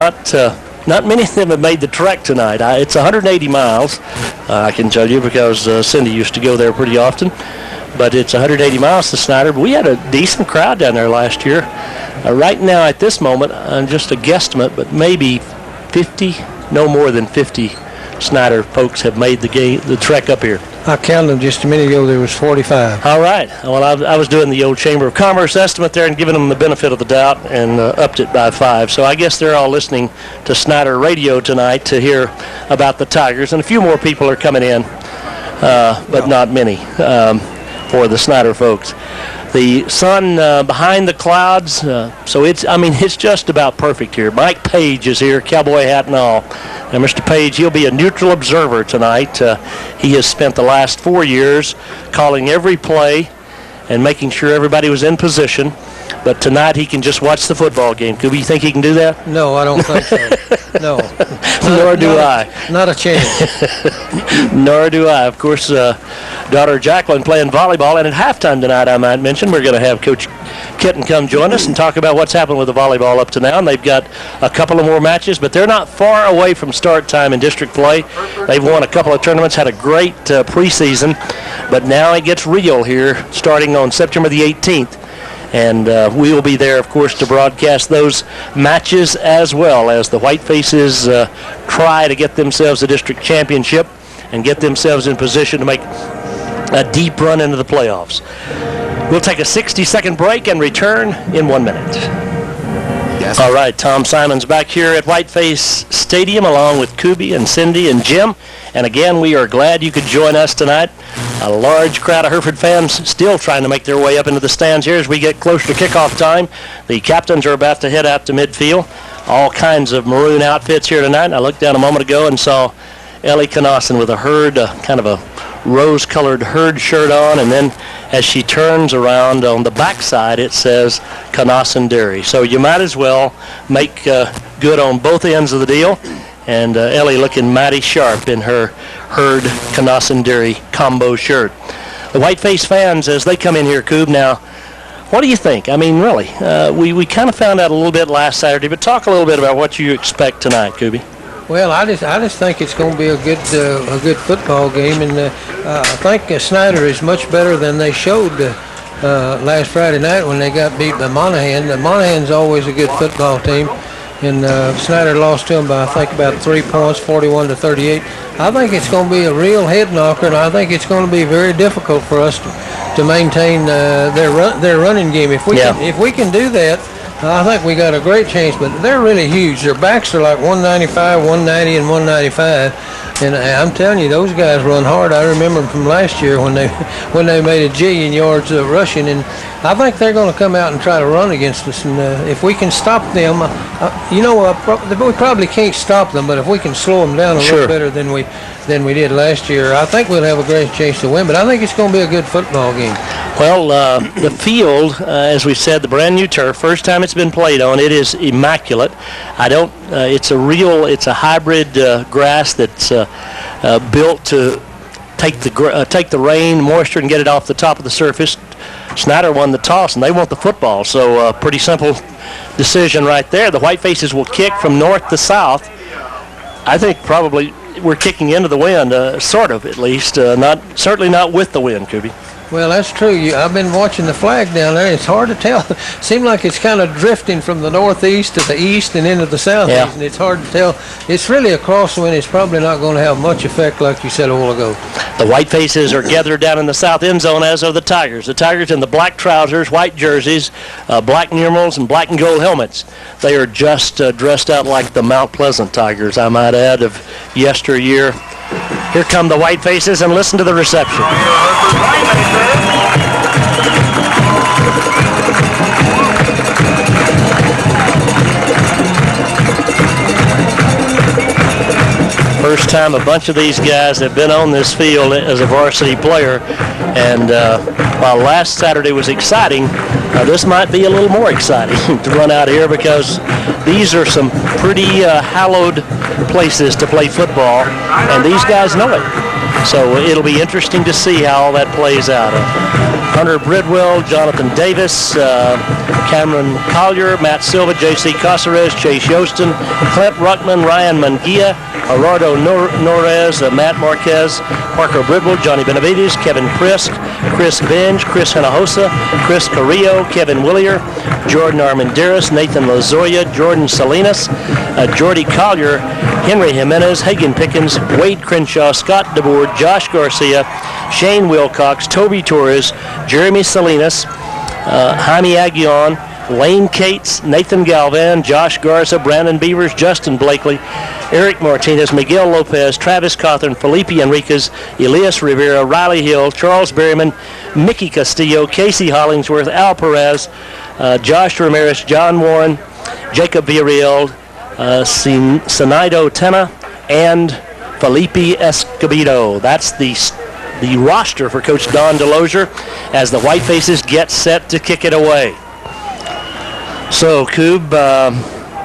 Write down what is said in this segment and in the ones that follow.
Not many of them have made the trek tonight. It's 180 miles, I can tell you, because Cindy used to go there pretty often. But it's 180 miles to Snyder. But we had a decent crowd down there last year. Right now, at this moment, just a guesstimate, but maybe 50, no more than 50 Snyder folks have made the trek up here. I counted them just a minute ago. There was 45. All right. Well, I was doing the old Chamber of Commerce estimate there and giving them the benefit of the doubt and upped it by 5. So I guess they're all listening to Snyder Radio tonight to hear about the Tigers. And a few more people are coming in, but not many for the Snyder folks. The sun behind the clouds, so it's just about perfect here. Mike Page is here, cowboy hat and all. Now, Mr. Page, he'll be a neutral observer tonight. He has spent the last 4 years calling every play and making sure everybody was in position. But tonight he can just watch the football game. Do you think he can do that? No, I don't think so. No. Nor do I. Not a chance. Nor do I. Of course, daughter Jacqueline playing volleyball. And at halftime tonight, I might mention, we're going to have Coach Kitten come join us and talk about what's happened with the volleyball up to now. And they've got a couple of more matches, but they're not far away from start time in district play. They've won a couple of tournaments, had a great preseason, but now it gets real here starting on September the 18th. And we will be there, of course, to broadcast those matches as well as the White Faces try to get themselves a district championship and get themselves in position to make a deep run into the playoffs. We'll take a 60-second break and return in 1 minute. Yes. All right, Tom Simon's back here at Whiteface Stadium along with Kubi and Cindy and Jim. And again, we are glad you could join us tonight. A large crowd of Hereford fans still trying to make their way up into the stands here as we get closer to kickoff time. The captains are about to head out to midfield. All kinds of maroon outfits here tonight. And I looked down a moment ago and saw Ellie Knosson with a herd, kind of a rose-colored herd shirt on, and then as she turns around on the backside, it says Knosson Dairy. So you might as well make good on both ends of the deal. And Ellie looking mighty sharp in her herd Knosson Dairy combo shirt. The Whiteface fans, as they come in here, Coob, now, what do you think? I mean, really, we kind of found out a little bit last Saturday, but talk a little bit about what you expect tonight, Kubi. Well, I just think it's going to be a good football game, and I think Snyder is much better than they showed last Friday night when they got beat by Monahan. Monahan's always a good football team, and Snyder lost to them by I think about 3 points, 41-38. I think it's going to be a real head knocker, and I think it's going to be very difficult for us to maintain their running game. If we can do that, I think we got a great chance, but they're really huge. Their backs are like 195, 190, and 195. And I'm telling you, those guys run hard. I remember them from last year when they made 1 jillion yards rushing. And I think they're going to come out and try to run against us. And if we can stop them, we probably can't stop them, but if we can slow them down a little better than we did last year, I think we'll have a great chance to win. But I think it's going to be a good football game. Well, the field, as we said, the brand new turf, first time it's been played on, it is immaculate. It's a hybrid grass that's built to take the rain, moisture, and get it off the top of the surface. Snyder won the toss, and they want the football, so pretty simple decision right there. The Whitefaces will kick from north to south. I think probably we're kicking into the wind, sort of at least, certainly not with the wind, Kubi. Well, that's true. I've been watching the flag down there. It's hard to tell. Seems like it's kind of drifting from the northeast to the east and into the southeast, and it's hard to tell. It's really a crosswind. It's probably not going to have much effect, like you said a while ago. The Whitefaces are gathered down in the south end zone, as are the Tigers. The Tigers in the black trousers, white jerseys, black numerals, and black and gold helmets. They are just dressed out like the Mount Pleasant Tigers, I might add, of yesteryear. Here come the Whitefaces, and listen to the reception. First time a bunch of these guys have been on this field as a varsity player, and while last Saturday was exciting, this might be a little more exciting to run out here because these are some pretty hallowed places to play football, and these guys know it. So it'll be interesting to see how all that plays out. Hunter Bridwell, Jonathan Davis, Cameron Collier, Matt Silva, J.C. Caceres, Chase Yostin, Clint Ruckman, Ryan Munguia, Gerardo Norez, Matt Marquez, Parker Bridwell, Johnny Benavides, Kevin Prisk, Chris Benj, Chris Hinojosa, Chris Carrillo, Kevin Willier, Jordan Armandaris, Nathan Lozoya, Jordan Salinas, Jordy Collier, Henry Jimenez, Hagan Pickens, Wade Crenshaw, Scott DeBoer, Josh Garcia, Shane Wilcox, Toby Torres, Jeremy Salinas, Jaime Aguillon, Lane Cates, Nathan Galvan, Josh Garza, Brandon Beavers, Justin Blakely, Eric Martinez, Miguel Lopez, Travis Cawthorn, Felipe Enriquez, Elias Rivera, Riley Hill, Charles Berryman, Mickey Castillo, Casey Hollingsworth, Al Perez, Josh Ramirez, John Warren, Jacob Villarreal, Snyder Tenna, and Felipe Escobedo. That's the roster for Coach Don DeLozier as the Whitefaces get set to kick it away. So, Coob,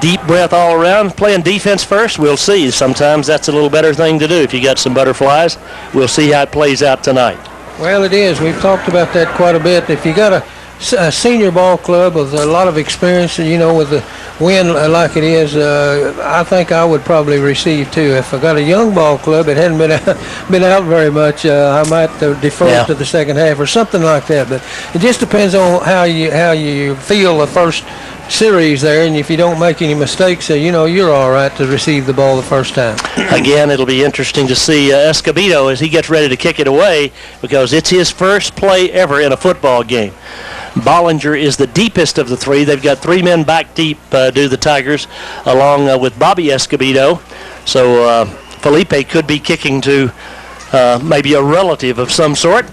deep breath all around. Playing defense first, we'll see. Sometimes that's a little better thing to do if you got some butterflies. We'll see how it plays out tonight. Well, it is. We've talked about that quite a bit. If you got a senior ball club with a lot of experience, with the win like it is, I think I would probably receive too. If I got a young ball club that hadn't been out very much, I might defer to the second half or something like that. But it just depends on how you feel the first series there, and if you don't make any mistakes, you're all right to receive the ball the first time. Again, it'll be interesting to see Escobedo as he gets ready to kick it away, because it's his first play ever in a football game. Bollinger is the deepest of the three. They've got three men back deep, do the Tigers, along with Bobby Escobedo. So Felipe could be kicking to maybe a relative of some sort,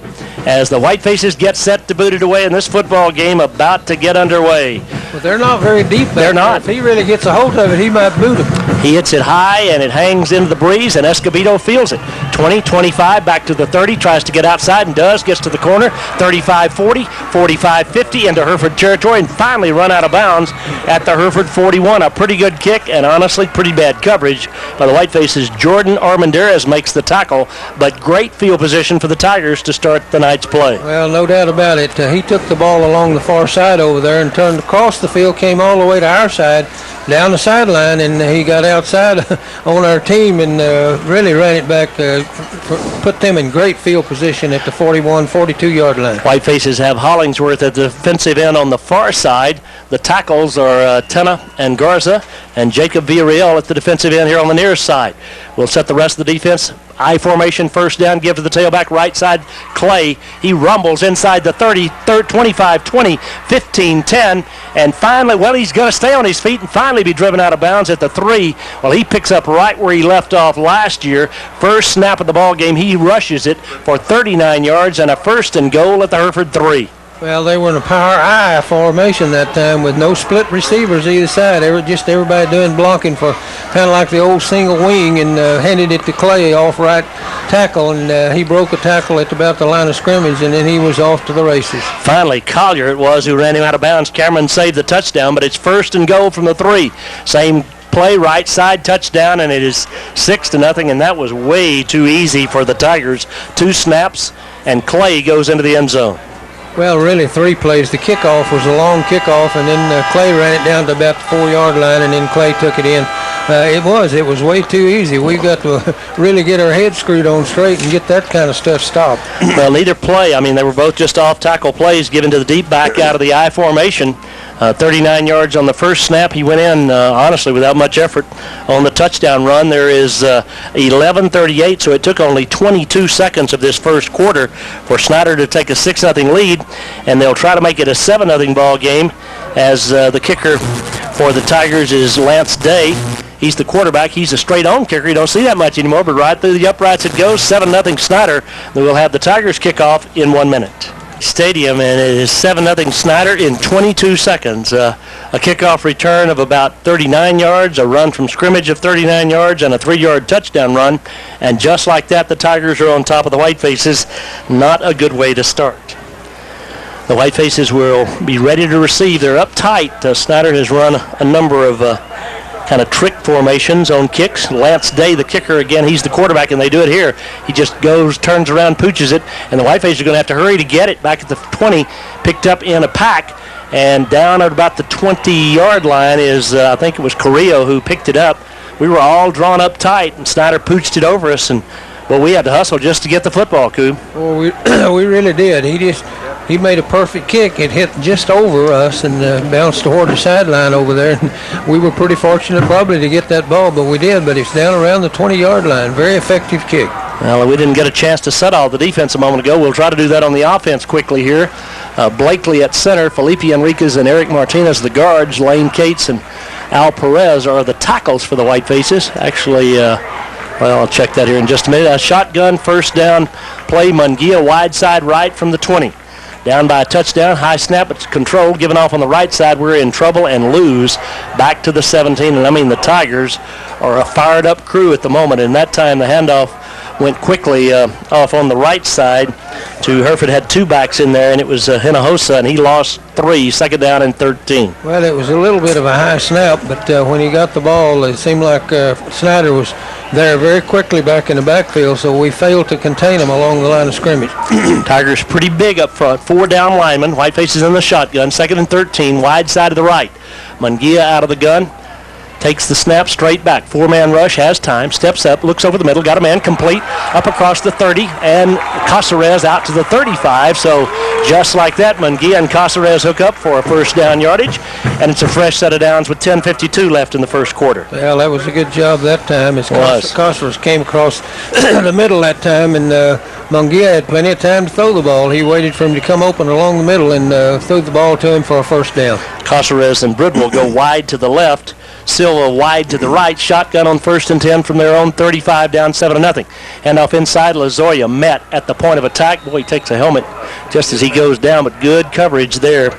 as the Whitefaces get set to boot it away in this football game about to get underway. Well, they're not very deep back. They're not. If he really gets a hold of it, he might boot him. He hits it high, and it hangs into the breeze, and Escobedo feels it. 20, 25, back to the 30, tries to get outside and does, gets to the corner, 35-40, 45-50 into Hereford territory, and finally run out of bounds at the Hereford 41. A pretty good kick, and honestly pretty bad coverage by the Whitefaces. Jordan Armandaris makes the tackle, but great field position for the Tigers to start the night's play. Well, no doubt about it. He took the ball along the far side over there and turned across the field, came all the way to our side, down the sideline, and he got outside on our team and really ran it back, put them in great field position at the 41, 42-yard line. Whitefaces have Hollingsworth at the defensive end on the far side. The tackles are Tenna and Garza, and Jacob Villarreal at the defensive end here on the near side. We'll set the rest of the defense. I formation, first down, give to the tailback, right side, Clay. He rumbles inside the 30, 25, 20, 15, 10, and finally, he's going to stay on his feet and finally be driven out of bounds at the 3. Well, he picks up right where he left off last year. First snap of the ball game, he rushes it for 39 yards and a first and goal at the Hereford 3. Well, they were in a power I formation that time with no split receivers either side. Just everybody doing blocking for kind of like the old single wing, and handed it to Clay off right tackle, and he broke a tackle at about the line of scrimmage, and then he was off to the races. Finally, Collier it was who ran him out of bounds. Cameron saved the touchdown, but it's first and goal from the 3. Same play, right side, touchdown, and it is 6-0, and that was way too easy for the Tigers. 2 snaps, and Clay goes into the end zone. Well, really 3 plays. The kickoff was a long kickoff, and then Clay ran it down to about the 4-yard line, and then Clay took it in. It was way too easy. We've got to really get our heads screwed on straight and get that kind of stuff stopped. Well, neither play. They were both just off-tackle plays given to the deep back out of the I formation. 39 yards on the first snap. He went in, honestly, without much effort on the touchdown run. There is 11:38, so it took only 22 seconds of this first quarter for Snyder to take a 6-0 lead, and they'll try to make it a 7-0 ball game as the kicker for the Tigers is Lance Day. He's the quarterback. He's a straight-on kicker. You don't see that much anymore, but right through the uprights it goes. 7-0 Snyder. We'll have the Tigers kickoff in 1 minute. Stadium, and it is 7-0 Snyder in 22 seconds. A kickoff return of about 39 yards, a run from scrimmage of 39 yards, and a 3-yard touchdown run. And just like that, the Tigers are on top of the Whitefaces. Not a good way to start. The Whitefaces will be ready to receive. They're up tight. Snyder has run a number of kind of trick formations on kicks. Lance Day, the kicker, again, he's the quarterback, and they do it here. He just goes, turns around, pooches it, and the Whitefaces are going to have to hurry to get it back at the 20, picked up in a pack, and down at about the 20-yard line is, I think it was Carrillo who picked it up. We were all drawn up tight, and Snyder pooched it over us, and, well, we had to hustle just to get the football, Coob. Well, we really did. He made a perfect kick. It hit just over us and bounced toward the sideline over there. And we were pretty fortunate probably to get that ball, but we did. But it's down around the 20-yard line. Very effective kick. Well, we didn't get a chance to set all the defense a moment ago. We'll try to do that on the offense quickly here. Blakely at center, Felipe Enriquez and Eric Martinez the guards. Lane Cates and Al Perez are the tackles for the Whitefaces. Actually, well, I'll check that here in just a minute. A shotgun first down play. Munguia wide side right from the 20. Down by a touchdown, high snap, it's controlled, given off on the right side. We're in trouble and lose back to the 17. And I mean, the Tigers are a fired up crew at the moment. And that time the handoff went quickly off on the right side to Hereford. Had two backs in there, and it was Hinojosa, and he lost 3, second down and 13. Well, it was a little bit of a high snap, but when he got the ball, it seemed like Snyder was there very quickly back in the backfield, so we failed to contain him along the line of scrimmage. Tigers pretty big up front. 4 down linemen. Whitefaces in the shotgun. Second and 13, wide side to the right. Munguia out of the gun. Takes the snap straight back. 4-man rush, has time, steps up, looks over the middle, got a man complete, up across the 30, and Caceres out to the 35. So just like that, Munguia and Caceres hook up for a first down yardage, and it's a fresh set of downs with 10:52 left in the first quarter. Well, that was a good job that time. As Caceres came across the middle that time, and Munguia had plenty of time to throw the ball. He waited for him to come open along the middle and threw the ball to him for a first down. Caceres and Bridwell go wide to the left. Silva wide to the right. Shotgun on 1st and 10 from their own 35, down 7-0. Handoff inside. Lozoya met at the point of attack. Boy, he takes a helmet just as he goes down, but good coverage there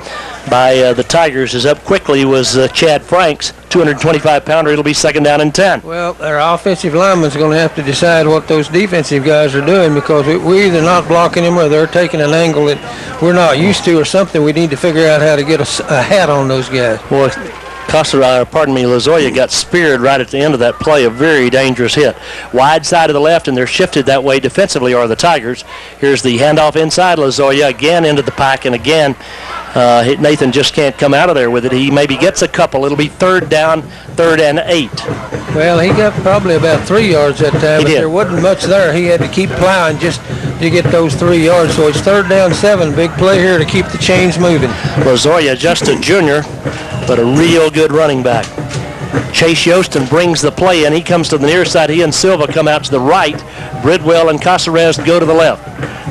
by the Tigers. Is up quickly was Chad Franks, 225-pounder. It'll be second down and 10. Well, our offensive linemen's going to have to decide what those defensive guys are doing, because we're either not blocking them or they're taking an angle that we're not used to or something. We need to figure out how to get a hat on those guys. Well, Lozoya got speared right at the end of that play. A very dangerous hit. Wide side of the left, and they're shifted that way defensively are the Tigers. Here's the handoff inside. Lozoya again into the pack, and again, Nathan just can't come out of there with it. He maybe gets a couple. It'll be third down, 3rd and 8. Well, he got probably about 3 yards that time, but there wasn't much there. He had to keep plowing just to get those 3 yards. So it's 3rd down 7. Big play here to keep the chains moving. Lozoya, just a junior, but a real good running back. Chase Yostin brings the play in. He comes to the near side. He and Silva come out to the right. Bridwell and Caceres go to the left.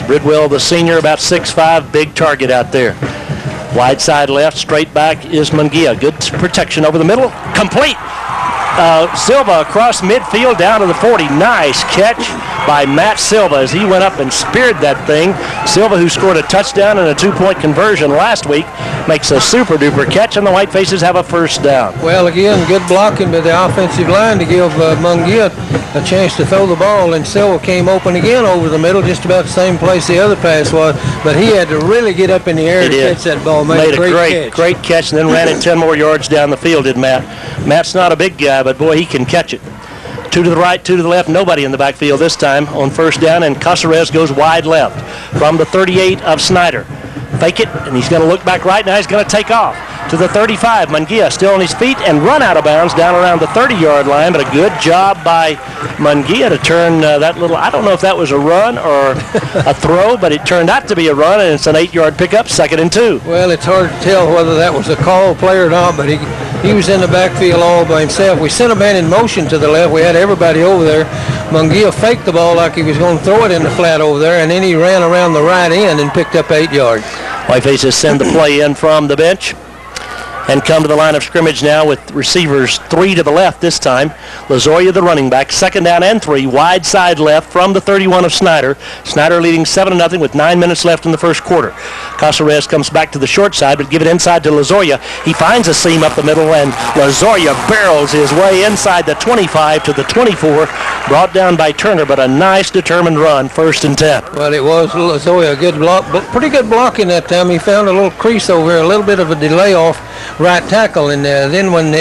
Bridwell, the senior, about 6'5", big target out there. Wide side left, straight back is Munguia. Good protection over the middle. Complete. Silva across midfield down to the 40. Nice catch by Matt Silva as he went up and speared that thing. Silva, who scored a touchdown and a 2-point conversion last week, makes a super-duper catch, and the Whitefaces have a first down. Well, again, good blocking by the offensive line to give Munguia a chance to throw the ball, and Silva came open again over the middle, just about the same place the other pass was, but he had to really get up in the air to catch that ball. Made a great catch, and then ran it 10 more yards down the field, did Matt. Matt's not a big guy, but boy, he can catch it. 2 to the right, 2 to the left, nobody in the backfield this time on first down, and Caceres goes wide left from the 38 of Snyder. Fake it, and he's going to look back right now. He's going to take off to the 35. Munguia still on his feet and run out of bounds down around the 30-yard line, but a good job by Munguia to turn that little, I don't know if that was a run or a throw, but it turned out to be a run, and it's an 8-yard pickup, 2nd and 2. Well, it's hard to tell whether that was a call play or not, but he was in the backfield all by himself. We sent a man in motion to the left. We had everybody over there. Munguia faked the ball like he was going to throw it in the flat over there, and then he ran around the right end and picked up 8 yards. Whitefaces send the play in from the bench and come to the line of scrimmage now with receivers 3 to the left this time. Lozoya, the running back, 2nd down and 3, wide side left from the 31 of Snyder. Snyder leading 7-0 with 9 minutes left in the first quarter. Caceres comes back to the short side, but give it inside to Lozoya. He finds a seam up the middle, and Lozoya barrels his way inside the 25 to the 24 brought down by Turner, but a nice determined run, 1st and 10. Well, it was Zoe a good block, but pretty good blocking that time. He found a little crease over here, a little bit of a delay off right tackle, and then when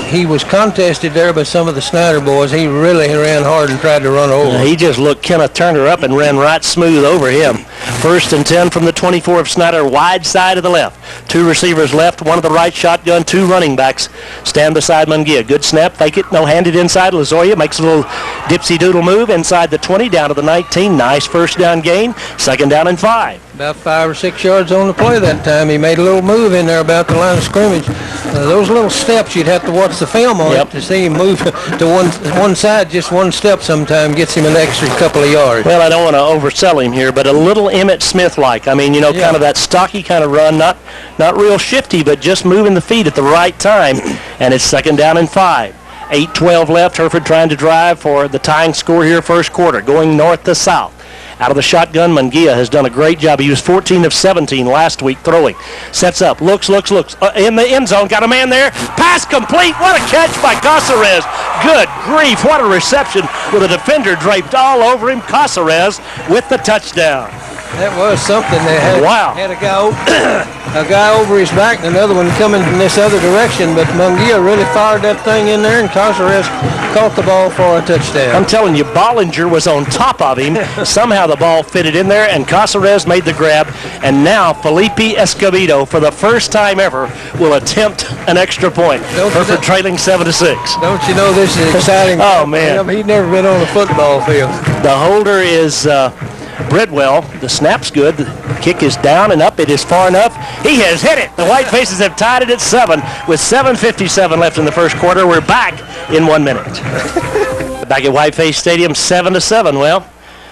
he was contested there by some of the Snyder boys, he really ran hard and tried to run over. He just looked Kenneth Turner up and ran right smooth over him. 1st and 10 from the 24 of Snyder, wide side of the left. 2 receivers left, 1 of the right shotgun, 2 running backs stand beside Mungia. Good snap, fake it, no, hand it inside. Lozoya makes a little dipsy-doodle move inside the 20, down to the 19. Nice 1st down gain, 2nd down and 5. About 5 or 6 yards on the play that time. He made a little move in there about the line of scrimmage. Those little steps, you'd have to watch the film on it to see him move to one side. Just one step sometime gets him an extra couple of yards. Well, I don't want to oversell him here, but a little Emmitt Smith-like. I mean, kind of that stocky kind of run, not real shifty, but just moving the feet at the right time. And it's 2nd down and 5. 8:12 left. Hereford trying to drive for the tying score here, 1st quarter, going north to south. Out of the shotgun, Mungia has done a great job. He was 14 of 17 last week throwing. Sets up, looks. In the end zone, got a man there. Pass complete. What a catch by Caceres. Good grief, what a reception with a defender draped all over him. Caceres with the touchdown. That was something. They had a guy over his back and another one coming from this other direction, but Mungia really fired that thing in there, and Caceres caught the ball for a touchdown. I'm telling you, Bollinger was on top of him. Somehow the ball fitted in there, and Caceres made the grab, and now Felipe Escobedo, for the first time ever, will attempt an extra point. Hereford trailing 7-6. Don't you know this is exciting? Oh, man. He'd never been on a football field. The holder is Bridwell. The snap's good. The kick is down and up. It is far enough. He has hit it. The White Faces have tied it at 7 with 7:57 left in the 1st quarter. We're back in 1 minute. Back at White Face Stadium, 7-7. Well,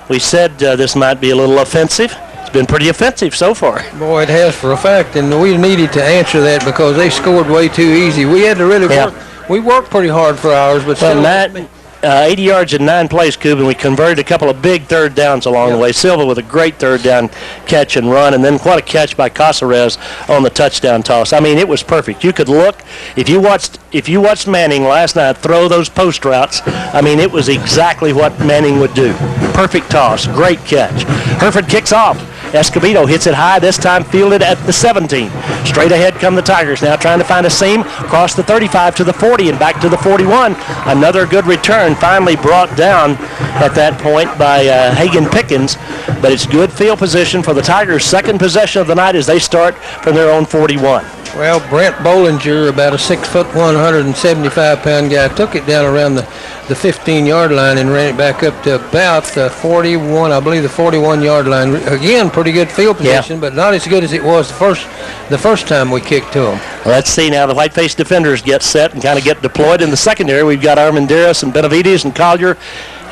we said this might be a little offensive. It's been pretty offensive so far. Boy, it has for a fact, and we needed to answer that because they scored way too easy. We had to really work. We worked pretty hard for ours, but still. 80 yards in 9 plays, Coop, and we converted a couple of big 3rd downs along the way. Silva with a great 3rd down catch and run, and then what a catch by Caceres on the touchdown toss. I mean, it was perfect. You could look, if you watched Manning last night throw those post routes, I mean, it was exactly what Manning would do. Perfect toss, great catch. Hereford kicks off. Escobedo hits it high, this time fielded at the 17. Straight ahead come the Tigers, now trying to find a seam, across the 35 to the 40 and back to the 41. Another good return, finally brought down at that point by Hagan Pickens, but it's good field position for the Tigers' 2nd possession of the night as they start from their own 41. Well, Brent Bollinger, about a 6'1", 175-pound guy, took it down around the 15-yard line and ran it back up to about the 41, I believe the 41-yard line. Again, pretty good field position, but not as good as it was the first time we kicked to them. Well, let's see now. The white-faced defenders get set and kind of get deployed. In the secondary, we've got Armendariz and Benavides and Collier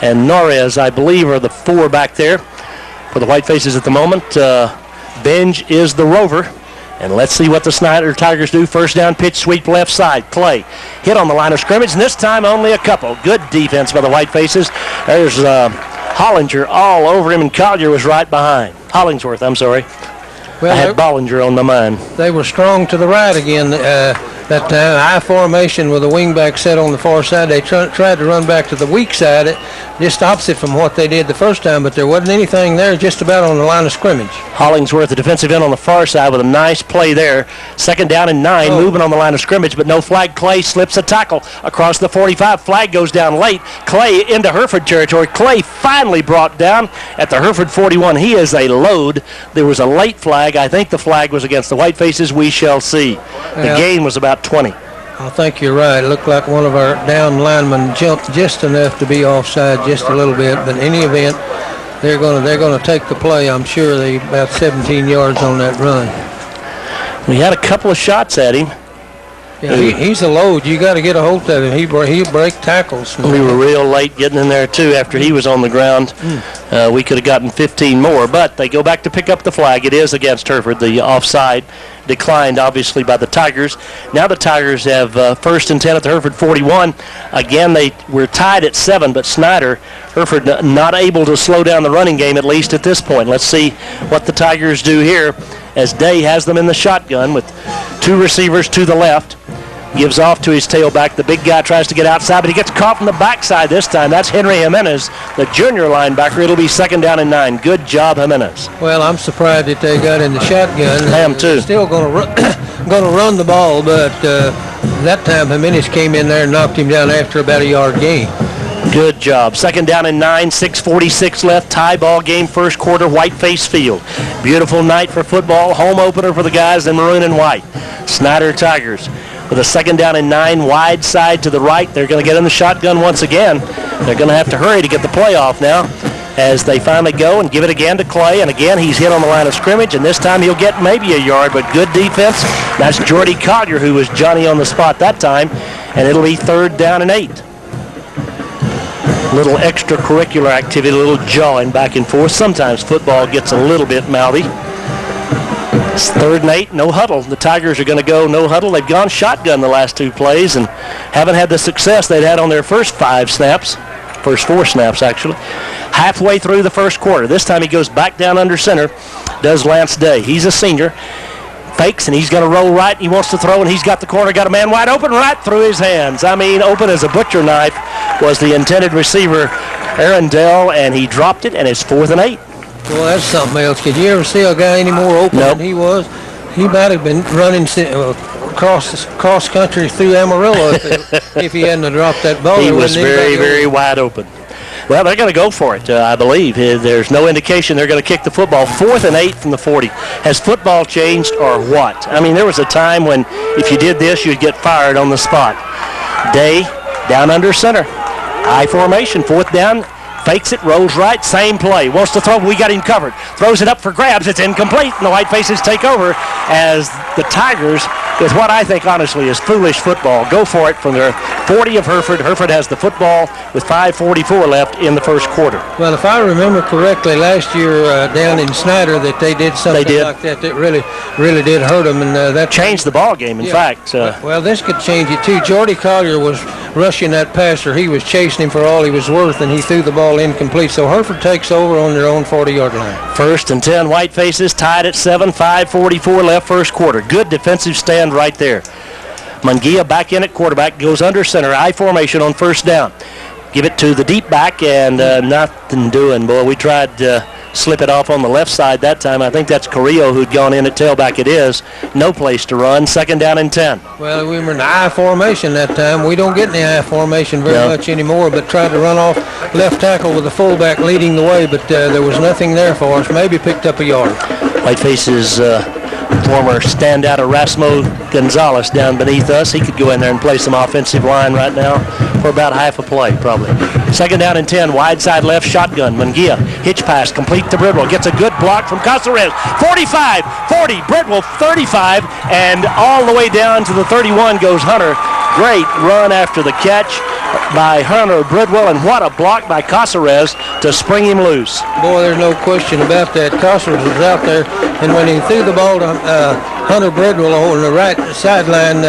and Norez, I believe, are the 4 back there for the White Faces at the moment. Benj is the rover. And let's see what the Snyder Tigers do. 1st down pitch, sweep left side. Clay hit on the line of scrimmage, and this time only a couple. Good defense by the White Faces. There's Hollinger all over him, and Collier was right behind. Hollingsworth, I'm sorry. Well, I had Bollinger on my mind. They were strong to the right again that time. High formation with the wingback set on the far side. They tried to run back to the weak side, just opposite from what they did the first time, but there wasn't anything there, just about on the line of scrimmage. Hollingsworth, the defensive end on the far side with a nice play there. 2nd down and 9, moving on the line of scrimmage, but no flag. Clay slips a tackle across the 45. Flag goes down late. Clay into Hereford territory. Clay finally brought down at the Hereford 41. He is a load. There was a late flag. I think the flag was against the White Faces. We shall see. The gain was about 20. I think you're right. It looked like one of our down linemen jumped just enough to be offside, just a little bit. But in any event, they're going to take the play. I'm sure they about 17 yards on that run. We had a couple of shots at him. Yeah, he's a load. You got to get a hold of him. He'll break tackles. We were real late getting in there too after he was on the ground. We could have gotten 15 more, but they go back to pick up the flag. It is against Hereford. The offside declined obviously by the Tigers. Now the Tigers have 1st and 10 at the Hereford 41. Again, they were tied at 7, but Snyder, Hereford not able to slow down the running game, at least at this point. Let's see what the Tigers do here as Day has them in the shotgun with 2 receivers to the left. Gives off to his tailback. The big guy tries to get outside, but he gets caught from the backside this time. That's Henry Jimenez, the junior linebacker. It'll be 2nd down and 9. Good job, Jimenez. Well, I'm surprised that they got in the shotgun. I am too. Still going to run the ball, but that time Jimenez came in there and knocked him down after about a yard gain. Good job. 2nd down and 9, 6:46 left. Tie ball game, first quarter, Whiteface Field. Beautiful night for football. Home opener for the guys in maroon and white. Snyder Tigers with a 2nd down and 9, wide side to the right. They're going to get in the shotgun once again. They're going to have to hurry to get the play off now as they finally go and give it again to Clay. And again, he's hit on the line of scrimmage, and this time he'll get maybe a yard, but good defense. That's Jordy Collier, who was Johnny on the spot that time, and it'll be 3rd down and 8. Little extracurricular activity, a little jawing back and forth. Sometimes football gets a little bit mouthy. It's 3rd and 8, no huddle. The Tigers are going to go no huddle. They've gone shotgun the last 2 plays and haven't had the success they'd had on their first 4 snaps actually. Halfway through the first quarter. This time he goes back down under center, does Lance Day. He's a senior. Fakes, and he's going to roll right. He wants to throw, and he's got the corner, got a man wide open right through his hands. I mean, open as a butcher knife was the intended receiver, Arundel, and he dropped it, and it's 4th and 8. Well, that's something else. Could you ever see a guy any more open than he was? He might have been running cross country through Amarillo if he hadn't dropped that ball. He was very, very wide open. Well, they're going to go for it, I believe. There's no indication they're going to kick the football. 4th and 8 from the 40. Has football changed or what? I mean, there was a time when if you did this, you'd get fired on the spot. Day down under center. I formation, 4th down. Fakes it, rolls right, same play. Wants to throw, we got him covered. Throws it up for grabs, it's incomplete, and the Whitefaces take over as the Tigers, with what I think honestly is foolish football, go for it from their 40 of Hereford. Hereford has the football with 5:44 left in the first quarter. Well, if I remember correctly, last year down in Snyder that they did something like that really did hurt them, and that changed the ball game, in fact. Well, this could change it too. Jordy Collier was rushing that passer. He was chasing him for all he was worth, and he threw the ball incomplete. So Hereford takes over on their own 40-yard line. 1st and 10, Whitefaces tied at 7, 5:44 left first quarter. Good defensive stand right there. Mungia back in at quarterback, goes under center, I formation on 1st down. Give it to the deep back, and nothing doing. Boy, we tried to slip it off on the left side that time. I think that's Carrillo who'd gone in at tailback. It is. No place to run. 2nd down and 10. Well, we were in the I formation that time. We don't get in the I formation very much anymore, but tried to run off left tackle with the fullback leading the way, but there was nothing there for us. Maybe picked up a yard. Whiteface's former standout Erasmo Gonzalez down beneath us. He could go in there and play some offensive line right now for about half a play, probably. 2nd down and 10, wide side left, shotgun. Mungia, hitch pass, complete to Bridwell. Gets a good block from Casares. 45, 40, Bridwell 35, and all the way down to the 31 goes Hunter. Great run after the catch by Hunter Bridwell, and what a block by Casares to spring him loose. Boy, there's no question about that. Casares was out there, and when he threw the ball to Hunter Bridwell on the right sideline,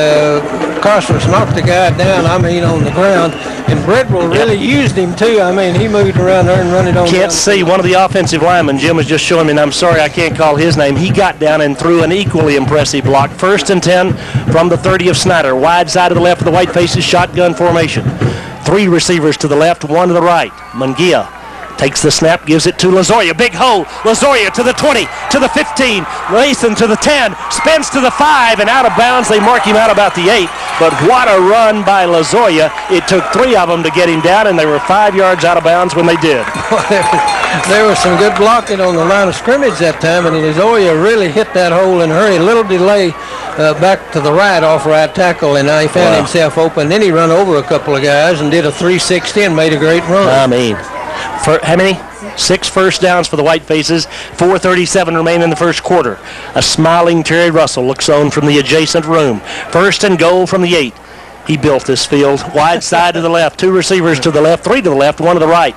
Casares knocked the guy down, on the ground, and Bridwell really used him too. He moved around there and run it on. Can't see one of the offensive linemen. Jim was just showing me, and I'm sorry I can't call his name. He got down and threw an equally impressive block. 1st and 10 from the 30 of Snyder. Wide side of the left of the Whitefaces, shotgun formation. 3 receivers to the left, 1 to the right. Mungia takes the snap, gives it to Lazoya. Big hole. Lazoya to the 20, to the 15. Lathan to the 10, spins to the 5, and out of bounds. They mark him out about the 8. But what a run by Lazoya. It took 3 of them to get him down, and they were 5 yards out of bounds when they did. There was some good blocking on the line of scrimmage that time, and Lazoya really hit that hole in a hurry. A little delay back to the right off right tackle, and he found himself open. Then he run over a couple of guys and did a 3-6 and made a great run. For how many? 6 first downs for the Whitefaces. 4:37 remain in the first quarter. A smiling Terry Russell looks on from the adjacent room. 1st and goal from the 8. He built this field. Wide side to the left. 2 receivers to the left, 3 to the left, 1 to the right.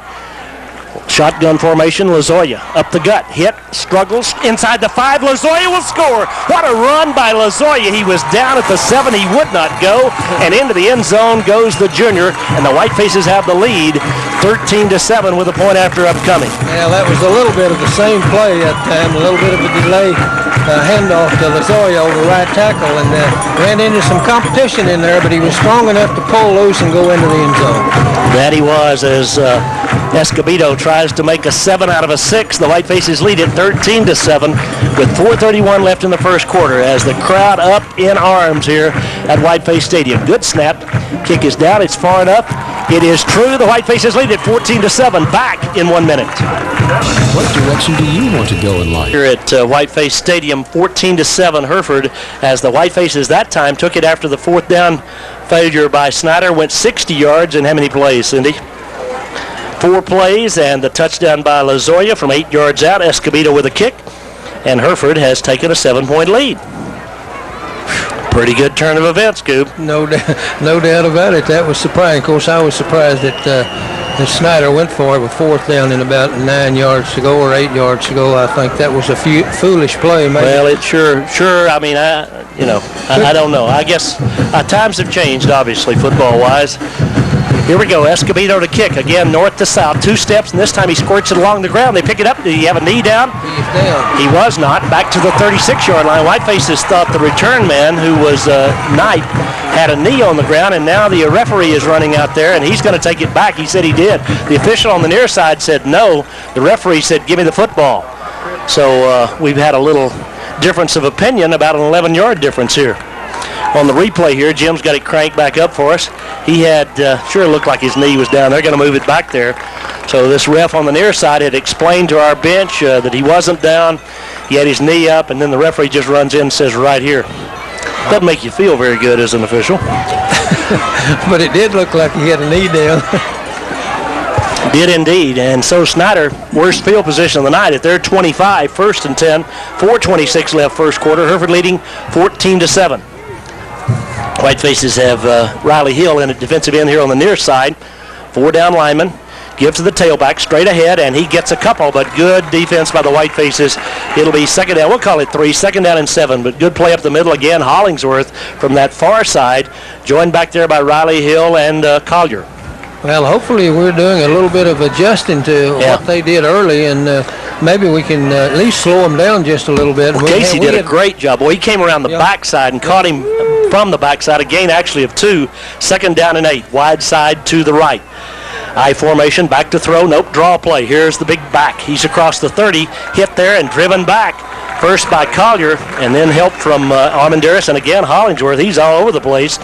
Shotgun formation, Lazoya up the gut, hit, struggles, inside the 5, Lazoya will score. What a run by Lazoya. He was down at the 7, he would not go, and into the end zone goes the junior, and the Whitefaces have the lead, 13-7 with a point after upcoming. Yeah, that was a little bit of the same play that time, a little bit of a delay handoff to Lozoya over right tackle, and ran into some competition in there, but he was strong enough to pull loose and go into the end zone. That he was, as Escobedo tries to make a 7 out of a 6. The Whitefaces lead it 13-7 with 4:31 left in the first quarter as the crowd up in arms here at Whiteface Stadium. Good snap. Kick is down. It's far enough. It is true. The Whitefaces lead it 14-7. Back in 1 minute. What direction do you want to go in life? Here at Whiteface Stadium, 14-7 Hereford, as the Whitefaces that time took it after the fourth down failure by Snyder. Went 60 yards in how many plays, Cindy? 4 plays, and the touchdown by Lozoya from 8 yards out. Escobedo with a kick, and Hereford has taken a 7-point lead. Pretty good turn of events, Goob. No doubt about it. That was surprising. Of course, I was surprised that Snyder went for it with fourth down and about 9 yards to go or 8 yards to go. I think that was a foolish play. Maybe. Well, it sure. I mean, I don't know. I guess times have changed, obviously, football-wise. Here we go. Escobedo to kick. Again, north to south. 2 steps, and this time he squirts it along the ground. They pick it up. Did he have a knee down? He's down. He was not. Back to the 36-yard line. Whitefaces thought the return man, who was Knight, had a knee on the ground, and now the referee is running out there, and he's going to take it back. He said he did. The official on the near side said no. The referee said, give me the football. So we've had a little difference of opinion, about an 11-yard difference here. On the replay here, Jim's got it cranked back up for us. He had, sure looked like his knee was down. They're going to move it back there. So this ref on the near side had explained to our bench that he wasn't down. He had his knee up, and then the referee just runs in and says right here. Doesn't make you feel very good as an official. But it did look like he had a knee down. Did indeed, and so Snyder, worst field position of the night at their 25, 1st and 10, 4:26 left first quarter. Hereford leading 14-7. Whitefaces have Riley Hill in at defensive end here on the near side. 4 down lineman. Give to the tailback straight ahead, and he gets a couple, but good defense by the Whitefaces. It'll be second down. We'll call it 3, second down and 7, but good play up the middle again. Hollingsworth from that far side, joined back there by Riley Hill and Collier. Well, hopefully we're doing a little bit of adjusting to what they did early, and maybe we can at least slow them down just a little bit. Well, Casey did a great job. Well, he came around the backside and caught him from the backside, a gain actually of 2, second down and 8, wide side to the right. I formation, back to throw, nope, draw play. Here's the big back. He's across the 30, hit there and driven back. First by Collier, and then help from Armandaris, and again Hollingsworth. He's all over the place.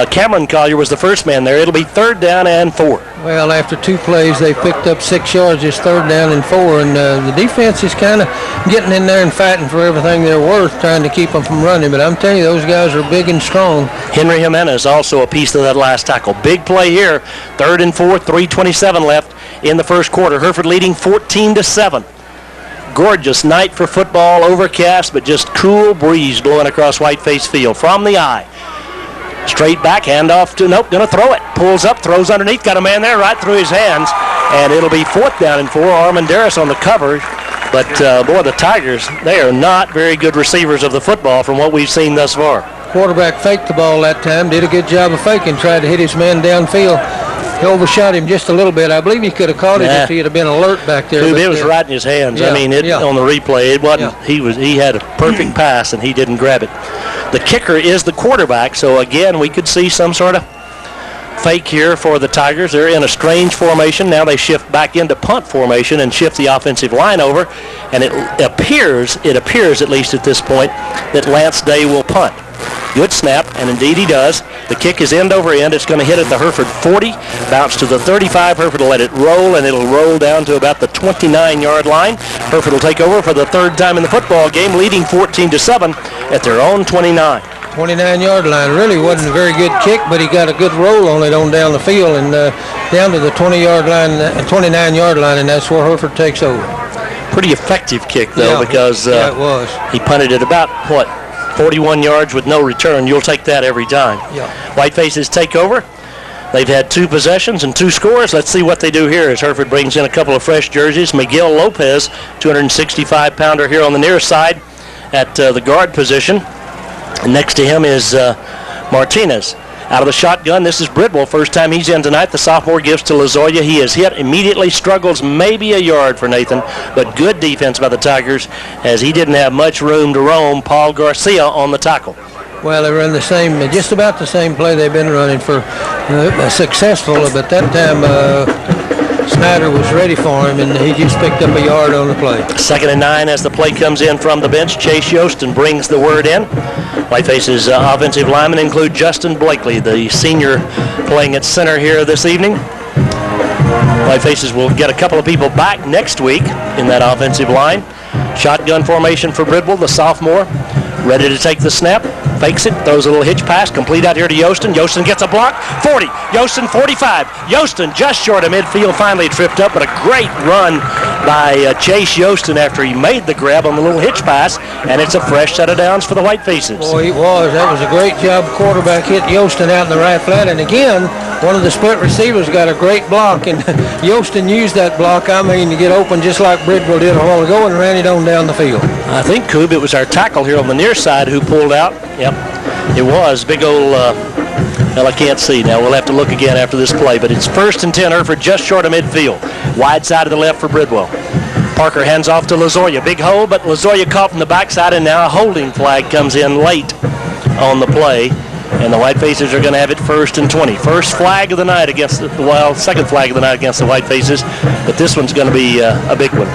Cameron Collier was the first man there. It'll be 3rd down and 4. Well, after 2 plays, they picked up 6 yards. It's 3rd down and 4, and the defense is kind of getting in there and fighting for everything they're worth, trying to keep them from running. But I'm telling you, those guys are big and strong. Henry Jimenez also a piece of that last tackle. Big play here. 3rd and 4, 3:27 left in the first quarter. Hereford leading 14-7. Gorgeous night for football, overcast, but just cool breeze blowing across Whiteface Field. From the eye. Straight back, handoff to, nope, going to throw it. Pulls up, throws underneath, got a man there right through his hands, and it'll be 4th down and 4. Armandaris on the cover. But, boy, the Tigers, they are not very good receivers of the football from what we've seen thus far. Quarterback faked the ball that time, did a good job of faking, tried to hit his man downfield. He overshot him just a little bit. I believe he could have caught it if he had been alert back there. It was right in his hands. Yeah, I mean, on the replay, it wasn't. He had a perfect pass, and he didn't grab it. The kicker is the quarterback, so again, we could see some sort of fake here for the Tigers. They're in a strange formation. Now they shift back into punt formation and shift the offensive line over, and it appears at least at this point, that Lance Day will punt. Good snap, and indeed he does. The kick is end over end. It's going to hit at the Hereford 40, bounce to the 35. Hereford will let it roll, and it'll roll down to about the 29-yard line. Hereford will take over for the 3rd time in the football game, leading 14-7 at their own 29. 29-yard line. Really wasn't a very good kick, but he got a good roll on it on down the field and down to the 20-yard line, 29-yard line, and that's where Hereford takes over. Pretty effective kick, though, because it was. He punted it about, 41 yards with no return. You'll take that every time. Yeah. Whitefaces take over. They've had 2 possessions and 2 scores. Let's see what they do here as Hereford brings in a couple of fresh jerseys. Miguel Lopez, 265-pounder here on the near side at the guard position. And next to him is Martinez. Out of the shotgun, this is Bridwell. First time he's in tonight. The sophomore gives to Lozoya. He is hit, immediately struggles maybe a yard for Nathan, but good defense by the Tigers as he didn't have much room to roam. Paul Garcia on the tackle. Well, they run just about the same play they've been running for successful, but that time Snyder was ready for him, and he just picked up a yard on the play. 2nd and 9 as the play comes in from the bench. Chase Yostin brings the word in. Whiteface's offensive linemen include Justin Blakely, the senior, playing at center here this evening. Whitefaces will get a couple of people back next week in that offensive line. Shotgun formation for Bridwell, the sophomore, ready to take the snap. Fakes it, throws a little hitch pass, complete out here to Yostin. Yostin gets a block, 40. Yostin, 45. Yostin just short of midfield, finally tripped up, but a great run by Chase Yostin after he made the grab on the little hitch pass, and it's a fresh set of downs for the Whitefaces. Boy, it was. That was a great job. Quarterback hit Yostin out in the right flat, and again, one of the split receivers got a great block, and Yostin used that block, to get open just like Bridwell did a while ago and ran it on down the field. I think, Coob, it was our tackle here on the near side who pulled out. Yep, it was. Big old, well, I can't see now. We'll have to look again after this play, but it's 1st and 10, Hereford just short of midfield. Wide side of the left for Bridwell. Parker hands off to Lozoya. Big hole, but Lozoya caught from the backside, and now a holding flag comes in late on the play. And the Whitefaces are going to have it 1st and 20. First flag of the night against second flag of the night against the Whitefaces, but this one's going to be a big one.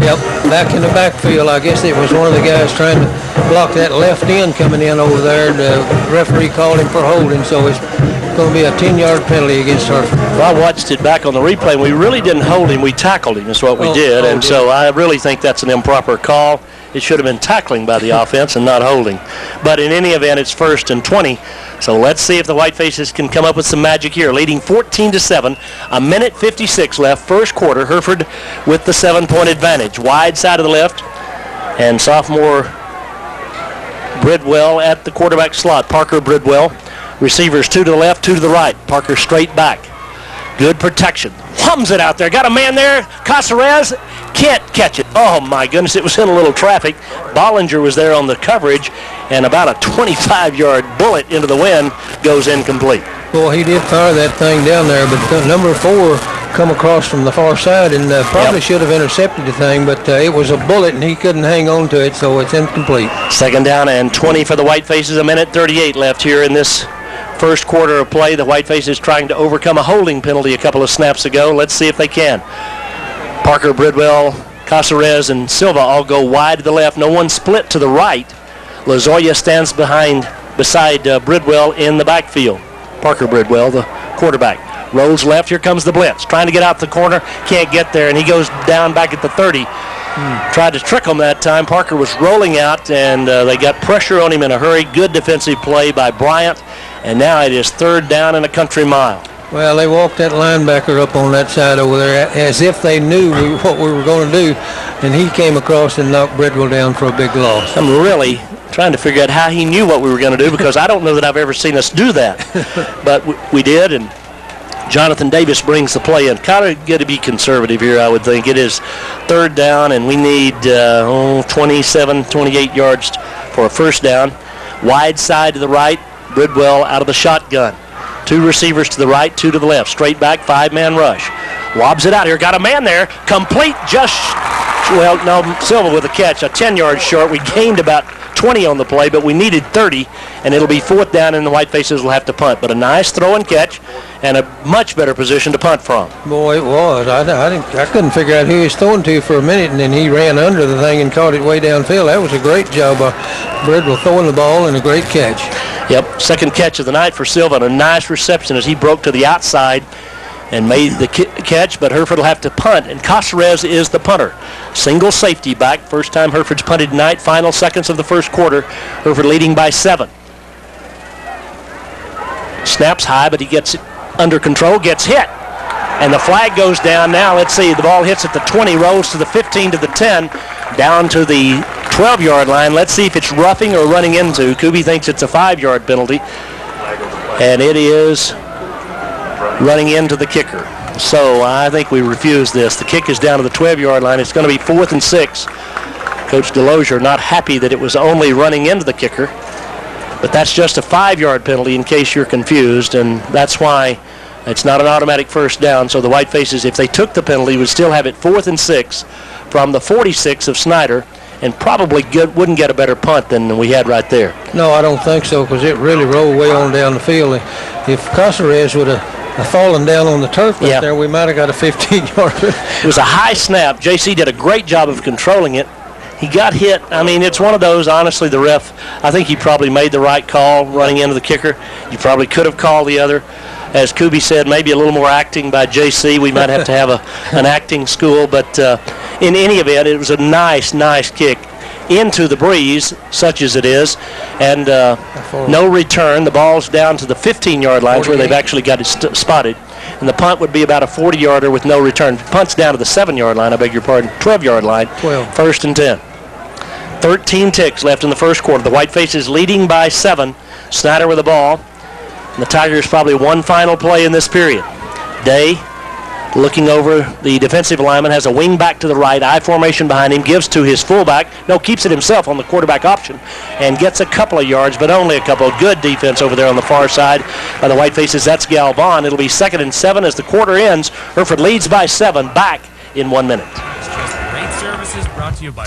Yep, back in the backfield. I guess it was one of the guys trying to block that left end coming in over there. The referee called him for holding, so it's going to be a 10-yard penalty against Hereford. Well, I watched it back on the replay, and we really didn't hold him. We tackled him is what we did, and so I really think that's an improper call. It should have been tackling by the offense and not holding. But in any event, it's 1st and 20. So let's see if the Whitefaces can come up with some magic here. Leading 14-7, a minute 56 left, first quarter. Hereford with the 7-point advantage. Wide side of the left, and sophomore Bridwell at the quarterback slot. Parker Bridwell. Receivers 2 to the left, 2 to the right. Parker straight back. Good protection. Hums it out there. Got a man there. Caceres can't catch it. Oh, my goodness. It was in a little traffic. Bollinger was there on the coverage, and about a 25-yard bullet into the wind goes incomplete. Boy, he did fire that thing down there, but number 4 come across from the far side and probably should have intercepted the thing, but it was a bullet, and he couldn't hang on to it, so it's incomplete. 2nd down and 20 for the Whitefaces. A minute 38 left here in this first quarter of play. The Whitefaces trying to overcome a holding penalty a couple of snaps ago. Let's see if they can. Parker, Bridwell, Caceres, and Silva all go wide to the left. No one split to the right. Lozoya stands beside Bridwell in the backfield. Parker Bridwell, the quarterback. Rolls left. Here comes the blitz. Trying to get out the corner. Can't get there, and he goes down back at the 30. Tried to trick him that time. Parker was rolling out, and they got pressure on him in a hurry. Good defensive play by Bryant. And now it is 3rd down and a country mile. Well, they walked that linebacker up on that side over there as if they knew what we were going to do, and he came across and knocked Bridwell down for a big loss. I'm really trying to figure out how he knew what we were going to do, because I don't know that I've ever seen us do that. But we did, and Jonathan Davis brings the play in. Kind of got to be conservative here, I would think. It is 3rd down, and we need 27, 28 yards for a first down. Wide side to the right. Bridwell out of the shotgun. 2 receivers to the right, 2 to the left. Straight back, 5-man rush. Lobs it out here. Got a man there. Complete Silva with a catch. A 10-yard short. We gained about 20 on the play, but we needed 30, and it'll be 4th down, and the Whitefaces will have to punt. But a nice throw and catch, and a much better position to punt from. Boy, it was. I couldn't figure out who he was throwing to for a minute, and then he ran under the thing and caught it way downfield. That was a great job by Bridwell throwing the ball, and a great catch. Yep, second catch of the night for Silva, and a nice reception as he broke to the outside and made the catch, but Hereford will have to punt, and Caceres is the punter. Single safety back. First time Hereford's punted tonight. Final seconds of the first quarter. Hereford leading by 7. Snaps high, but he gets it under control, gets hit, and the flag goes down now. Let's see, the ball hits at the 20, rolls to the 15, to the 10, down to the 12-yard line. Let's see if it's roughing or running into. Kuby thinks it's a 5-yard penalty, and it is running into the kicker. So I think we refuse this. The kick is down to the 12-yard line. It's going to be 4th and 6. Coach Delosier not happy that it was only running into the kicker. But that's just a 5-yard penalty in case you're confused, and that's why it's not an automatic first down. So the Whitefaces, if they took the penalty, would still have it 4th and 6 from the 46 of Snyder, and probably wouldn't get a better punt than we had right there. No, I don't think so, because it really rolled way on down the field. If Caceres would have fallen down on the turf right there, we might have got a 15-yard. It was a high snap. JC did a great job of controlling it. He got hit. I mean, it's one of those, honestly, the ref, I think he probably made the right call running into the kicker. You probably could have called the other. As Kuby said, maybe a little more acting by JC. We might have to have an acting school. But in any event, it was a nice kick into the breeze, such as it is. And no return. The ball's down to the 15-yard line where they've actually got it spotted. And the punt would be about a 40-yarder with no return. Punt's down to the 7-yard line, 12-yard line. 12. 1st and 10. 13 ticks left in the first quarter. The Whitefaces leading by 7. Snyder with the ball. And the Tigers probably one final play in this period. Day looking over the defensive lineman, has a wing back to the right, I formation behind him, gives to his fullback. No, keeps it himself on the quarterback option and gets a couple of yards, but only a couple. Good defense over there on the far side by the Whitefaces. That's Galvan. It'll be 2nd and 7 as the quarter ends. Hereford leads by 7, back in 1 minute.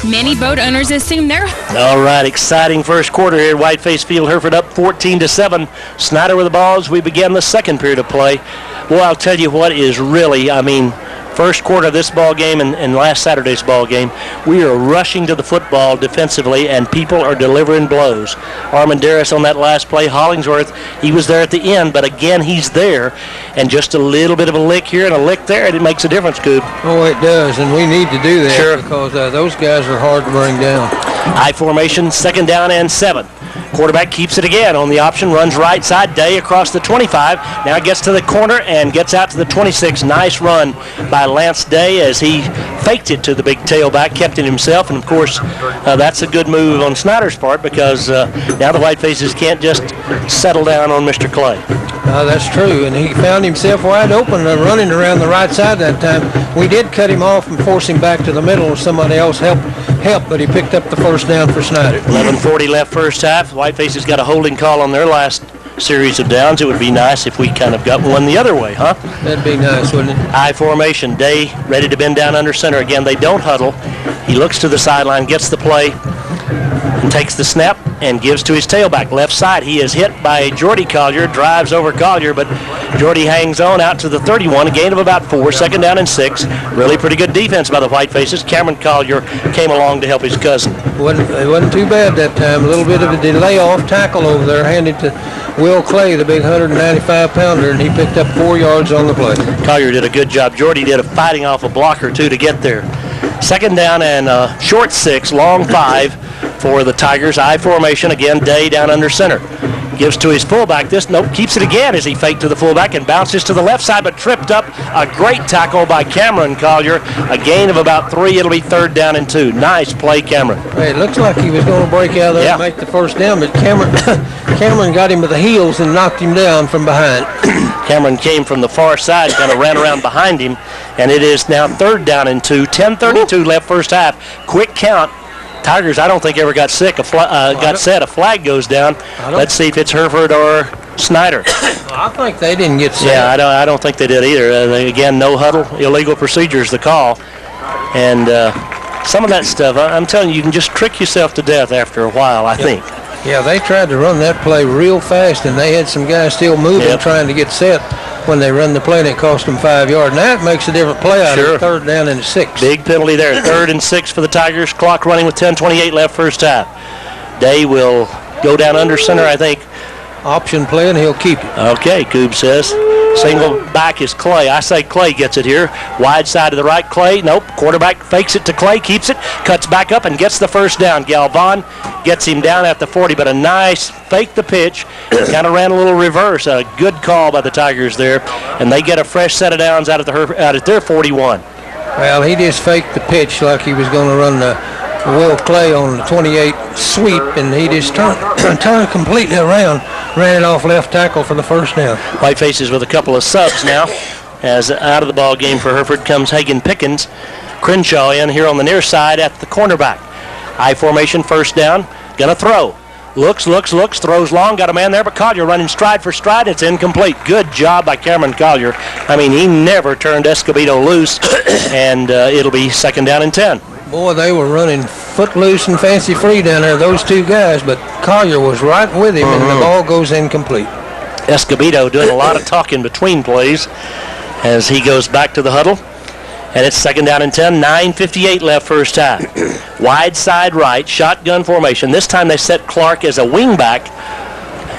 Many boat owners assume they're... All right, exciting first quarter here at Whiteface Field. Hereford up 14-7. Snyder with the ball as we begin the second period of play. Boy, I'll tell you what is really, first quarter of this ball game and last Saturday's ball game, we are rushing to the football defensively, and people are delivering blows. Armandaris on that last play. Hollingsworth, he was there at the end, but again, he's there. And just a little bit of a lick here and a lick there, and it makes a difference, Coop. Oh, it does, and we need to do that because those guys are hard to bring down. I formation, 2nd down and 7. Quarterback keeps it again on the option, runs right side. Day across the 25. Now gets to the corner and gets out to the 26. Nice run by Lance Day as he faked it to the big tailback, kept it himself. And, of course, that's a good move on Snyder's part because now the Whitefaces can't just settle down on Mr. Clay. That's true, and he found himself wide open running around the right side that time. We did cut him off and force him back to the middle, and somebody else helped, but he picked up the first down for Snyder. 11:40 left first half. Whitefaces got a holding call on their last series of downs. It would be nice if we kind of got one the other way, huh? That'd be nice, wouldn't it? I formation. Day ready to bend down under center. Again, they don't huddle. He looks to the sideline, gets the play, and takes the snap and gives to his tailback. Left side, he is hit by Jordy Collier, drives over Collier, but Jordy hangs on out to the 31, a gain of about 4, 2nd down and 6. Really pretty good defense by the Whitefaces. Cameron Collier came along to help his cousin. It wasn't too bad that time. A little bit of a delay off tackle over there, handed to Will Clay, the big 195-pounder, and he picked up 4 yards on the play. Collier did a good job. Jordy did a fighting off a block or two to get there. 2nd down and short 6, long 5 for the Tigers. I formation again. Day down under center. Gives to his fullback. Keeps it again as he faked to the fullback and bounces to the left side, but tripped up. A great tackle by Cameron Collier. A gain of about 3. It'll be 3rd down and 2. Nice play, Cameron. Hey, it looks like he was going to break out there and make the first down, but Cameron got him with the heels and knocked him down from behind. Cameron came from the far side, kind of ran around behind him, and it is now 3rd down and 2. 10:32 left first half. Quick count. Tigers, I don't think ever got set. A flag goes down. Let's see if it's Hereford or Snyder. I think they didn't get set. Yeah, I don't think they did either. Again, no huddle, illegal procedures, the call. And some of that stuff, I'm telling you, you can just trick yourself to death after a while, I think. Yeah, they tried to run that play real fast, and they had some guys still moving trying to get set when they run the play, and it cost them 5 yards. And that makes a different play out of 3rd down and 6. Big penalty there. 3rd and 6 for the Tigers. Clock running with 10:28 left first half. Day will go down under center, I think. Option play, and he'll keep it. Okay, Coob says. Single back is Clay. I say Clay gets it here. Wide side to the right, Clay. Nope. Quarterback fakes it to Clay, keeps it, cuts back up and gets the first down. Galvan gets him down at the 40, but a nice fake the pitch. Kind of ran a little reverse. A good call by the Tigers there, and they get a fresh set of downs out at their 41. Well, he just faked the pitch like he was going to run the Will Clay on the 28 sweep, and he just turned completely around, ran it off left tackle for the first down. Whitefaces with a couple of subs now, as out of the ball game for Hereford comes Hagan Pickens. Crenshaw in here on the near side at the cornerback. I formation, 1st down, gonna throw. Looks, throws long, got a man there, but Collier running stride for stride. It's incomplete. Good job by Cameron Collier. I mean, he never turned Escobedo loose, and it'll be 2nd down and 10. Boy, they were running footloose and fancy free down there, those two guys, but Collier was right with him, and the ball goes incomplete. Escobedo doing a lot of talking between plays as he goes back to the huddle. And it's 2nd down and 10, 9:58 left first half. Wide side right, shotgun formation. This time they set Clark as a wingback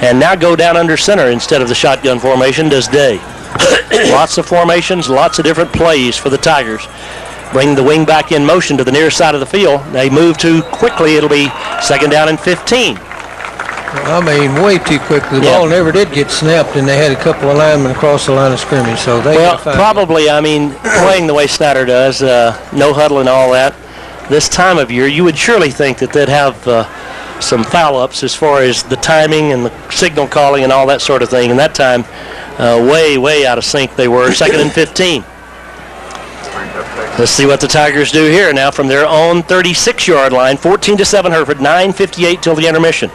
and now go down under center instead of the shotgun formation does Day. Lots of formations, lots of different plays for the Tigers. Bring the wingback in motion to the near side of the field. They move too quickly. It'll be 2nd down and 15. I mean, way too quick. The ball never did get snapped, and they had a couple of linemen across the line of scrimmage. So they probably, I mean, playing the way Snyder does, no huddle and all that, this time of year, you would surely think that they'd have some foul-ups as far as the timing and the signal calling and all that sort of thing. And that time, way out of sync they were. 2nd and 15. Let's see what the Tigers do here now from their own 36-yard line. 14-7 Hereford, 9:58 till the intermission.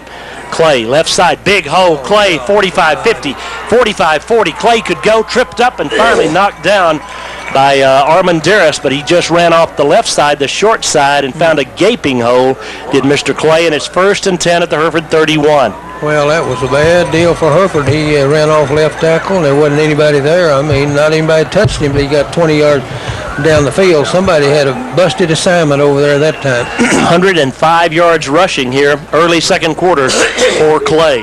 Clay, left side, big hole. Clay, 45-50, 45-40. Clay could go, tripped up, and finally knocked down by Armandaris, but he just ran off the left side, the short side, and found a gaping hole, did Mr. Clay, and it's 1st and 10 at the Hereford 31. Well, that was a bad deal for Hereford. He ran off left tackle, and there wasn't anybody there. I mean, not anybody touched him, but he got 20 yards down the field. Somebody had a busted assignment over there that time. 105 yards rushing here, early second quarter for Clay.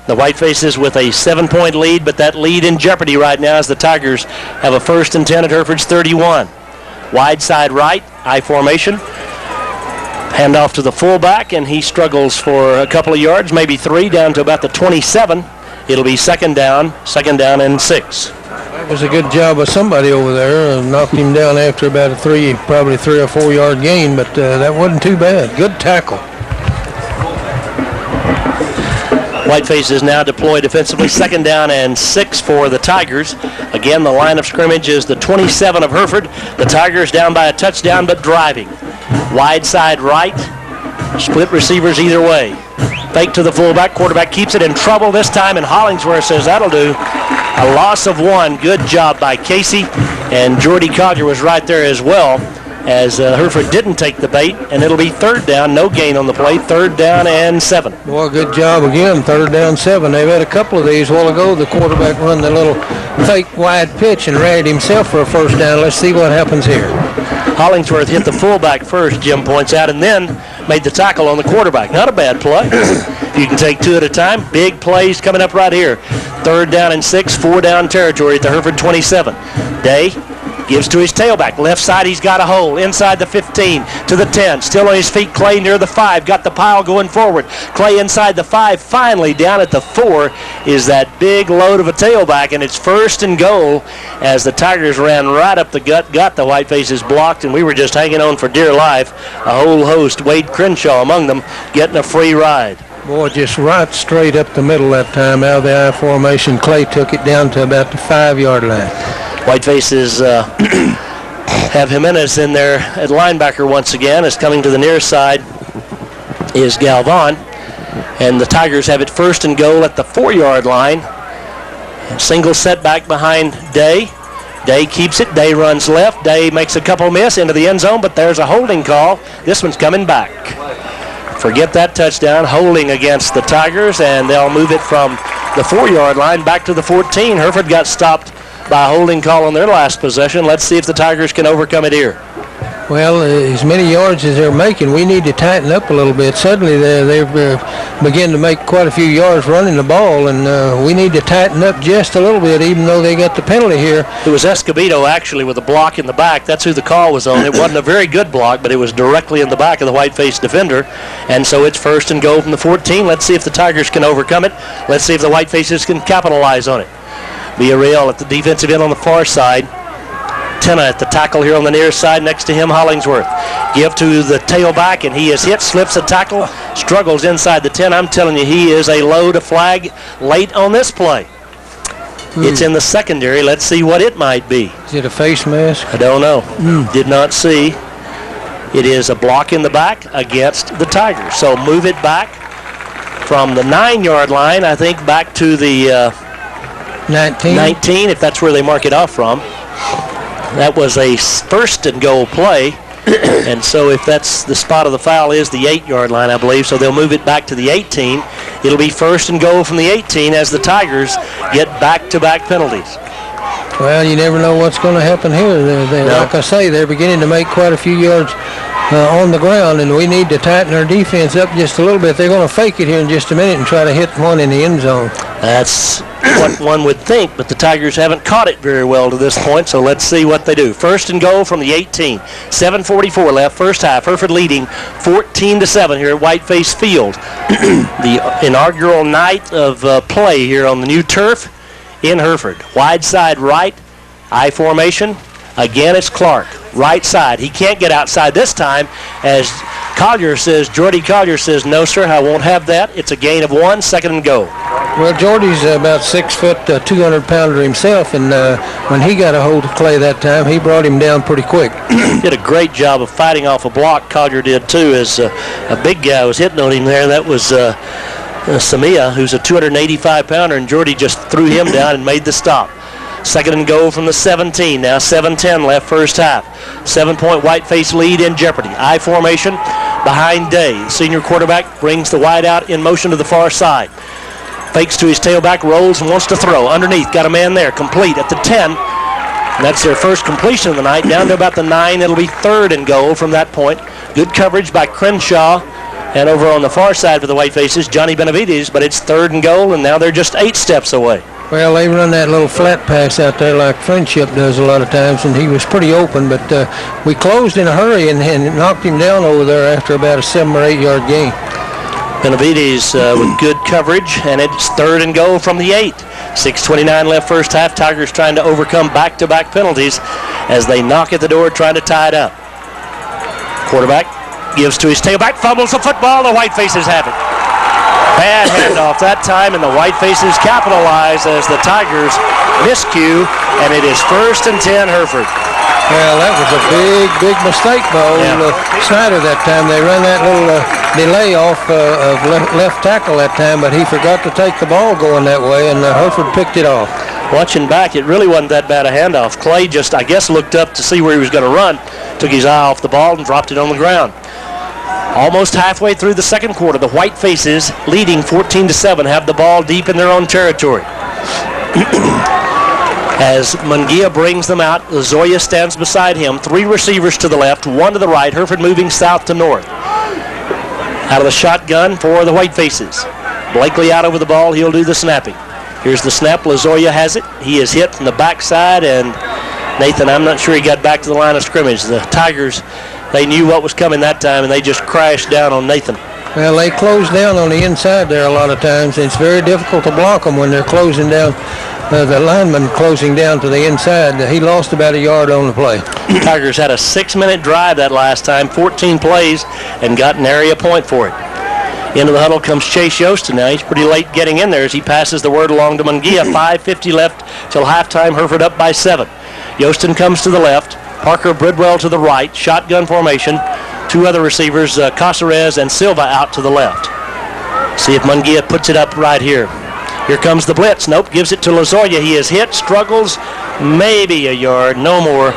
The Whitefaces with a 7-point lead, but that lead in jeopardy right now as the Tigers have a 1st and 10 at Hereford's 31. Wide side right, I formation. Hand off to the fullback, and he struggles for a couple of yards, maybe 3, down to about the 27. It'll be 2nd down and 6. That was a good job of somebody over there. Knocked him down after about probably 3 or 4 yard gain, but that wasn't too bad. Good tackle. Whiteface is now deployed defensively. 2nd down and 6 for the Tigers. Again, the line of scrimmage is the 27 of Hereford. The Tigers down by a touchdown, but driving. Wide side right. Split receivers either way. Fake to the fullback. Quarterback keeps it in trouble this time, and Hollingsworth says that'll do. A loss of 1. Good job by Casey. And Jordy Collier was right there as well, as Hereford didn't take the bait, and it'll be 3rd down, no gain on the play, 3rd down and 7. Well, good job again, 3rd down 7. They've had a couple of these a while ago. The quarterback run the little fake wide pitch and ran it himself for a 1st down. Let's see what happens here. Hollingsworth hit the fullback first, Jim points out, and then made the tackle on the quarterback. Not a bad play. You can take 2 at a time. Big plays coming up right here. 3rd down and 6, 4-down territory at the Hereford 27. Day gives to his tailback. Left side, he's got a hole. Inside the 15 to the 10. Still on his feet, Clay near the 5. Got the pile going forward. Clay inside the 5. Finally, down at the 4 is that big load of a tailback, and it's 1st and goal as the Tigers ran right up the gut, got the Whitefaces blocked, and we were just hanging on for dear life. A whole host, Wade Crenshaw among them, getting a free ride. Boy, just right straight up the middle that time out of the I formation. Clay took it down to about the 5-yard line. Whitefaces have Jimenez in there at linebacker once again. As coming to the near side is Galvan. And the Tigers have it 1st and goal at the 4-yard line. Single setback behind Day. Day keeps it. Day runs left. Day makes a couple miss into the end zone, but there's a holding call. This one's coming back. Forget that touchdown. Holding against the Tigers, and they'll move it from the 4-yard line back to the 14. Hereford got stopped by a holding call on their last possession. Let's see if the Tigers can overcome it here. Well, as many yards as they're making, we need to tighten up a little bit. Suddenly they've begun to make quite a few yards running the ball, and we need to tighten up just a little bit, even though they got the penalty here. It was Escobedo, actually, with a block in the back. That's who the call was on. It wasn't a very good block, but it was directly in the back of the white-faced defender. And so it's 1st and goal from the 14. Let's see if the Tigers can overcome it. Let's see if the Whitefaces can capitalize on it. Villarreal at the defensive end on the far side. Tenna at the tackle here on the near side. Next to him, Hollingsworth. Give to the tailback, and he is hit, slips a tackle, struggles inside the 10. I'm telling you, he is a load of flag late on this play. It's in the secondary. Let's see what it might be. Is it a face mask? I don't know. Did not see. It is a block in the back against the Tigers. So move it back. from the 9-yard line, I think, back to the 19, if that's where they mark it off from. That was a first and goal play. And so if that's the spot of the foul is the 8-yard line, I believe, so they'll move it back to the 18. It'll be first and goal from the 18 as the Tigers get back-to-back penalties. Well, you never know what's going to happen here. No. Like I say, they're beginning to make quite a few yards on the ground, and we need to tighten our defense up just a little bit. They're going to fake it here in just a minute and try to hit one in the end zone. That's what one would think, but the Tigers haven't caught it very well to this point, so let's see what they do. First and goal from the 18. 7:44 left, first half. Hereford leading 14-7 here at Whiteface Field. The inaugural night of play here on the new turf in Hereford. Wide side right, I formation. Again, it's Clark, right side. He can't get outside this time as Jordy Collier says, no, sir, I won't have that. It's a gain of 1, second and goal. Well, Jordy's about 6 foot, 200-pounder himself, and when he got a hold of Clay that time, he brought him down pretty quick. Did a great job of fighting off a block. Collier did, too, as a big guy was hitting on him there. That was Samia, who's a 285-pounder, and Jordy just threw him down and made the stop. Second and goal from the 17. Now 7:10 left, first half. 7-point Whiteface lead in jeopardy. I formation behind Day. The senior quarterback brings the wide out in motion to the far side. Fakes to his tailback, rolls and wants to throw. Underneath, got a man there, complete at the 10. And that's their first completion of the night. Down to about the 9, it'll be third and goal from that point. Good coverage by Crenshaw. And over on the far side for the Whitefaces, Johnny Benavides, but it's third and goal, and now they're just 8 steps away. Well, they run that little flat pass out there like Friendship does a lot of times, and he was pretty open, but we closed in a hurry and knocked him down over there after about a 7 or 8 yard gain. Benavides with good coverage, and it's third and goal from the 8. 6:29 left, first half. Tigers trying to overcome back-to-back penalties as they knock at the door trying to tie it up. Quarterback gives to his tailback, fumbles the football, the Whitefaces have it. Bad handoff that time, and the Whitefaces capitalize as the Tigers miscue, and it is first and 10 Hereford. Well, that was a big mistake by old Snyder that time. They run that little delay off of left tackle that time, but he forgot to take the ball going that way, and Hereford picked it off. Watching back, it really wasn't that bad a handoff. Clay just, I guess, looked up to see where he was going to run, took his eye off the ball, and dropped it on the ground. Almost halfway through the second quarter, the Whitefaces, leading 14-7, have the ball deep in their own territory. As Mungia brings them out, Lozoya stands beside him. 3 receivers to the left, 1 to the right. Hereford moving south to north. Out of the shotgun for the Whitefaces. Blakely out over the ball. He'll do the snapping. Here's the snap. Lozoya has it. He is hit from the backside, and Nathan, I'm not sure he got back to the line of scrimmage. The Tigers, they knew what was coming that time, and they just crashed down on Nathan. Well, they close down on the inside there a lot of times, and it's very difficult to block them when they're closing down. The lineman closing down to the inside. He lost about a yard on the play. Tigers had a 6-minute drive that last time, 14 plays, and got an area point for it. Into the huddle comes Chase Yostin now. He's pretty late getting in there as he passes the word along to Mungia. 5:50 left till halftime. Hereford up by 7. Yostin comes to the left. Parker Bridwell to the right. Shotgun formation. 2 other receivers, Caceres and Silva, out to the left. See if Mungia puts it up right here. Here comes the blitz. Nope, gives it to Lozoya. He is hit, struggles, maybe a yard, no more.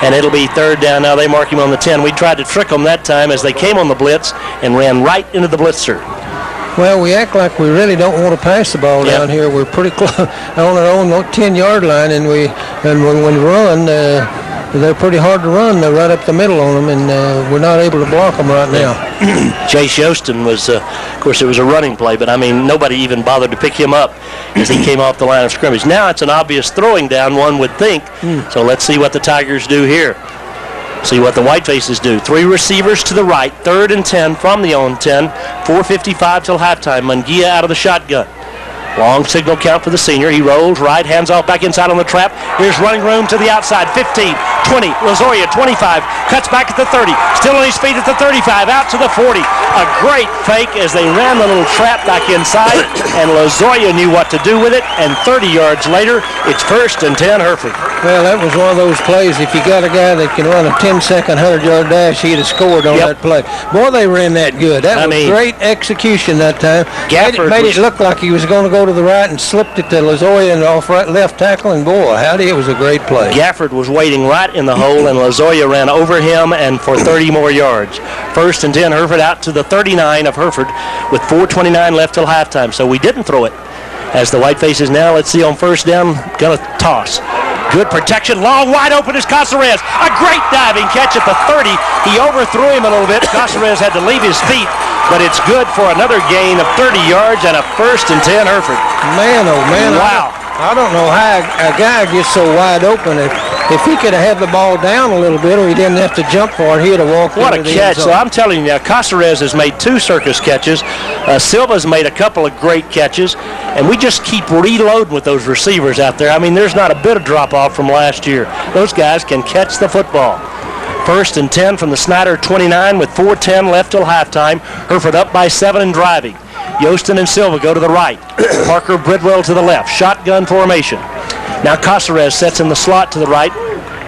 And it'll be third down. Now they mark him on the 10. We tried to trick them that time as they came on the blitz and ran right into the blitzer. Well, we act like we really don't want to pass the ball down here. We're pretty close on our own 10-yard line, and when we run, they're pretty hard to run. They're right up the middle on them, and we're not able to block them right now. Chase Yostin was, of course, it was a running play, but, I mean, nobody even bothered to pick him up as he came off the line of scrimmage. Now it's an obvious throwing down, one would think. So let's see what the Tigers do here. See what the Whitefaces do. 3 receivers to the right, 3rd and 10 from the own 10. 4:55 till halftime. Mungia out of the shotgun. Long signal count for the senior. He rolls right, hands off back inside on the trap. Here's running room to the outside. 15, 20. Lozoya, 25. Cuts back at the 30. Still on his feet at the 35. Out to the 40. A great fake as they ran the little trap back inside, and Lozoya knew what to do with it, and 30 yards later, it's 1st and 10 Hereford. Well, that was one of those plays. If you got a guy that can run a 10-second 100-yard dash, he'd have scored on that play. Boy, they ran that good. That was great execution that time. Made it look like he was going to go to the right and slipped it to Lozoya and off left tackle, and boy, howdy, it was a great play. Gafford was waiting right in the hole, and Lozoya ran over him and for 30 more yards. 1st and 10 Hereford out to the 39 of Hereford with 4:29 left till halftime. So we didn't throw it. As the Whitefaces now, let's see on 1st down, going to toss. Good protection, long, wide open is Caceres. A great diving catch at the 30. He overthrew him a little bit. Caceres had to leave his feet, but it's good for another gain of 30 yards and a 1st and 10 Hereford. Man, oh man. Wow. I don't know how a guy gets so wide open. If he could have had the ball down a little bit or he didn't have to jump for it, he'd have walked What into a the catch. end zone. So I'm telling you now, Caceres has made 2 circus catches. Silva's made a couple of great catches. And we just keep reloading with those receivers out there. I mean, there's not a bit of drop-off from last year. Those guys can catch the football. 1st and 10 from the Snyder 29 with 4:10 left till halftime. Hereford up by 7 and driving. Yostin and Silva go to the right. Parker Bridwell to the left. Shotgun formation. Now Caceres sets in the slot to the right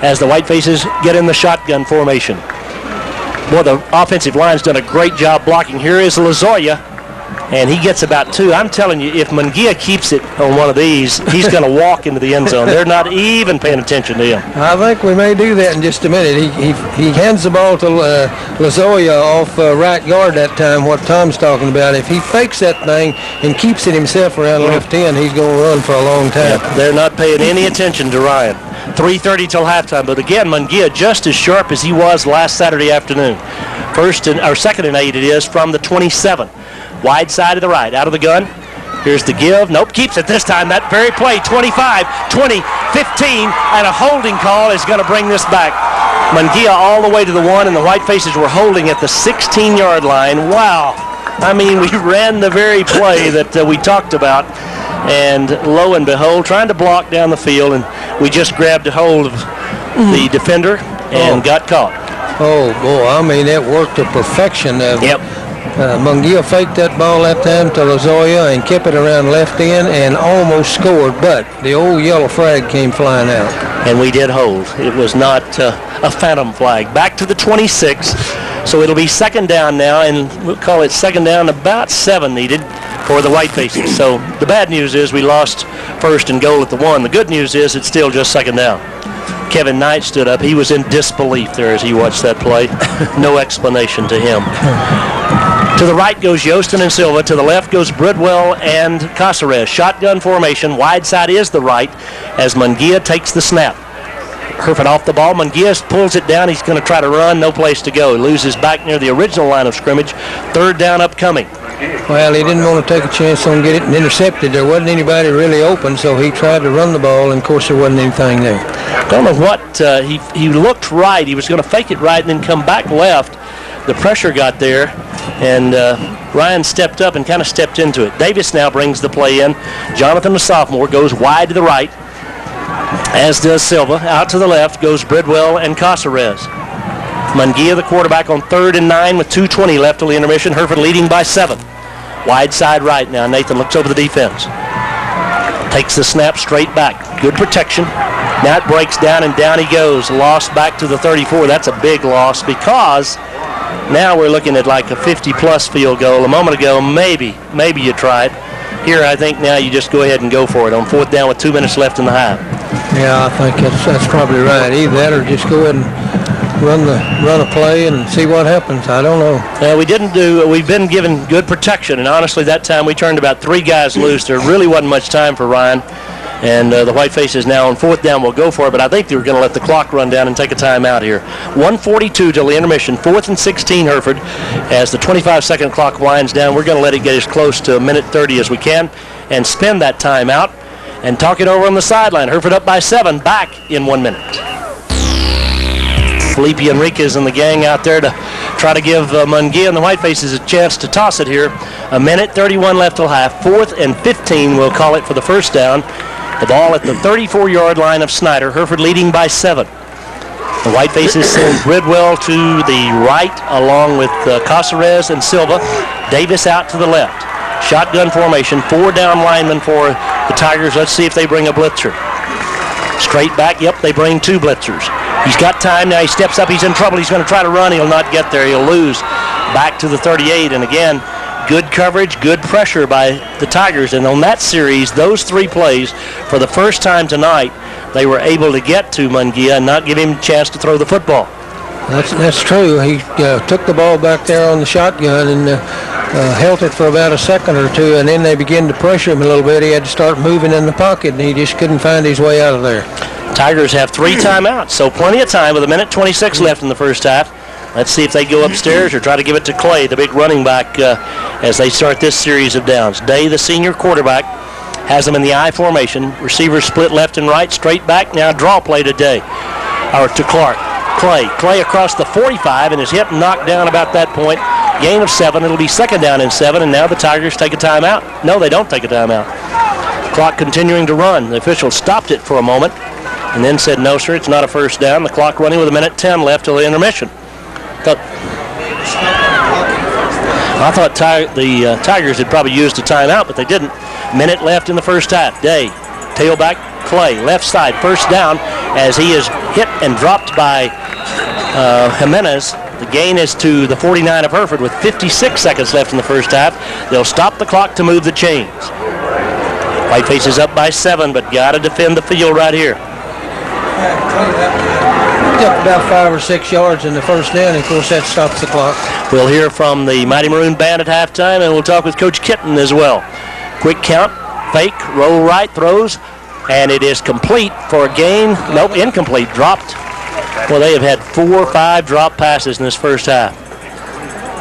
as the Whitefaces get in the shotgun formation. Boy, the offensive line's done a great job blocking. Here is Lozoya, and he gets about 2. I'm telling you, if Mungia keeps it on one of these, he's going to walk into the end zone. They're not even paying attention to him. I think we may do that in just a minute. He hands the ball to Lozoya off right guard that time, what Tom's talking about. If he fakes that thing and keeps it himself around left end, he's going to run for a long time. Yep, they're not paying any attention to Ryan. 3:30 till halftime, but again, Mungia just as sharp as he was last Saturday afternoon. 2nd and 8 it is from the 27. Wide side of the right, out of the gun. Here's the give. Nope, keeps it this time. That very play, 25, 20, 15, and a holding call is going to bring this back. Mungia all the way to the 1, and the Whitefaces were holding at the 16-yard line. Wow. I mean, we ran the very play that we talked about, and lo and behold, trying to block down the field, and we just grabbed a hold of the defender and got caught. Oh, boy, I mean, that worked to perfection. Yep. Mungia faked that ball that time to Lozoya and kept it around left end and almost scored, but the old yellow flag came flying out. And we did hold. It was not a phantom flag. Back to the 26, so it'll be 2nd down now, and we'll call it 2nd down, about 7 needed for the Whitefaces. So the bad news is we lost 1st and goal at the 1. The good news is it's still just 2nd down. Kevin Knight stood up. He was in disbelief there as he watched that play. No explanation to him. To the right goes Yostin and Silva. To the left goes Bridwell and Caceres. Shotgun formation. Wide side is the right as Mungia takes the snap. Hereford off the ball. Mungia pulls it down. He's going to try to run. No place to go. He loses back near the original line of scrimmage. 3rd down upcoming. Well, he didn't want to take a chance on getting it intercepted. There wasn't anybody really open, so he tried to run the ball, and, of course, there wasn't anything there. I don't know what. He looked right. He was going to fake it right and then come back left. The pressure got there, and Ryan stepped up and kind of stepped into it. Davis now brings the play in. Jonathan, the sophomore, goes wide to the right, as does Silva. Out to the left goes Bridwell and Caceres. Mungia, the quarterback, on 3rd and 9 with 2:20 left till the intermission. Hereford leading by 7. Wide side right now. Nathan looks over the defense. Takes the snap straight back. Good protection. Now it breaks down, and down he goes. Lost back to the 34. That's a big loss because now we're looking at like a 50-plus field goal. A moment ago, maybe you try it. Here, I think now you just go ahead and go for it on 4th down with 2 minutes left in the half. Yeah, I think that's probably right. Either that or just go ahead and run a play and see what happens. I don't know. We've been given good protection, and honestly, that time we turned about 3 guys loose. There really wasn't much time for Ryan, and the Whitefaces now on 4th down will go for it, but I think they were going to let the clock run down and take a timeout here. 1:42 till the intermission. 4th and 16 Hereford. As the 25-second clock winds down, we're going to let it get as close to 1:30 as we can and spend that timeout and talk it over on the sideline. Hereford up by 7, back in 1 minute. Felipe Enriquez and the gang out there to try to give Mungia and the Whitefaces a chance to toss it here. 1:31 left till half. 4th and 15, we'll call it for the 1st down. The ball at the 34-yard line of Snyder. Hereford leading by 7. The Whitefaces send Bridwell to the right along with Caceres and Silva. Davis out to the left. Shotgun formation, 4 down linemen for the Tigers. Let's see if they bring a blitzer. Straight back, yep, they bring 2 blitzers. He's got time now, he steps up, he's in trouble, he's going to try to run, he'll not get there, he'll lose back to the 38, and again, good coverage, good pressure by the Tigers, and on that series, those 3 plays, for the first time tonight, they were able to get to Munguia and not give him a chance to throw the football. That's true. He took the ball back there on the shotgun and held it for about a second or 2, and then they began to pressure him a little bit. He had to start moving in the pocket, and he just couldn't find his way out of there. Tigers have 3 timeouts, so plenty of time with 1:26 left in the first half. Let's see if they go upstairs or try to give it to Clay, the big running back, as they start this series of downs. Day, the senior quarterback, has them in the I formation. Receivers split left and right, straight back. Now draw play to Day, or to Clark. Clay across the 45 and is hit and knocked down about that point. Gain of 7. It'll be 2nd down and 7, and now the Tigers take a timeout. No, they don't take a timeout. Clock continuing to run. The official stopped it for a moment and then said, no, sir, it's not a first down. The clock running with 1:10 left till the intermission. I thought the Tigers had probably used a timeout, but they didn't. Minute left in the first half. Day, tailback, Clay, left side, first down as he is hit and dropped by Jimenez. The gain is to the 49 of Hereford with 56 seconds left in the first half. They'll stop the clock to move the chains. Whiteface is up by 7, but got to defend the field right here. Took about 5 or 6 yards in the first down, and of course that stops the clock. We'll hear from the Mighty Maroon Band at halftime, and we'll talk with Coach Kitten as well. Quick count, fake, roll right, throws, and it is complete for a gain. Nope, incomplete, dropped. Well, they have had 4 or 5 drop passes in this first half.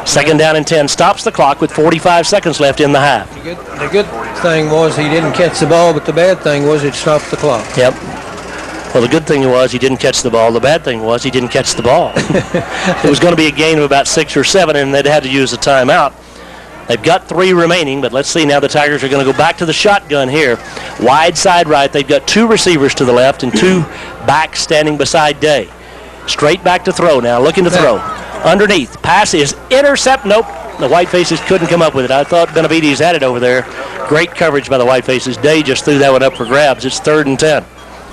2nd down and 10, stops the clock with 45 seconds left in the half. The good thing was he didn't catch the ball, but the bad thing was it stopped the clock. Yep. Well, the good thing was he didn't catch the ball. The bad thing was he didn't catch the ball. It was going to be a gain of about 6 or 7, and they'd had to use a timeout. They've got 3 remaining, but let's see now. The Tigers are going to go back to the shotgun here. Wide side right. They've got 2 receivers to the left and 2 backs standing beside Day. Straight back to throw now, looking to throw. Underneath, pass is intercept. Nope, the Whitefaces couldn't come up with it. I thought Benavides had it over there. Great coverage by the Whitefaces. Day just threw that one up for grabs. It's 3rd and 10.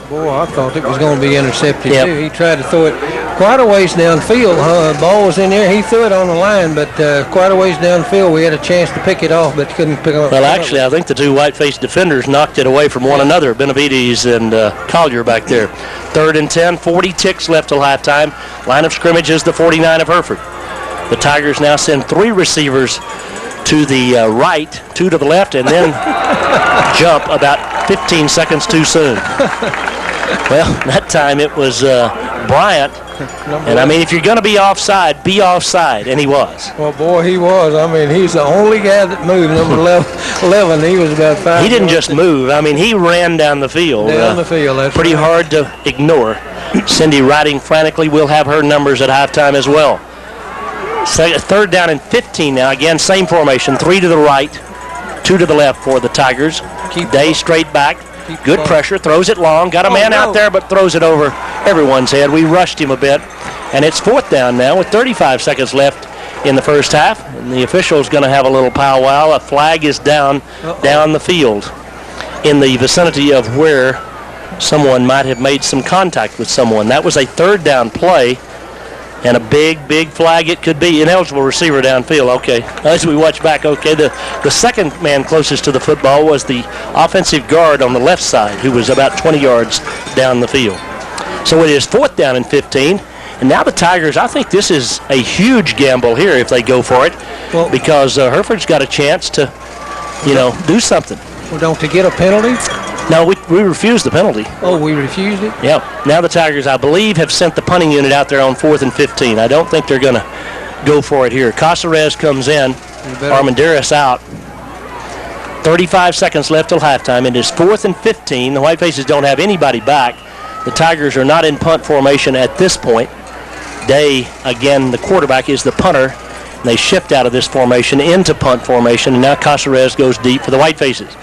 Boy, I thought it was going to be intercepted, Yep. too. He tried to throw it quite a ways downfield. Ball was in there. He threw it on the line, but quite a ways downfield. We had a chance to pick it off, but couldn't pick it up. Well, actually, I think the 2 white-faced defenders knocked it away from one another, Benavides and Collier back there. 3rd and 10, 40 ticks left till halftime. Line of scrimmage is the 49 of Hereford. The Tigers now send 3 receivers to the right, 2 to the left, and then jump about 15 seconds too soon. Well, that time it was Bryant. And, I mean, if you're going to be offside, and he was. Well, boy, he was. I mean, he's the only guy that moved, number 11. He was about 5. He didn't just move. I mean, he ran down the field. Down the field, that's pretty right. hard to ignore. Cindy riding frantically. We'll have her numbers at halftime as well. 3rd down and 15 now. Again, same formation. 3 to the right, 2 to the left for the Tigers. Day straight back. Good pressure. Throws it long. Got a man out there, but throws it over everyone's head. We rushed him a bit. And it's 4th down now with 35 seconds left in the first half. And the official's going to have a little powwow. A flag is down the field in the vicinity of where someone might have made some contact with someone. That was a 3rd down play. And a big, big flag it could be. Ineligible receiver downfield. Okay. As we watch back, okay, the second man closest to the football was the offensive guard on the left side, who was about 20 yards down the field. So it is 4th down and 15. And now the Tigers, I think this is a huge gamble here if they go for it, because Hereford's got a chance to, do something. Well, don't they get a penalty? No, we refused the penalty. Oh, we refused it? Yeah. Now the Tigers, I believe, have sent the punting unit out there on 4th and 15. I don't think they're going to go for it here. Caceres comes in. Armandaris out. 35 seconds left till halftime. It is 4th and 15. The Whitefaces don't have anybody back. The Tigers are not in punt formation at this point. Day, again, the quarterback, is the punter. They shift out of this formation into punt formation, and now Caceres goes deep for the Whitefaces.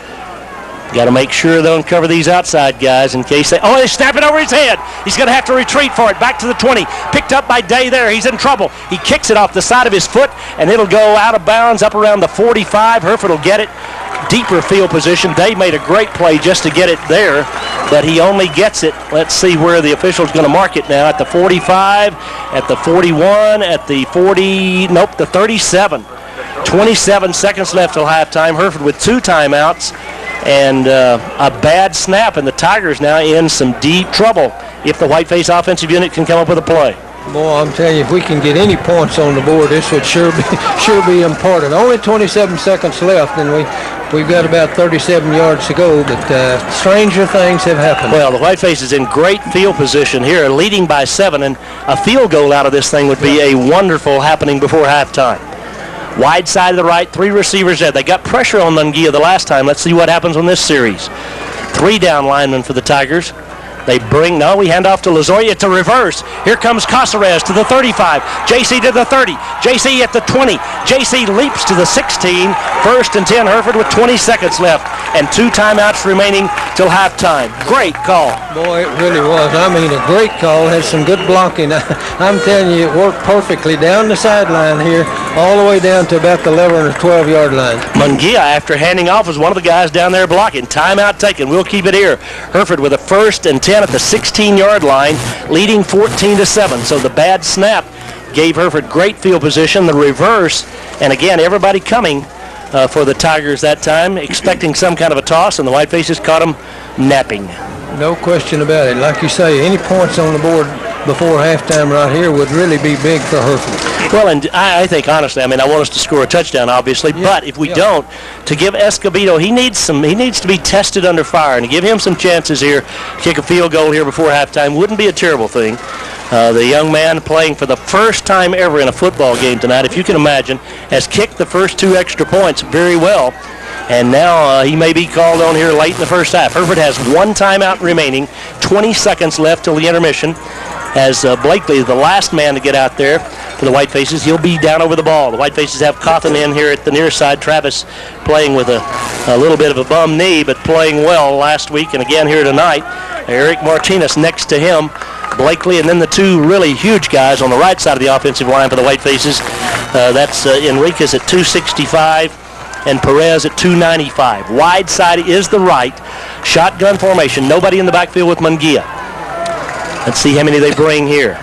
Got to make sure they don't cover these outside guys in case they snap it over his head. He's going to have to retreat for it. Back to the 20. Picked up by Day there. He's in trouble. He kicks it off the side of his foot, and it'll go out of bounds up around the 45. Hereford will get it. Deeper field position. Day made a great play just to get it there, but he only gets it. Let's see where the official's going to mark it now. At the 45, at the 41, at the 40, nope, the 37. 27 seconds left till halftime. Hereford with 2 timeouts and a bad snap, and the Tigers now in some deep trouble if the Whiteface offensive unit can come up with a play. Boy, I'm telling you, if we can get any points on the board, this would sure be important. Only 27 seconds left, and we've got about 37 yards to go, but stranger things have happened. Well, the Whiteface is in great field position here, leading by 7, and a field goal out of this thing would be a wonderful happening before halftime. Wide side of the right, 3 receivers there. They got pressure on Mungia the last time. Let's see what happens on this series. 3 down linemen for the Tigers. We hand off to Lazoya. It's a reverse. Here comes Caceres to the 35. JC to the 30. JC at the 20. JC leaps to the 16. 1st and 10. Hereford with 20 seconds left and 2 timeouts remaining till halftime. Great call. Boy, it really was. I mean, a great call. Had some good blocking. I'm telling you, it worked perfectly down the sideline here, all the way down to about the 11 or 12-yard line. Mungia, after handing off, was one of the guys down there blocking. Timeout taken. We'll keep it here. Hereford with a 1st and 10 at the 16-yard line, leading 14-7. So the bad snap gave Hereford great field position. The reverse, and again, everybody coming for the Tigers that time, expecting some kind of a toss, and the Whitefaces caught them napping. No question about it. Like you say, any points on the board before halftime right here would really be big for Hereford. Well, and I think, honestly, I want us to score a touchdown, obviously, but if we don't, to give Escobedo, he needs to be tested under fire, and to give him some chances here, kick a field goal here before halftime wouldn't be a terrible thing. The young man playing for the first time ever in a football game tonight, if you can imagine, has kicked the first 2 extra points very well. And now he may be called on here late in the first half. Hereford has 1 timeout remaining, 20 seconds left till the intermission. As Blakely is the last man to get out there for the Whitefaces, he'll be down over the ball. The Whitefaces have Cawthon in here at the near side. Travis playing with a little bit of a bum knee, but playing well last week and again here tonight. Eric Martinez next to him. Blakely, and then the 2 really huge guys on the right side of the offensive line for the Whitefaces. That's Enriquez at 265. And Perez at 295. Wide side is the right. Shotgun formation. Nobody in the backfield with Mungia. Let's see how many they bring here.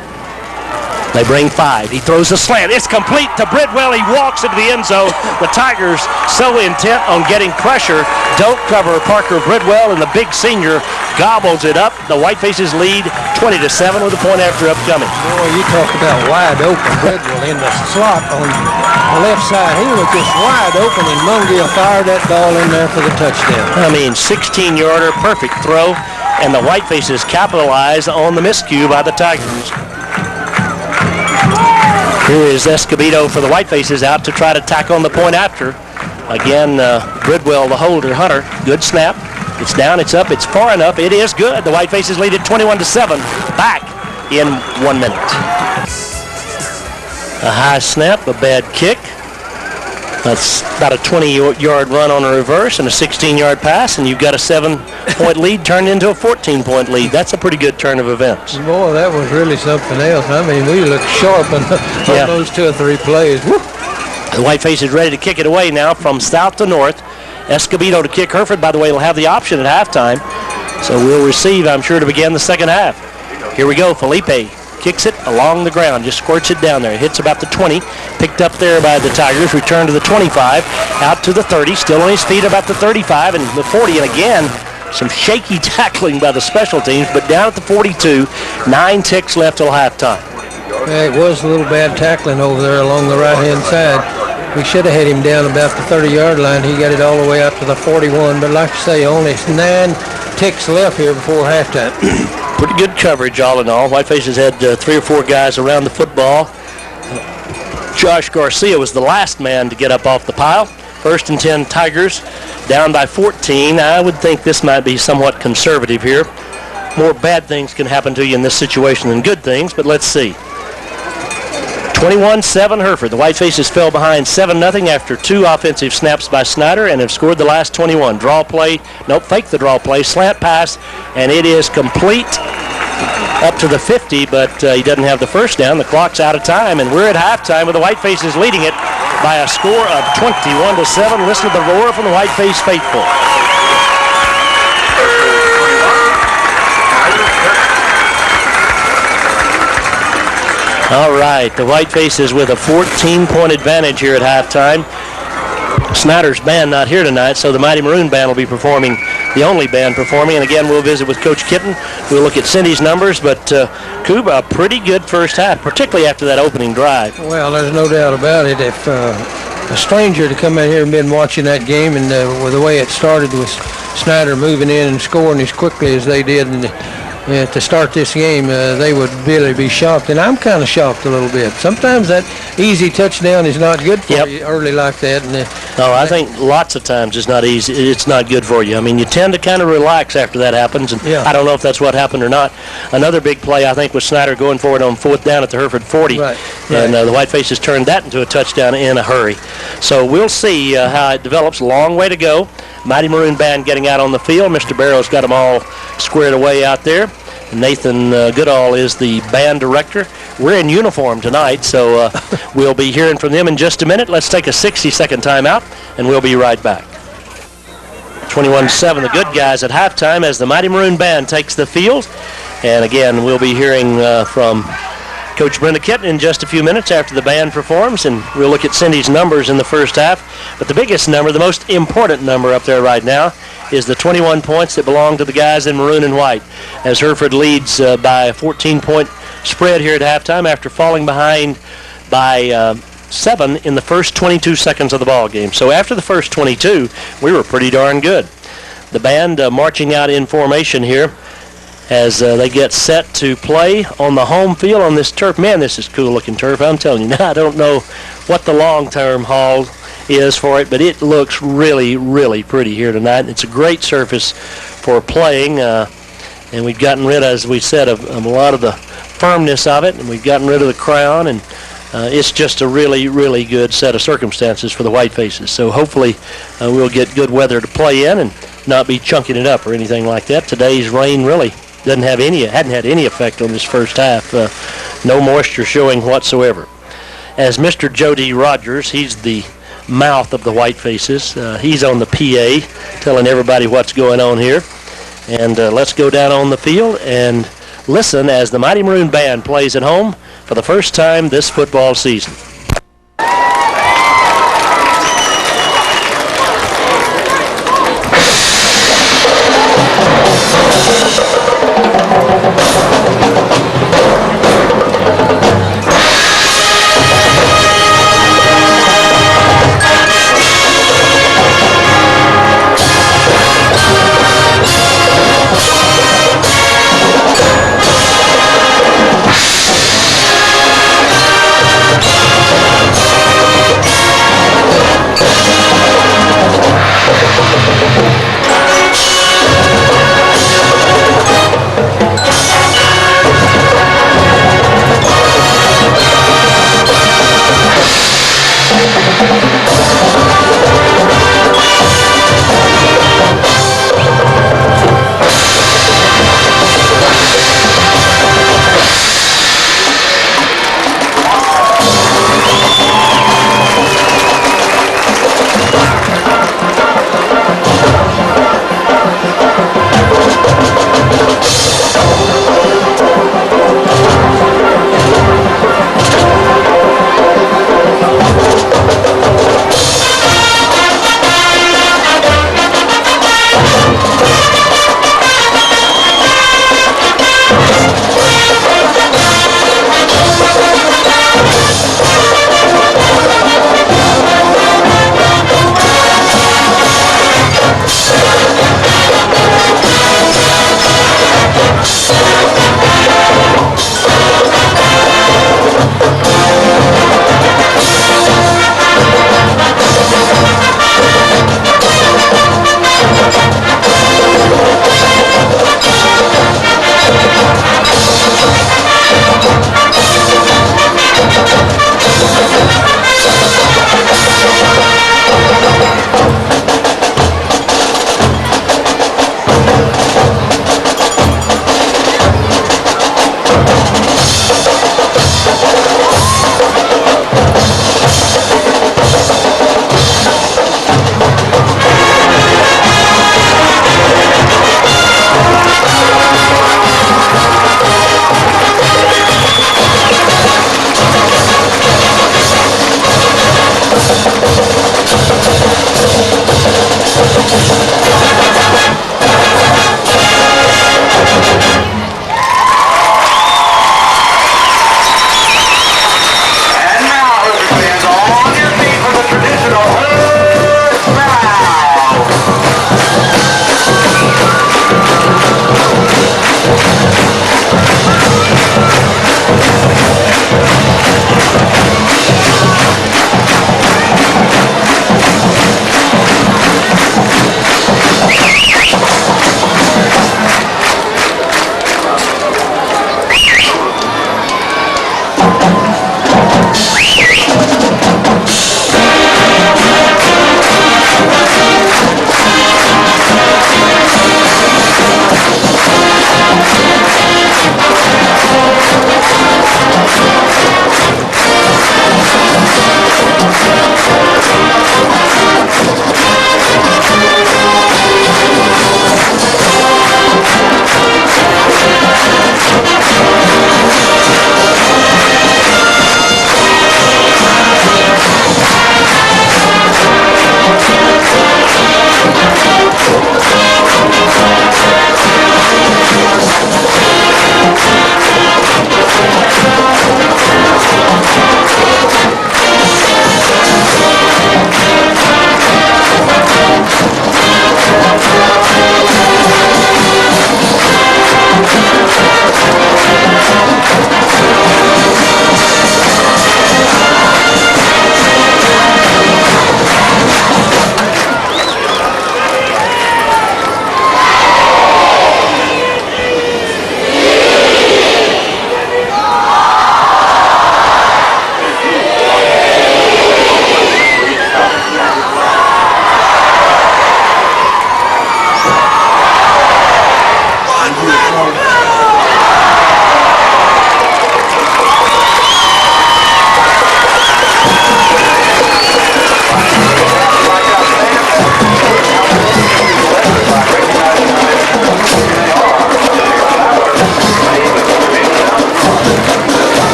They bring 5. He throws a slant. It's complete to Bridwell. He walks into the end zone. The Tigers, so intent on getting pressure, don't cover Parker Bridwell, and the big senior gobbles it up. The Whitefaces lead 20-7 with a point after upcoming. Boy, you talk about wide open. Bridwell in the slot on the left side. He was just wide open, and Mungia fired that ball in there for the touchdown. 16-yarder, perfect throw, and the Whitefaces capitalize on the miscue by the Tigers. Here is Escobedo for the Whitefaces out to try to tack on the point after. Again, Bridwell, the holder, Hunter. Good snap. It's down, it's up, it's far enough. It is good. The Whitefaces lead it 21-7. Back in 1 minute. A high snap, a bad kick. That's about a 20-yard run on a reverse and a 16-yard pass, and you've got a 7-point lead turned into a 14-point lead. That's a pretty good turn of events. Boy, that was really something else. We looked sharp on those 2 or 3 plays. Woo. The Whiteface is ready to kick it away now from south to north. Escobedo to kick. Hereford, by the way, will have the option at halftime. So we'll receive, I'm sure, to begin the second half. Here we go. Felipe kicks it along the ground, just squirts it down there. It hits about the 20, picked up there by the Tigers, returned to the 25, out to the 30, still on his feet about the 35 and the 40, and again, some shaky tackling by the special teams, but down at the 42, 9 ticks left till halftime. Yeah, it was a little bad tackling over there along the right-hand side. We should have had him down about the 30-yard line. He got it all the way up to the 41, but like I say, only 9 ticks left here before halftime. Pretty good coverage all in all. Whitefaces had 3 or 4 guys around the football. Josh Garcia was the last man to get up off the pile. 1st and 10 Tigers, down by 14. I would think this might be somewhat conservative here. More bad things can happen to you in this situation than good things, but let's see. 21-7 Hereford. The Whitefaces fell behind 7-0 after 2 offensive snaps by Snyder and have scored the last 21. Draw play, fake the draw play, slant pass, and it is complete up to the 50, but he doesn't have the first down. The clock's out of time, and we're at halftime with the Whitefaces leading it by a score of 21-7. Listen to the roar from the Whiteface faithful. All right, the Whitefaces with a 14-point advantage here at halftime. Snyder's band not here tonight, so the Mighty Maroon Band will be performing, the only band performing. And again, we'll visit with Coach Kitten. We'll look at Cindy's numbers, but Cuba, a pretty good first half, particularly after that opening drive. Well, there's no doubt about it. If a stranger to come in here and been watching that game, and with the way it started with Snyder moving in and scoring as quickly as they did, and to start this game, they would really be shocked, and I'm kind of shocked a little bit. Sometimes that easy touchdown is not good for you early like that. And I think lots of times it's not easy. It's not good for you. I mean, you tend to kind of relax after that happens, and I don't know if that's what happened or not. Another big play, I think, was Snyder going for it on 4th down at the Hereford 40, and the Whitefaces turned that into a touchdown in a hurry. So we'll see how it develops. Long way to go. Mighty Maroon Band getting out on the field. Mr. Barrow's got them all squared away out there. Nathan Goodall is the band director. We're in uniform tonight, so we'll be hearing from them in just a minute. Let's take a 60-second timeout, and we'll be right back. 21-7, the good guys at halftime as the Mighty Maroon Band takes the field. And again, we'll be hearing from Coach Brenda Kitten in just a few minutes after the band performs, and we'll look at Cindy's numbers in the first half. But the biggest number, the most important number up there right now, is the 21 points that belong to the guys in maroon and white, as Hereford leads by a 14-point spread here at halftime after falling behind by 7 in the first 22 seconds of the ball game. So after the first 22, we were pretty darn good. The band marching out in formation here as they get set to play on the home field on this turf. Man, this is cool-looking turf, I'm telling you. Now, I don't know what the long-term haul is for it, but it looks really, really pretty here tonight. It's a great surface for playing, and we've gotten rid, as we said, of a lot of the firmness of it, and we've gotten rid of the crown, and it's just a really, really good set of circumstances for the Whitefaces. So hopefully we'll get good weather to play in and not be chunking it up or anything like that. Today's rain really hadn't had any effect on this first half. No moisture showing whatsoever. As Mr. Jody Rogers, he's the mouth of the Whitefaces. He's on the PA telling everybody what's going on here. And let's go down on the field and listen as the Mighty Maroon Band plays at home for the first time this football season.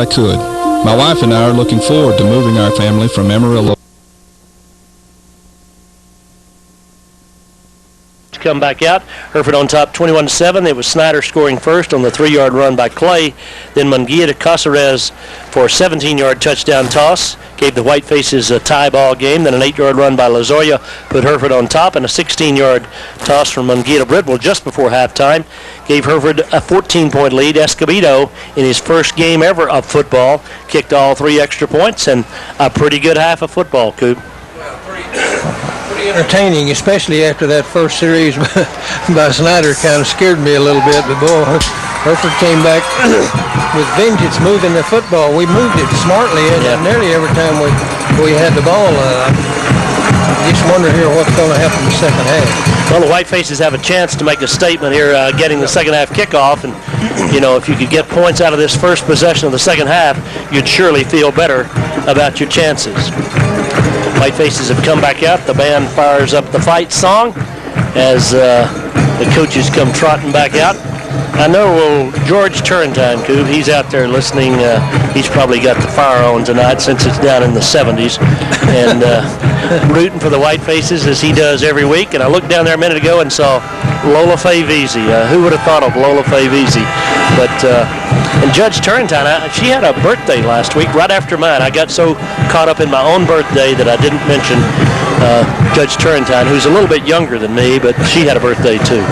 I could. My wife and I are looking forward to moving our family from Amarillo. Come back out. Hereford on top 21-7. It was Snyder scoring first on the 3-yard run by Clay. Then Munguia to Caceres for a 17-yard touchdown toss. Gave the Whitefaces a tie ball game. Then an 8-yard run by Lozoya put Hereford on top, and a 16-yard toss from Munguia to Bridwell just before halftime gave Hereford a 14-point lead. Escobedo, in his first game ever of football, kicked all 3 extra points, and a pretty good half of football, Coop. Pretty entertaining, especially after that first series by Snyder kind of scared me a little bit. But boy, Hereford came back with vengeance, moving the football. We moved it smartly, and nearly every time we had the ball. I just wonder here what's going to happen in the second half. Well, the Whitefaces have a chance to make a statement here, getting the second half kickoff, and if you could get points out of this first possession of the second half, you'd surely feel better about your chances. Whitefaces have come back out. The band fires up the fight song as the coaches come trotting back out. I know George Turrentine, Coop, he's out there listening. He's probably got the fire on tonight since it's down in the 70s. And rooting for the Whitefaces as he does every week. And I looked down there a minute ago and saw Lola Favisi. Who would have thought of Lola Favisi? But and Judge Turrentine, she had a birthday last week right after mine. I got so caught up in my own birthday that I didn't mention Judge Turrentine, who's a little bit younger than me, but she had a birthday too.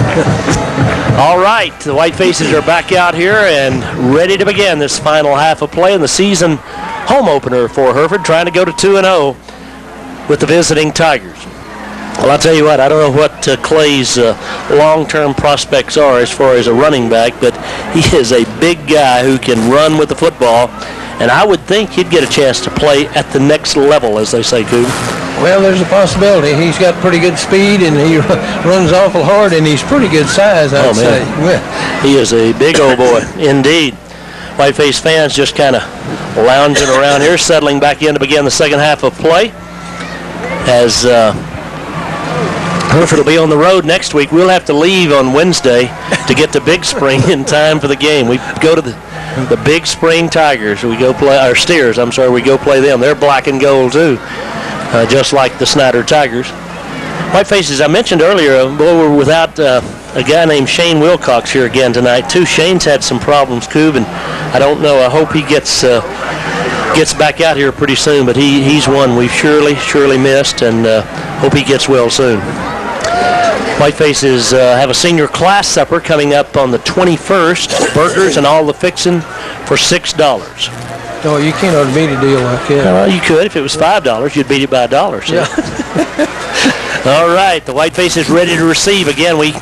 All right, the Whitefaces are back out here and ready to begin this final half of play in the season home opener for Hereford, trying to go to 2-0 with the visiting Tigers. Well, I'll tell you what, I don't know what Clay's long-term prospects are as far as a running back, but he is a big guy who can run with the football, and I would think he'd get a chance to play at the next level, as they say, Coop. Well, there's a possibility. He's got pretty good speed, and he runs awful hard, and he's pretty good size, I'd say. Yeah. He is a big old boy, indeed. Whiteface fans just kind of lounging around here, settling back in to begin the second half of play. As Hereford will be on the road next week. We'll have to leave on Wednesday to get to Big Spring in time for the game. We go to the Big Spring Tigers. We go play our Steers. I'm sorry. We go play them. They're black and gold too, just like the Snyder Tigers. Whitefaces, I mentioned earlier, we're without a guy named Shane Wilcox here again tonight too. Shane's had some problems, Coob, and I don't know. I hope he gets back out here pretty soon. But he's one we've surely missed, and hope he gets well soon. Whitefaces have a senior class supper coming up on the 21st. Burgers and all the fixin' for $6. Oh, you cannot beat a deal like that. Well, you could. If it was $5, you'd beat it by $1. So. Yeah. All right, the Whitefaces ready to receive. Again, we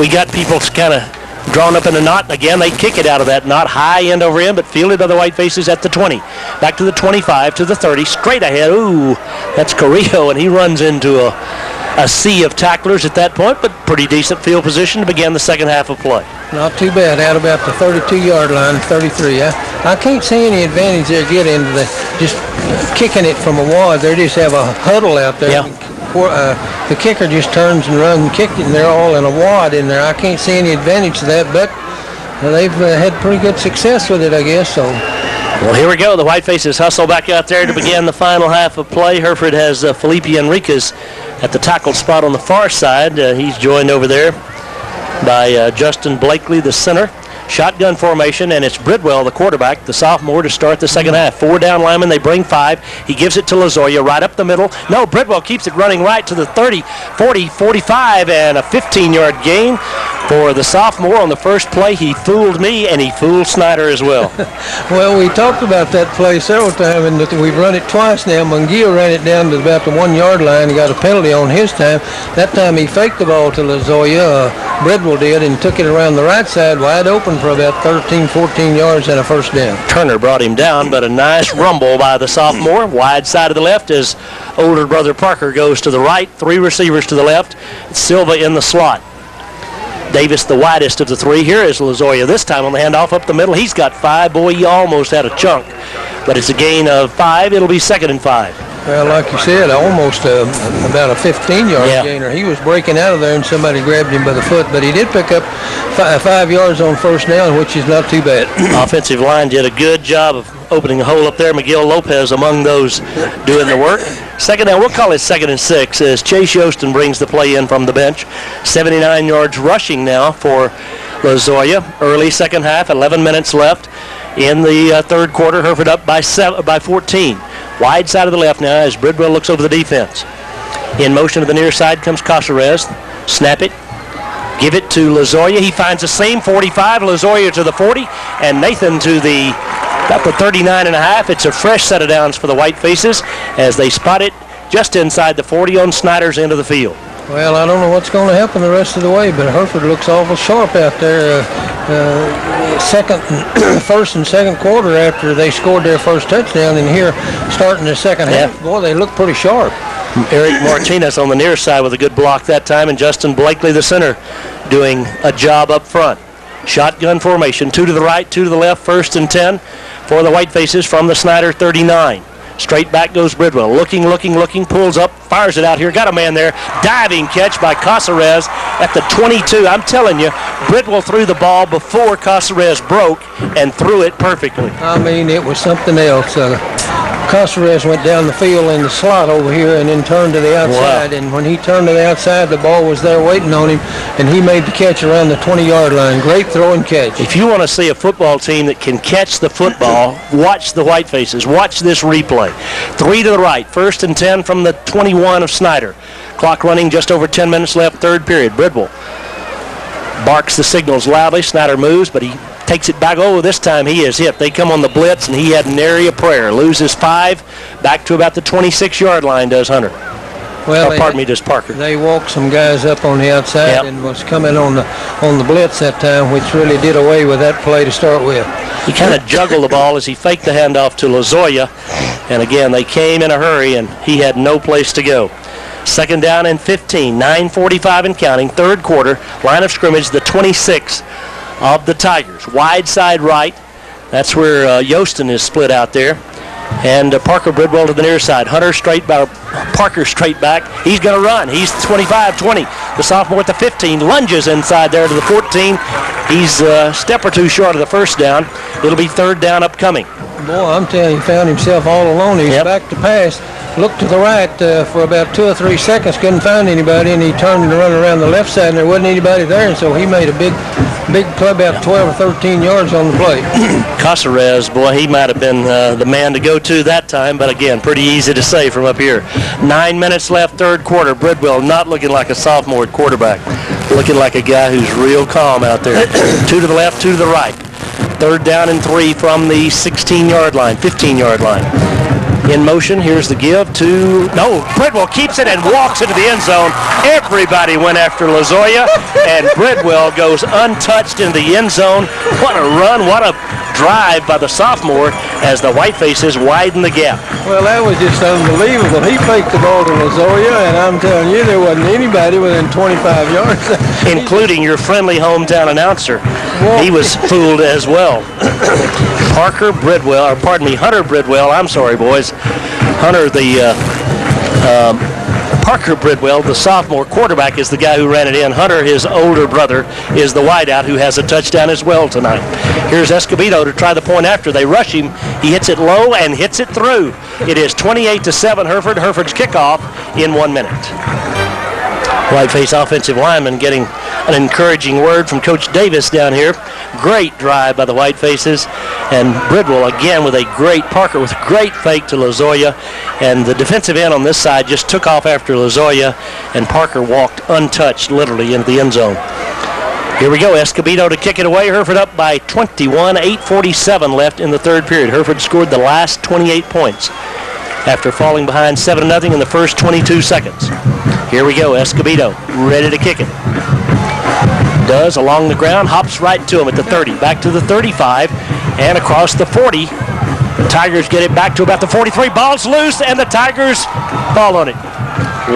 got people kind of drawn up in a knot. Again, they kick it out of that knot, high end over end, but fielded by the Whitefaces at the 20. Back to the 25, to the 30, straight ahead. Ooh, that's Carrillo, and he runs into a sea of tacklers at that point, but pretty decent field position to begin the second half of play. Not too bad. Out about the 32-yard line, 33. I can't see any advantage they're getting into just kicking it from a wad. They just have a huddle out there. Yeah. The kicker just turns and runs and kicks it, and they're all in a wad in there. I can't see any advantage to that, but they've had pretty good success with it, I guess. So. Well, here we go. The Whitefaces hustle back out there to begin the final half of play. Hereford has Felipe Enriquez at the tackle spot on the far side. He's joined over there by Justin Blakely, the center. Shotgun formation, and it's Bridwell, the quarterback, the sophomore, to start the second half. 4 down linemen, they bring 5. He gives it to Lozoya right up the middle. No, Bridwell keeps it running right to the 30, 40, 45, and a 15-yard gain for the sophomore on the first play. He fooled me, and he fooled Snyder as well. Well, we talked about that play several times, and we've run it twice now. Munguia ran it down to about the 1-yard line and got a penalty on his time. That time he faked the ball to Lozoya, Bridwell did, and took it around the right side wide open for about 13, 14 yards and a first down. Turner brought him down, but a nice rumble by the sophomore. Wide side of the left as older brother Parker goes to the right. 3 receivers to the left. Silva in the slot. Davis the widest of the 3. Here is Lozoya this time on the handoff up the middle. He's got 5. Boy, he almost had a chunk. But it's a gain of 5. It'll be 2nd and 5. Well, like you said, almost about a 15-yard gainer. He was breaking out of there, and somebody grabbed him by the foot. But he did pick up 5 yards on first down, which is not too bad. Offensive line did a good job of opening a hole up there. Miguel Lopez among those doing the work. Second down, we'll call it 2nd and 6 as Chase Yostin brings the play in from the bench. 79 yards rushing now for Lozoya. Early second half, 11 minutes left. In the third quarter, Hereford up by 14. Wide side of the left now as Bridwell looks over the defense. In motion to the near side comes Casares. Snap it. Give it to Lozoya. He finds the same 45. Lozoya to the 40. And Nathan to about the 39.5. It's a fresh set of downs for the Whitefaces as they spot it just inside the 40 on Snyder's end of the field. Well, I don't know what's going to happen the rest of the way, but Hereford looks awful sharp out there. First and second quarter after they scored their first touchdown, and here starting the second half, boy, they look pretty sharp. Eric Martinez on the near side with a good block that time, and Justin Blakely, the center, doing a job up front. Shotgun formation, 2 to the right, 2 to the left, 1st and 10 for the Whitefaces from the Snyder 39. Straight back goes Bridwell. Looking, pulls up, fires it out here. Got a man there. Diving catch by Casares at the 22. I'm telling you, Bridwell threw the ball before Casares broke and threw it perfectly. I mean, it was something else. Casares went down the field in the slot over here and then turned to the outside. Wow. And when he turned to the outside, the ball was there waiting on him, and he made the catch around the 20-yard line. Great throw and catch. If you want to see a football team that can catch the football, watch the Whitefaces. Watch this replay. 3 to the right, 1st and 10 from the 21 of Snyder. Clock running, just over 10 minutes left, third period. Bridwell barks the signals loudly. Snyder moves, but he takes it back. Oh, this time he is hit. They come on the blitz, and he had an area prayer. Loses 5, back to about the 26-yard line does Hunter. Well, just Parker. They walked some guys up on the outside and was coming on the blitz that time, which really did away with that play to start with. He kind of juggled the ball as he faked the handoff to Lozoya. And again, they came in a hurry, and he had no place to go. 2nd down and 15, 9:45 and counting, 3rd quarter, line of scrimmage, the 26 of the Tigers. Wide side right. That's where Yostin is split out there. And Parker Bridwell to the near side. Parker straight back. He's going to run. He's 25-20. The sophomore at the 15 lunges inside there to the 14. He's a step or two short of the first down. It'll be 3rd down upcoming. Boy, I'm telling you, he found himself all alone. He's back to pass. Looked to the right for about 2 or 3 seconds. Couldn't find anybody, and he turned and run around the left side, and there wasn't anybody there. And so he made a big play, about 12 or 13 yards on the play. Caceres, boy, he might have been the man to go to that time, but again, pretty easy to say from up here. 9 minutes left, 3rd quarter. Bridwell not looking like a sophomore at quarterback, looking like a guy who's real calm out there. 2 to the left, 2 to the right. 3rd down and 3 from the 15-yard line. In motion, here's the give to, Bridwell keeps it and walks into the end zone. Everybody went after Lozoya, and Bridwell goes untouched into the end zone. What a run, what a drive by the sophomore as the Whitefaces widen the gap. Well, that was just unbelievable. He faked the ball to Lozoya, and I'm telling you, there wasn't anybody within 25 yards. Including your friendly hometown announcer. He was fooled as well. Hunter Bridwell, I'm sorry, boys. Parker Bridwell, the sophomore quarterback, is the guy who ran it in. Hunter, his older brother, is the wideout who has a touchdown as well tonight. Here's Escobedo to try the point after. They rush him. He hits it low and hits it through. It is 28-7 Hereford. Hereford's kickoff in 1 minute. Whiteface offensive lineman getting an encouraging word from Coach Davis down here. Great drive by the Whitefaces. And Bridwell again with Parker with a great fake to Lozoya. And the defensive end on this side just took off after Lozoya, and Parker walked untouched literally into the end zone. Here we go, Escobedo to kick it away. Hereford up by 21, 8:47 left in the 3rd period. Hereford scored the last 28 points after falling behind 7-0 in the first 22 seconds. Here we go, Escobedo ready to kick it. Does along the ground, hops right to him at the 30, back to the 35, and across the 40. The Tigers get it back to about the 43. Ball's loose, and the Tigers fall on it.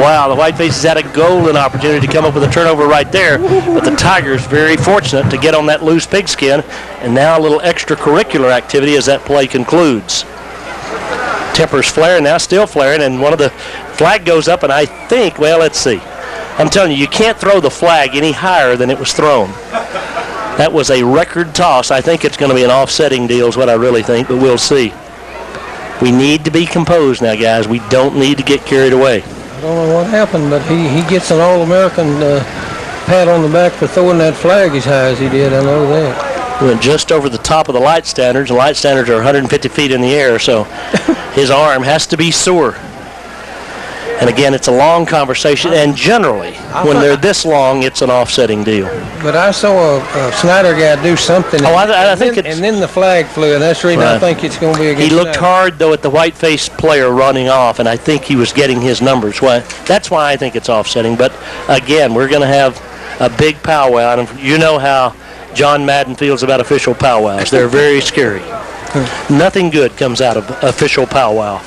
Wow, the Whitefaces had a golden opportunity to come up with a turnover right there, but the Tigers very fortunate to get on that loose pigskin, and now a little extracurricular activity as that play concludes. Tempers flaring now, still flaring, and one of the flag goes up, and I think, well, let's see. I'm telling you, you can't throw the flag any higher than it was thrown. That was a record toss. I think it's going to be an offsetting deal is what I really think, but we'll see. We need to be composed now, guys. We don't need to get carried away. I don't know what happened, but he gets an All-American pat on the back for throwing that flag as high as he did. I know that. Went just over the top of the light standards. The light standards are 150 feet in the air, so his arm has to be sore. And again, it's a long conversation, and generally, when they're this long, it's an offsetting deal. But I saw a Snyder guy do something, and then the flag flew, and that's the reason I think it's going to be a good. He looked hard, though, at the white-faced player running off, and I think he was getting his numbers. That's why I think it's offsetting. But again, we're going to have a big powwow, and you know how John Madden feels about official powwows. They're very scary. Nothing good comes out of official powwow.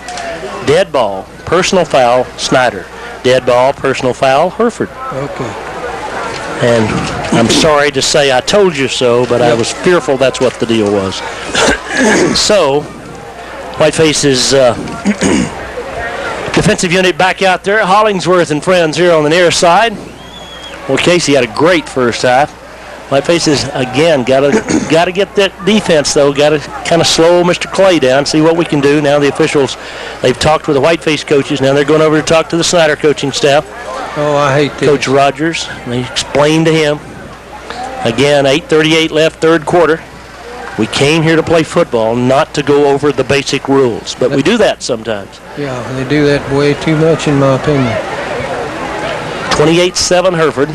Dead ball. Personal foul, Snyder. Dead ball, personal foul, Hereford. Okay. And I'm sorry to say I told you so, but I was fearful that's what the deal was. So, Whiteface's defensive unit back out there. Hollingsworth and friends here on the near side. Well, Casey had a great first half. Whitefaces, again, got to get that defense, though. Got to kind of slow Mr. Clay down, see what we can do. Now the officials, they've talked with the Whiteface coaches. Now they're going over to talk to the Snyder coaching staff. Oh, I hate this. Coach Rogers. They explained to him. Again, 8:38 left, 3rd quarter. We came here to play football, not to go over the basic rules. But we do that sometimes. Yeah, they do that way too much, in my opinion. 28-7 Hereford.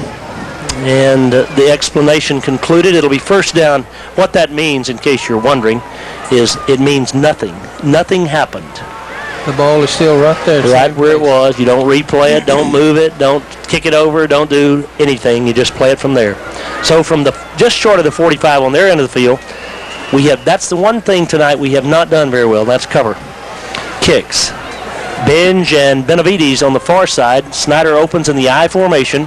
And the explanation concluded. It'll be first down. What that means, in case you're wondering, is it means nothing. Nothing happened. The ball is still right there. Right where it was. You don't replay it, don't move it, don't kick it over, don't do anything. You just play it from there. So from just short of the 45 on their end of the field, that's the one thing tonight we have not done very well. That's cover. Kicks. Binge and Benavides on the far side. Snyder opens in the I formation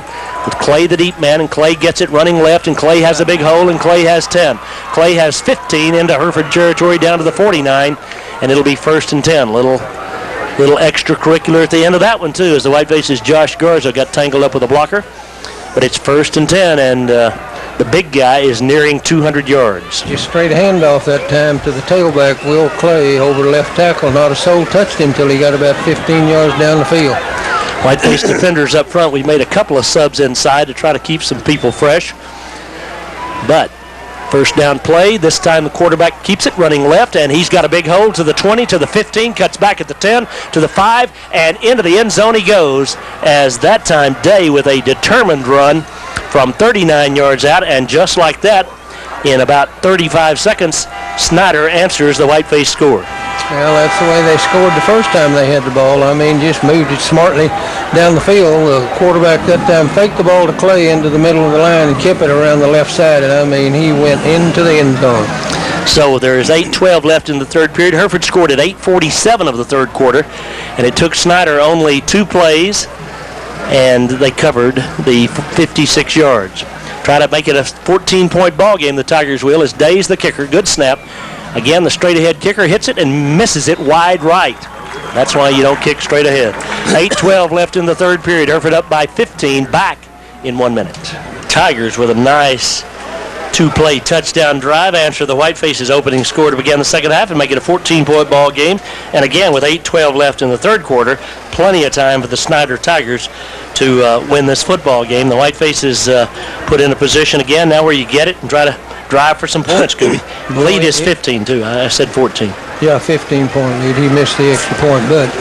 with Clay the deep man, and Clay gets it running left, and Clay has a big hole, and Clay has 10. Clay has 15 into Hereford territory down to the 49, and it'll be 1st and 10. Little extracurricular at the end of that one, too, as the Whiteface's Josh Garza got tangled up with a blocker. But it's 1st and 10, and the big guy is nearing 200 yards. Just straight handoff that time to the tailback, Will Clay, over left tackle. Not a soul touched him till he got about 15 yards down the field. Whiteface defenders up front. We made a couple of subs inside to try to keep some people fresh. But first down play. This time the quarterback keeps it running left, and he's got a big hole to the 20, to the 15, cuts back at the 10, to the 5, and into the end zone he goes, as that time Day with a determined run from 39 yards out, and just like that, in about 35 seconds, Snyder answers the Whiteface score. Well, that's the way they scored the first time they had the ball. I mean, just moved it smartly down the field. The quarterback that time faked the ball to Clay into the middle of the line and kept it around the left side, and I mean, he went into the end zone. So there is 8:12 left in the third period. Hereford scored at 8:47 of the third quarter, and it took Snyder only 2 plays, and they covered the 56 yards. Try to make it a 14-point ball game, the Tigers will, as Day's the kicker. Good snap. Again, the straight-ahead kicker hits it and misses it wide right. That's why you don't kick straight ahead. 8:12 left in the third period. Hereford up by 15, back in 1 minute. Tigers with a nice 2-play touchdown drive answer the Whiteface's opening score to begin the second half and make it a 14-point ball game. And again, with 8:12 left in the third quarter, plenty of time for the Snyder Tigers to win this football game. The Whitefaces put in a position again now where you get it and try to drive for some points, Scooby. The lead is 15, too. I said 14. Yeah, 15-point lead. He missed the extra point, but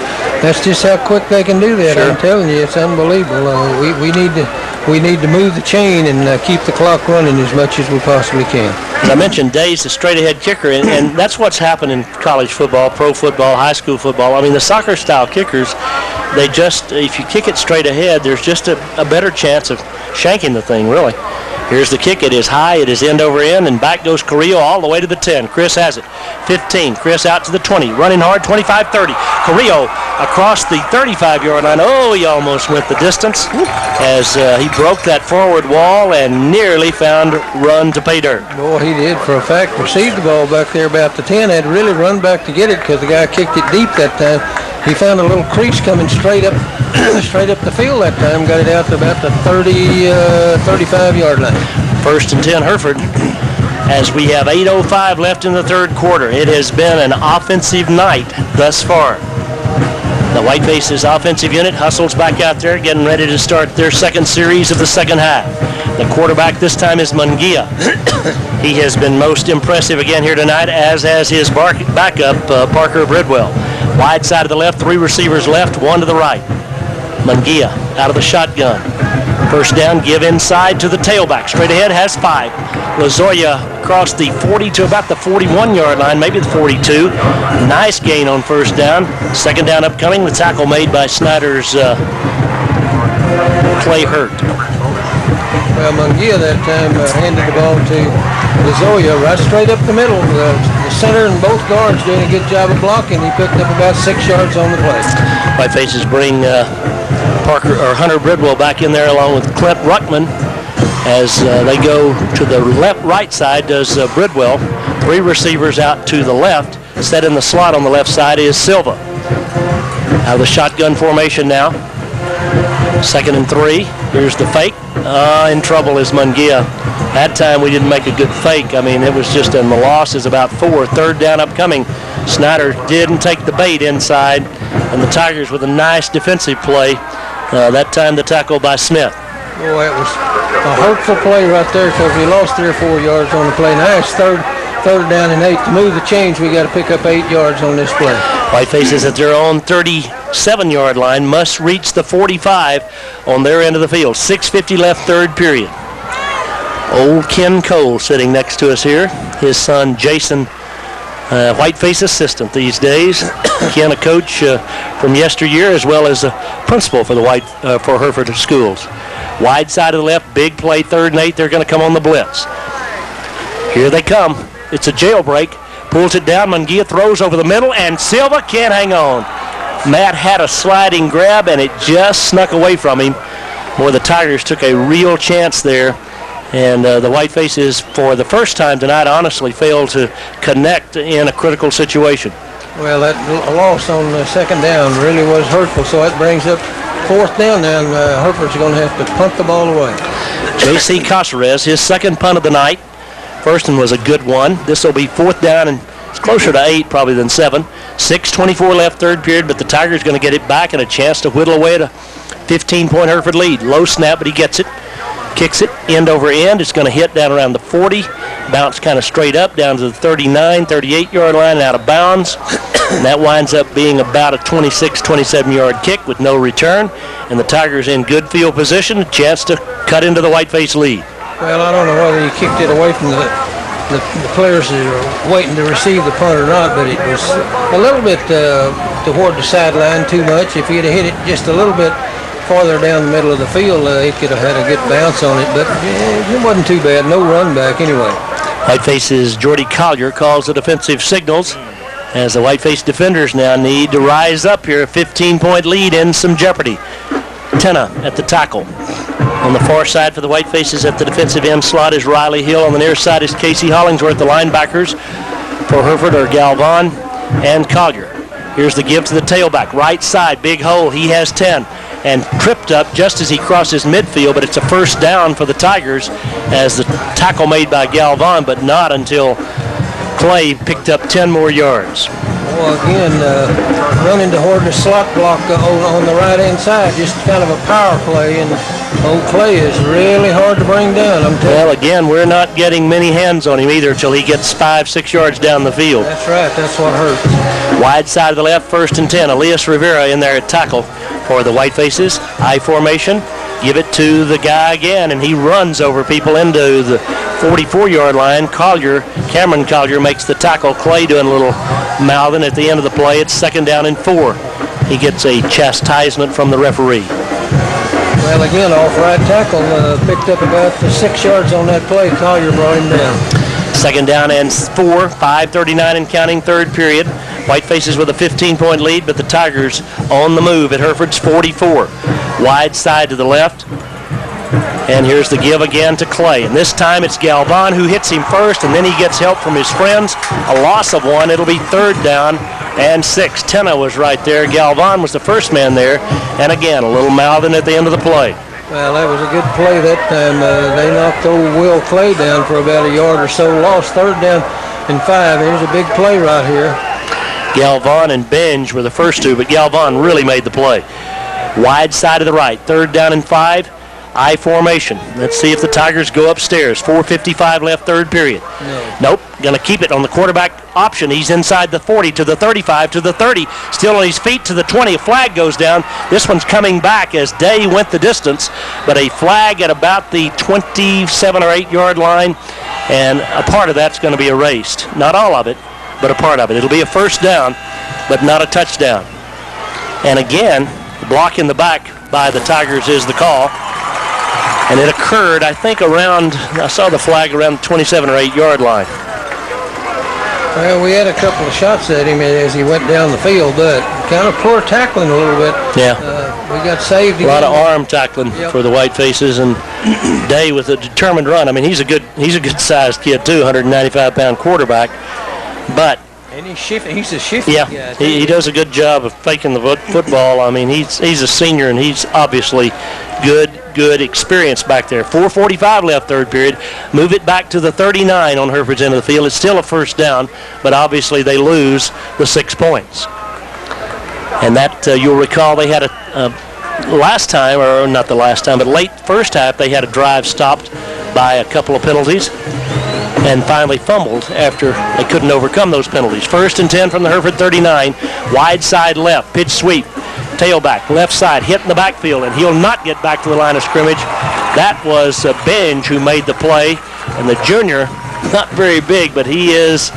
that's just how quick they can do that. Sure. I'm telling you, it's unbelievable. We need to move the chain and keep the clock running as much as we possibly can. As I mentioned, Day's the straight-ahead kicker, and that's what's happened in college football, pro football, high school football. I mean, the soccer-style kickers, they just, if you kick it straight ahead, there's just a better chance of shanking the thing, really. Here's the kick. It is high. It is end over end, and back goes Carrillo all the way to the 10. Chris has it. 15. Chris out to the 20. Running hard, 25-30. Carrillo across the 35-yard line. Oh, he almost went the distance as he broke that forward wall and nearly found run to pay dirt. Boy, he did for a fact. Received the ball back there about the 10. Had to really run back to get it because the guy kicked it deep that time. He found a little crease coming straight up the field that time. Got it out to about the 35-yard line. 1st and 10 Hereford, as we have 8:05 left in the third quarter. It has been an offensive night thus far. The Whiteface's offensive unit hustles back out there, getting ready to start their second series of the second half. The quarterback this time is Mungia. He has been most impressive again here tonight, as has his backup, Parker Bridwell. Wide side of the left, 3 receivers left, 1 to the right. Mungia out of the shotgun. First down, give inside to the tailback. Straight ahead has 5. Lozoya across the 40 to about the 41-yard line, maybe the 42. Nice gain on first down. Second down upcoming. The tackle made by Snyder's Clay Hurt. Well, Mungia that time handed the ball to Lozoya right straight up the middle. The center and both guards doing a good job of blocking. He picked up about 6 yards on the play. Whitefaces bring Hunter Bridwell back in there along with Clint Ruckman as they go to the right side. Does Bridwell. 3 receivers out to the left. Set in the slot on the left side is Silva. Out of the shotgun formation now. 2nd and 3. Here's the fake. In trouble is Mungia. That time we didn't make a good fake. I mean, it was just, and the loss is about 4. Third down upcoming. Snyder didn't take the bait inside, and the Tigers with a nice defensive play. That time the tackle by Smith. Boy, it was a hurtful play right there because we lost 3 or 4 yards on the play. Now it's third down and 8. To move the chains, we got to pick up 8 yards on this play. Whitefaces at their own 37-yard line must reach the 45 on their end of the field. 6:50 left, third period. Old Ken Cole sitting next to us here. His son Jason Whiteface assistant these days. Ken, a coach from yesteryear, as well as a principal for the for Hereford schools. Wide side of the left, big play, 3rd and 8. They're going to come on the blitz. Here they come. It's a jailbreak. Pulls it down. Munguia throws over the middle, and Silva can't hang on. Matt had a sliding grab, and it just snuck away from him. Boy, the Tigers took a real chance there. And the Whitefaces, for the first time tonight, honestly failed to connect in a critical situation. Well, that loss on the 2nd down really was hurtful, so that brings up 4th down now, and Hereford's going to have to punt the ball away. J.C. Casares, his 2nd punt of the night. First one was a good one. This will be 4th down, and it's closer to 8 probably than 7. 6:24 left, 3rd period, but the Tigers going to get it back and a chance to whittle away at a 15-point Hereford lead. Low snap, but he gets it. Kicks it end over end. It's going to hit down around the 40. Bounce kind of straight up down to the 39, 38-yard line and out of bounds. And that winds up being about a 26, 27-yard kick with no return. And the Tigers in good field position, a chance to cut into the Whiteface lead. Well, I don't know whether he kicked it away from the players that are waiting to receive the punt or not, but it was a little bit toward the sideline too much. If he'd have hit it just a little bit farther down the middle of the field, he could have had a good bounce on it, but it wasn't too bad. No run back anyway. Whiteface's Jordy Collier calls the defensive signals as the Whiteface defenders now need to rise up here. A 15-point lead in some jeopardy. Tenna at the tackle. On the far side for the Whitefaces at the defensive end slot is Riley Hill. On the near side is Casey Hollingsworth. The linebackers for Hereford are Galvan and Collier. Here's the give to the tailback. Right side, big hole. He has 10. And tripped up just as he crosses midfield, but it's a 1st down for the Tigers as the tackle made by Galvan, but not until Clay picked up 10 more yards. Well, again, running toward the slot block on the right-hand side, just kind of a power play, and old Clay is really hard to bring down, I'm telling you. Well, again, we're not getting many hands on him either until he gets 5-6 yards down the field. That's right, that's what hurts. Wide side of the left, 1st and 10. Elias Rivera in there at tackle for the Whitefaces. I formation. Give it to the guy again, and he runs over people into the 44-yard line. Cameron Collier makes the tackle. Clay doing a little mouthing at the end of the play. It's 2nd down and 4. He gets a chastisement from the referee. Well, again, off right tackle, picked up about 6 yards on that play. Collier brought him down. 2nd down and 4, 5:39 and counting, 3rd period. Whitefaces with a 15-point lead, but the Tigers on the move at Hereford's 44. Wide side to the left. And here's the give again to Clay. And this time it's Galvan who hits him first, and then he gets help from his friends. A loss of 1. It'll be 3rd down and 6. Tenna was right there. Galvan was the first man there. And again, a little mouthing at the end of the play. Well, that was a good play that time. They knocked old Will Clay down for about a yard or so. Lost 3rd down and 5. Here's a big play right here. Galvan and Benj were the first two, but Galvan really made the play. Wide side of the right, 3rd down and 5. I formation. Let's see if the Tigers go upstairs. 4:55 left, 3rd period. Nope. Going to keep it on the quarterback option. He's inside the 40 to the 35 to the 30. Still on his feet to the 20. A flag goes down. This one's coming back as Day went the distance, but a flag at about the 27 or 8-yard line, and a part of that's going to be erased. Not all of it, but a part of it. It'll be a 1st down, but not a touchdown. And again, the block in the back by the Tigers is the call. And it occurred, I think, I saw the flag around the 27 or 8-yard line. Well, we had a couple of shots at him as he went down the field, but kind of poor tackling a little bit. Yeah. We got saved again. A lot of arm tackling for the Whitefaces, and Day with a determined run. I mean, he's a good-sized kid, too, 195-pound quarterback. But and he's a shifty guy. He does a good job of faking the football. I mean, he's a senior, and he's obviously good experience back there. 4:45 left, 3rd period. Move it back to the 39 on Hereford's end of the field. It's still a 1st down, but obviously they lose the 6 points. And that, you'll recall, they had last time, or not the last time, but late first half, they had a drive stopped by a couple of penalties and finally fumbled after they couldn't overcome those penalties. 1st and 10 from the Hereford 39. Wide side left, pitch sweep. Tailback, left side, hit in the backfield, and he'll not get back to the line of scrimmage. That was Benj who made the play, and the junior, not very big, but he is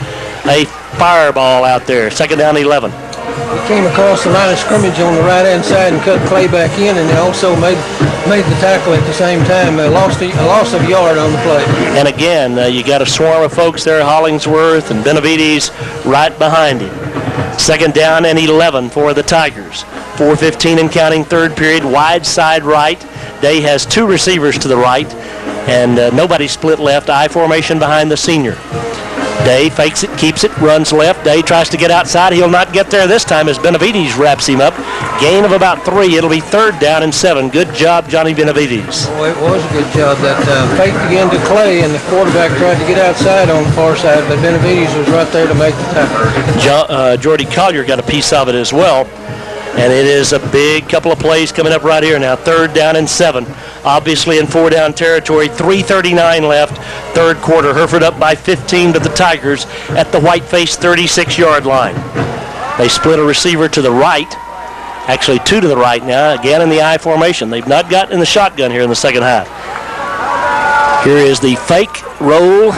a fireball out there. Second down, 11. He came across the line of scrimmage on the right-hand side and cut Clay back in, and they also made the tackle at the same time. A loss of yard on the play. And again, you got a swarm of folks there, Hollingsworth and Benavides right behind him. Second down and 11 for the Tigers. 4:15 and counting, third period, wide side right. Day has two receivers to the right, and nobody split left. I formation behind the senior. Day fakes it, keeps it, runs left. Day tries to get outside. He'll not get there this time as Benavides wraps him up. Gain of about 3. It'll be third down and 7. Good job, Johnny Benavides. Oh, it was a good job that time. Faked again to Clay, and the quarterback tried to get outside on the far side, but Benavides was right there to make the tackle. Jordy Collier got a piece of it as well. And it is a big couple of plays coming up right here now. Third down and 7. Obviously in 4-down territory. 3:39 left. Third quarter. Hereford up by 15 to the Tigers at the whiteface 36-yard line. They split a receiver to the right. Actually, 2 to the right now. Again in the I formation. They've not gotten in the shotgun here in the second half. Here is the fake roll.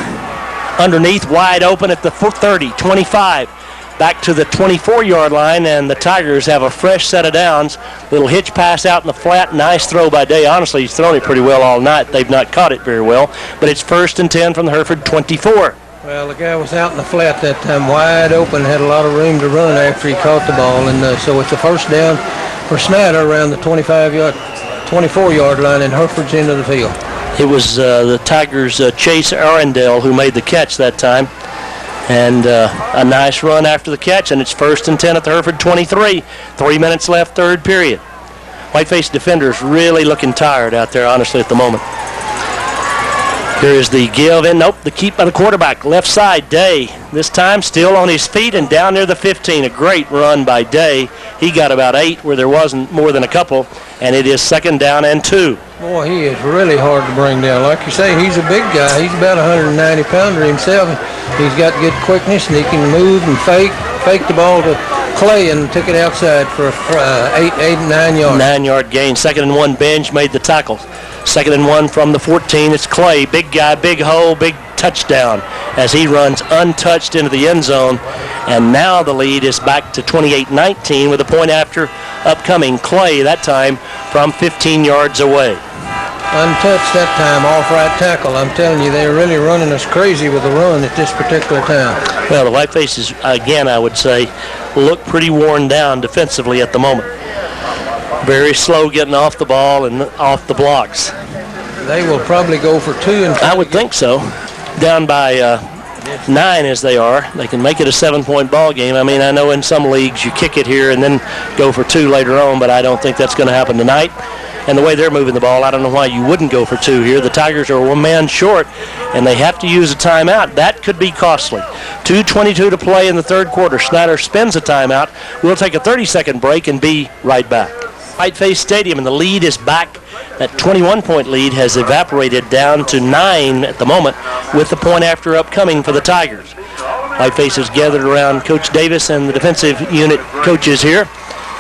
Underneath, wide open at the 30, 25. Back to the 24-yard line, and the Tigers have a fresh set of downs. Little hitch pass out in the flat. Nice throw by Day. Honestly, he's thrown it pretty well all night. They've not caught it very well. But it's 1st and 10 from the Hereford 24. Well, the guy was out in the flat that time, wide open, had a lot of room to run after he caught the ball. And so it's a first down for Snyder around the 24-yard line in Hereford's end of the field. It was the Tigers' Chase Arundel who made the catch that time. And a nice run after the catch, and it's 1st and 10 at the Hereford 23. 3 minutes left, third period. Whiteface defenders really looking tired out there, honestly, at the moment. Here is the give in. Nope, the keep by the quarterback. Left side, Day. This time still on his feet and down near the 15. A great run by Day. He got about 8 where there wasn't more than a couple, and it is 2nd down and 2. Boy, he is really hard to bring down. Like you say, he's a big guy. He's about 190-pounder himself. He's got good quickness, and he can move and fake the ball to Clay and took it outside for 9 yards. 9-yard gain. 2nd and 1. Benj made the tackle. 2nd and 1 from the 14. It's Clay. Big guy, big hole, big touchdown as he runs untouched into the end zone. And now the lead is back to 28-19 with a point after upcoming. Clay, that time from 15 yards away. Untouched that time, off right tackle. I'm telling you, they're really running us crazy with the run at this particular time. Well, the Whitefaces, again, I would say, look pretty worn down defensively at the moment. Very slow getting off the ball and off the blocks. They will probably go for 2. And I would think so. Down by 9 as they are. They can make it a 7-point ball game. I mean, I know in some leagues you kick it here and then go for 2 later on, but I don't think that's going to happen tonight. And the way they're moving the ball, I don't know why you wouldn't go for 2 here. The Tigers are 1 man short, and they have to use a timeout. That could be costly. 2:22 to play in the third quarter. Snyder spends a timeout. We'll take a 30-second break and be right back. Whiteface Stadium, and the lead is back. That 21-point lead has evaporated down to 9 at the moment with the point after upcoming for the Tigers. Whiteface is gathered around Coach Davis and the defensive unit coaches here,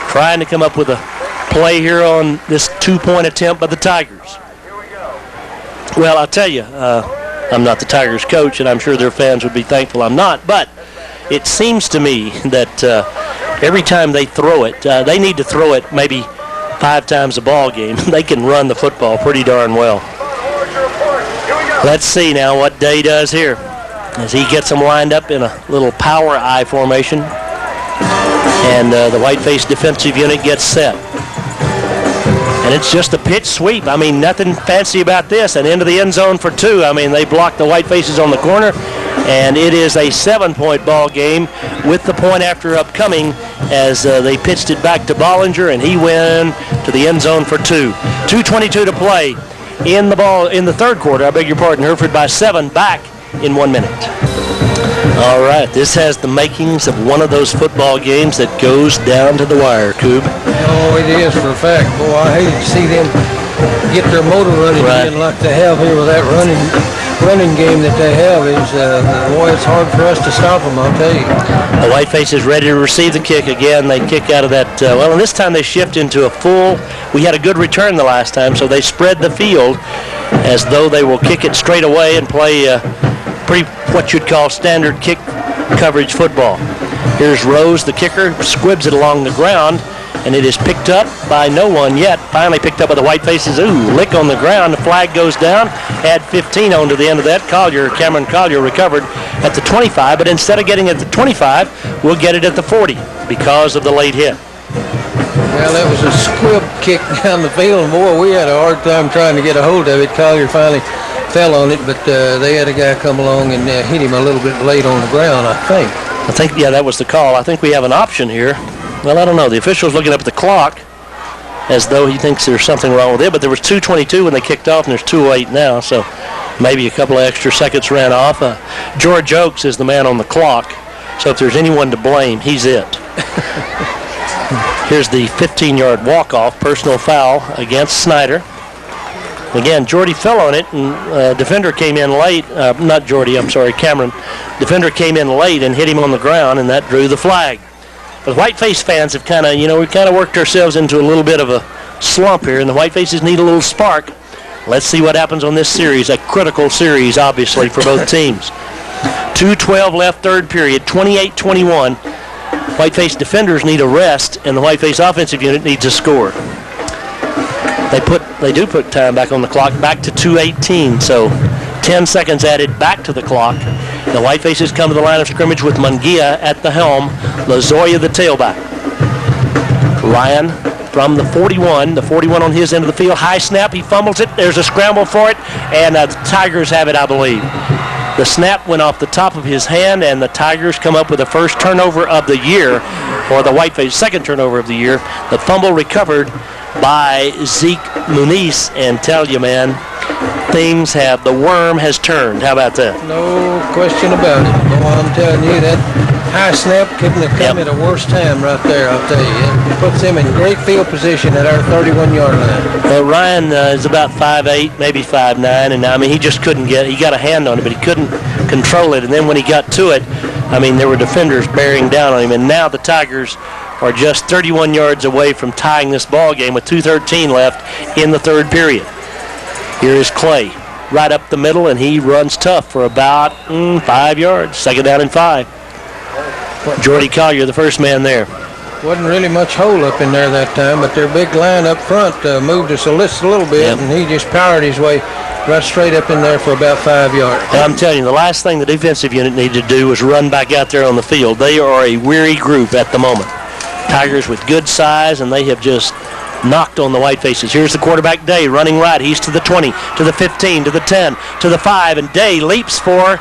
trying to come up with a play here on this 2-point attempt by the Tigers. Well, I'll tell you, I'm not the Tigers coach, and I'm sure their fans would be thankful I'm not, but it seems to me that every time they throw it, they need to throw it maybe 5 times a ball game. They can run the football pretty darn well. Let's see now what Day does here as he gets them lined up in a little power I formation, and the Whiteface defensive unit gets set. And it's just a pitch sweep. I mean, nothing fancy about this. And into the end zone for 2. I mean, they block the Whitefaces on the corner. And it is a 7-point ball game with the point after upcoming as they pitched it back to Bollinger, and he went to the end zone for 2. 2:22 to play in the third quarter. I beg your pardon. Hereford by 7, back in 1 minute. All right, this has the makings of one of those football games that goes down to the wire, Coob. Oh, it is for a fact. Boy, I hate to see them get their motor running again like they have here with that running game that they have. Boy, it's hard for us to stop them, I'll tell you. The Whiteface is ready to receive the kick again. They kick out of that, and this time they shift into a full. We had a good return the last time, so they spread the field as though they will kick it straight away and play pretty what you'd call standard kick coverage football. Here's Rose, the kicker, squibs it along the ground, and it is picked up by no one yet. Finally picked up by the Whitefaces. Ooh, lick on the ground. The flag goes down. Add 15 on to the end of that. Cameron Collier recovered at the 25, but instead of getting it at the 25, we'll get it at the 40 because of the late hit. Well, that was a squib kick down the field, and boy, we had a hard time trying to get a hold of it. Collier finally fell on it, but they had a guy come along and hit him a little bit late on the ground, I think. Yeah, that was the call. I think we have an option here. Well, I don't know. The official's looking up at the clock as though he thinks there's something wrong with it, but there was 2:22 when they kicked off, and there's 2:08 now, so maybe a couple of extra seconds ran off. George Oakes is the man on the clock, so if there's anyone to blame, he's it. Here's the 15-yard walk-off, personal foul against Snyder. Again, Jordy fell on it, and defender came in late. Not Jordy, I'm sorry, Cameron. Defender came in late and hit him on the ground, and that drew the flag. But Whiteface fans have kind of, we kind of worked ourselves into a little bit of a slump here, and the Whitefaces need a little spark. Let's see what happens on this series, a critical series, obviously, for both teams. 2:12 left, third period, 28-21. Whiteface defenders need a rest, and the Whiteface offensive unit needs a score. They do put time back on the clock, back to 2:18, so 10 seconds added back to the clock. The Whitefaces come to the line of scrimmage with Munguia at the helm, LaZoya the tailback. Ryan from the 41 on his end of the field. High snap, he fumbles it. There's a scramble for it, and the Tigers have it, I believe. The snap went off the top of his hand, and the Tigers come up with the first turnover of the year, or the Whiteface second turnover of the year. The fumble recovered by Zeke Muniz, and tell you, man, the worm has turned. How about that? No question about it. Boy, I'm telling you, that high snap couldn't have come at a worse time right there, I'll tell you. It puts them in great field position at our 31-yard line. Well, Ryan is about 5'8", maybe 5'9", and he just couldn't he got a hand on it, but he couldn't control it. And then when he got to it, there were defenders bearing down on him. And now the Tigers are just 31 yards away from tying this ball game with 2:13 left in the third period. Here is Clay, right up the middle, and he runs tough for about 5 yards. Second down and 5. Jordy Collier, the first man there. Wasn't really much hole up in there that time, but their big line up front moved us a little bit, and he just powered his way right straight up in there for about 5 yards. Now, I'm telling you, the last thing the defensive unit needed to do was run back out there on the field. They are a weary group at the moment. Tigers with good size, and they have just knocked on the Whitefaces. Here's the quarterback, Day, running right. He's to the 20, to the 15, to the 10, to the 5, and Day leaps for,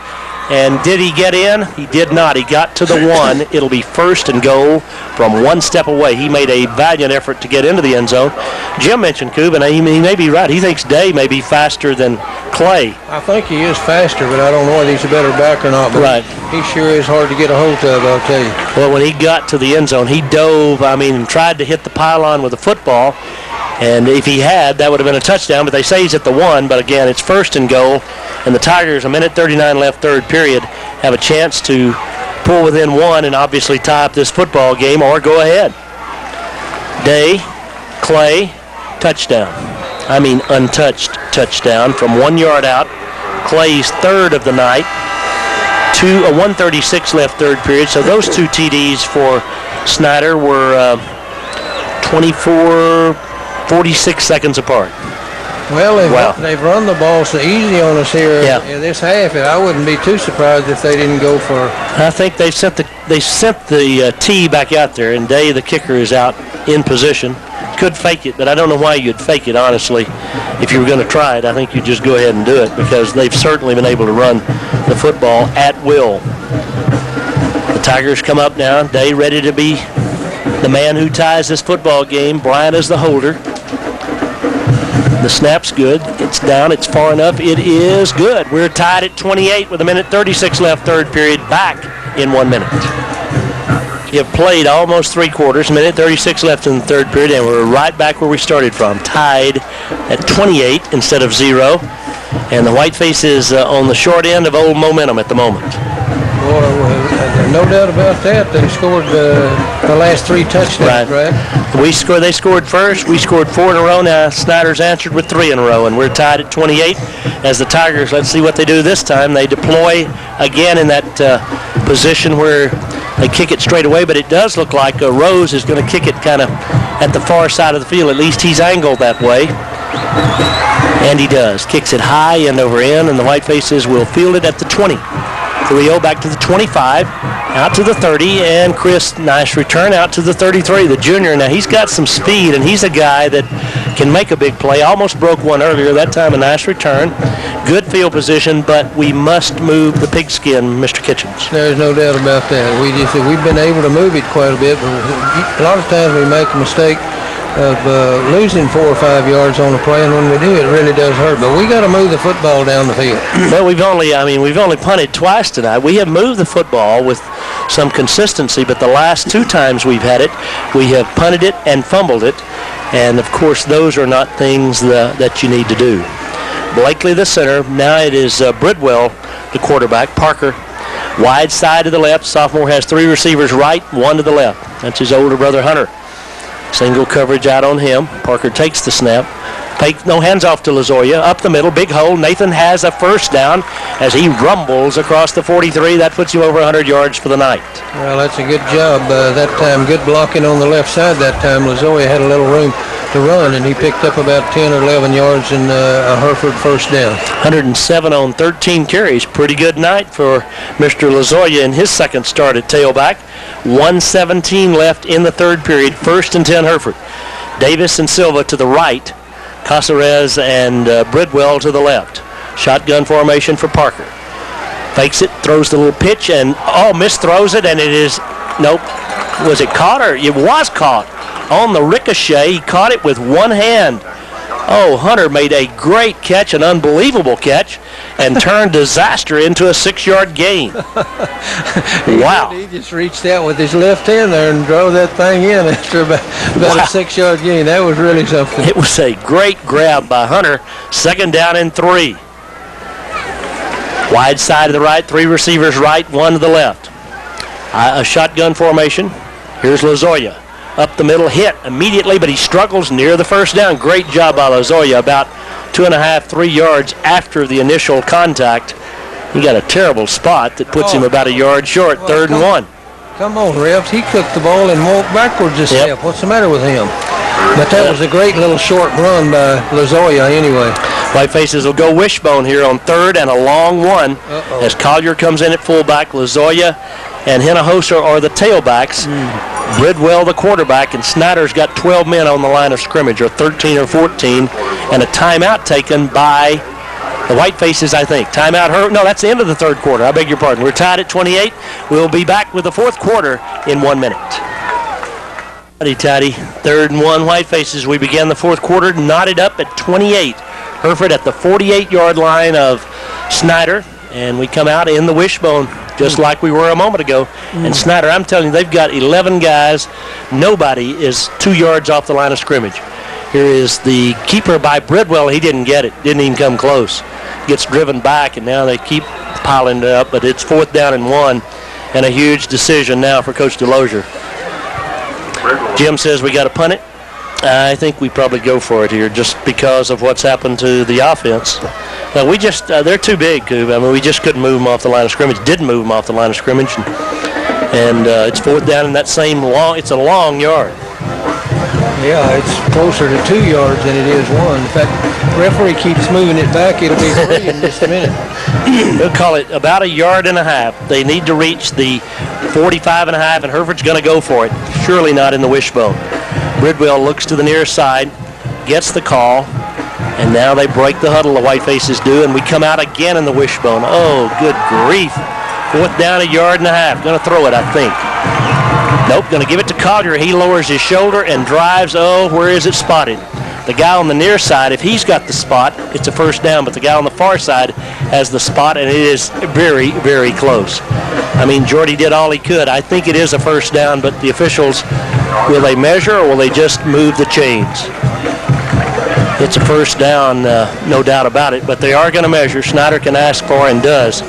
and did he get in? He did not. He got to the 1. It'll be first and goal from 1 step away. He made a valiant effort to get into the end zone. Jim mentioned Coop, and he may be right. He thinks Day may be faster than Clay. I think he is faster, but I don't know whether he's a better back or not. But right. He sure is hard to get a hold of, I'll tell you. Well, when he got to the end zone, he dove, and tried to hit the pylon with a football. And if he had, that would have been a touchdown. But they say he's at the 1. But again, it's first and goal. And the Tigers, 1:39 left, third period, have a chance to pull within 1 and obviously tie up this football game or go ahead. Day, Clay, touchdown. Untouched touchdown from 1 yard out. Clay's third of the night. 1:36 left, third period. So those two TDs for Snyder were 46 seconds apart. Well, they've run the ball so easy on us here in this half. I wouldn't be too surprised if they didn't go for. I think they sent the tee back out there, and Day, the kicker, is out in position. Could fake it, but I don't know why you'd fake it, honestly. If you were going to try it, I think you'd just go ahead and do it, because they've certainly been able to run the football at will. The Tigers come up now. Day ready to be the man who ties this football game. Bryant is the holder. The snap's good. It's down. It's far enough. It is good. We're tied at 28 with 1:36 left, third period, back in 1 minute. You have played almost 3 quarters, 1:36 left in the third period, and we're right back where we started from, tied at 28 instead of 0. And the Whiteface is on the short end of old momentum at the moment. no doubt about that. They scored the last 3 touchdowns, right? They scored first. We scored 4 in a row. Now Snyder's answered with 3 in a row, and we're tied at 28. As the Tigers, let's see what they do this time. They deploy again in that position where they kick it straight away, but it does look like Rose is going to kick it kind of at the far side of the field. At least he's angled that way. And he does. Kicks it high, end over end, and the Whitefaces will field it at the 20. 3-0 back to the 25, out to the 30, and Chris, nice return, out to the 33, the junior. Now, he's got some speed, and he's a guy that can make a big play. Almost broke one earlier. That time a nice return. Good field position, but we must move the pigskin, Mr. Kitchens. There's no doubt about that. We've been able to move it quite a bit, but a lot of times we make a mistake of losing 4 or 5 yards on a play, and when we do, it really does hurt. But we got to move the football down the field. Well, we've only punted twice tonight. We have moved the football with some consistency, but the last 2 times we've had it, we have punted it and fumbled it, and of course those are not things that you need to do. Blakely the center. Now it is Bridwell, the quarterback. Parker, wide side to the left. Sophomore has 3 receivers right, 1 to the left. That's his older brother Hunter. Single coverage out on him. Parker takes the snap. No, hands off to Lozoya. Up the middle, big hole. Nathan has a first down as he rumbles across the 43. That puts him over 100 yards for the night. Well, that's a good job that time. Good blocking on the left side that time. Lozoya had a little room to run, and he picked up about 10 or 11 yards in a Hereford first down. 107 on 13 carries. Pretty good night for Mr. Lozoya in his second start at tailback. 1:17 left in the third period. 1st and 10 Hereford. Davis and Silva to the right. Caceres and Bridwell to the left. Shotgun formation for Parker. Fakes it, throws the little pitch, and misthrows it, and it is, nope. Was it caught, or it was caught? On the ricochet, he caught it with one hand. Oh, Hunter made a great catch, an unbelievable catch, and turned disaster into a 6-yard gain. Wow. He just reached out with his left hand there and drove that thing in after about a 6-yard gain. That was really something. It was a great grab by Hunter. 2nd down and 3. Wide side to the right, 3 receivers right, 1 to the left. A shotgun formation. Here's Lozoya. Up the middle, hit immediately, but he struggles near the first down. Great job by Lozoya. About 2.5, 3 yards after the initial contact. He got a terrible spot that puts him about a yard short. 3rd and 1. Come on, refs. He took the ball and walked backwards a step. What's the matter with him? But that was a great little short run by Lozoya anyway. Whitefaces will go wishbone here on 3rd and a long one. As Collier comes in at fullback. Lozoya and Hinojosa are the tailbacks. Bridwell the quarterback, and Snyder's got 12 men on the line of scrimmage, or 13 or 14, and a timeout taken by the Whitefaces, I think. Timeout, no, that's the end of the 3rd quarter. I beg your pardon. We're tied at 28. We'll be back with the 4th quarter in 1 minute. Tidy, 3rd and 1 Whitefaces. We begin the 4th quarter, knotted up at 28. Hereford at the 48-yard line of Snyder, and we come out in the wishbone just like we were a moment ago. And Snyder, I'm telling you, they've got 11 guys. Nobody is 2 yards off the line of scrimmage. Here is the keeper by Bridwell. He didn't get it. Didn't even come close. Gets driven back, and now they keep piling it up. But it's 4th down and 1, and a huge decision now for Coach DeLozier. Jim says we got to punt it. I think we probably go for it here just because of what's happened to the offense. We just, they're too big, Coop. I mean, we just couldn't move them off the line of scrimmage. Didn't move them off the line of scrimmage. And it's 4th down in that same long, it's a long yard. Yeah, it's closer to 2 yards than it is 1. In fact, the referee keeps moving it back. It'll be 3 in just a minute. We'll call it about 1.5 yards. They need to reach the 45.5, and Hereford's going to go for it. Surely not in the wishbone. Bridwell looks to the near side, gets the call, and now they break the huddle, the Whitefaces do, and we come out again in the wishbone. Oh, good grief. 4th down, 1.5 yards. Going to throw it, I think. Nope, going to give it to Collier. He lowers his shoulder and drives. Oh, where is it spotted? The guy on the near side, if he's got the spot, it's a 1st down, but the guy on the far side has the spot, and it is very, very close. I mean, Jordy did all he could. I think it is a 1st down, but the officials, will they measure or will they just move the chains? It's a 1st down, no doubt about it, but they are going to measure. Snyder can ask for and does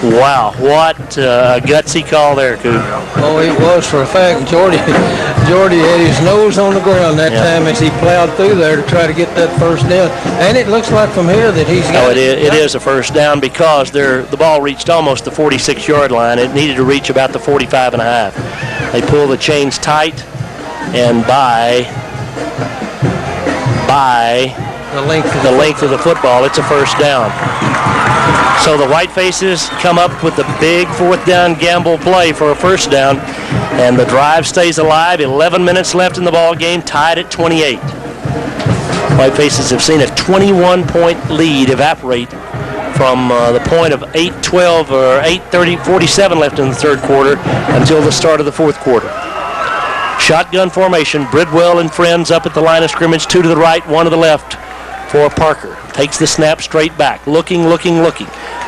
Wow, what a gutsy call there, Coop. Oh, it was for a fact. Jordy had his nose on the ground that time as he plowed through there to try to get that first down. And it looks like from here that he's got it is a first down because the ball reached almost the 46-yard line. It needed to reach about the 45.5. They pull the chains tight, and by the length of the football, it's a first down. So the Whitefaces come up with the big fourth down gamble play for a first down, and the drive stays alive. 11 minutes left in the ball game, tied at 28. Whitefaces have seen a 21-point lead evaporate from the point of 8:12 or 8:47 left in the third quarter until the start of the fourth quarter. Shotgun formation, Bridwell and friends up at the line of scrimmage, 2 to the right, 1 to the left for Parker. Takes the snap straight back, looking.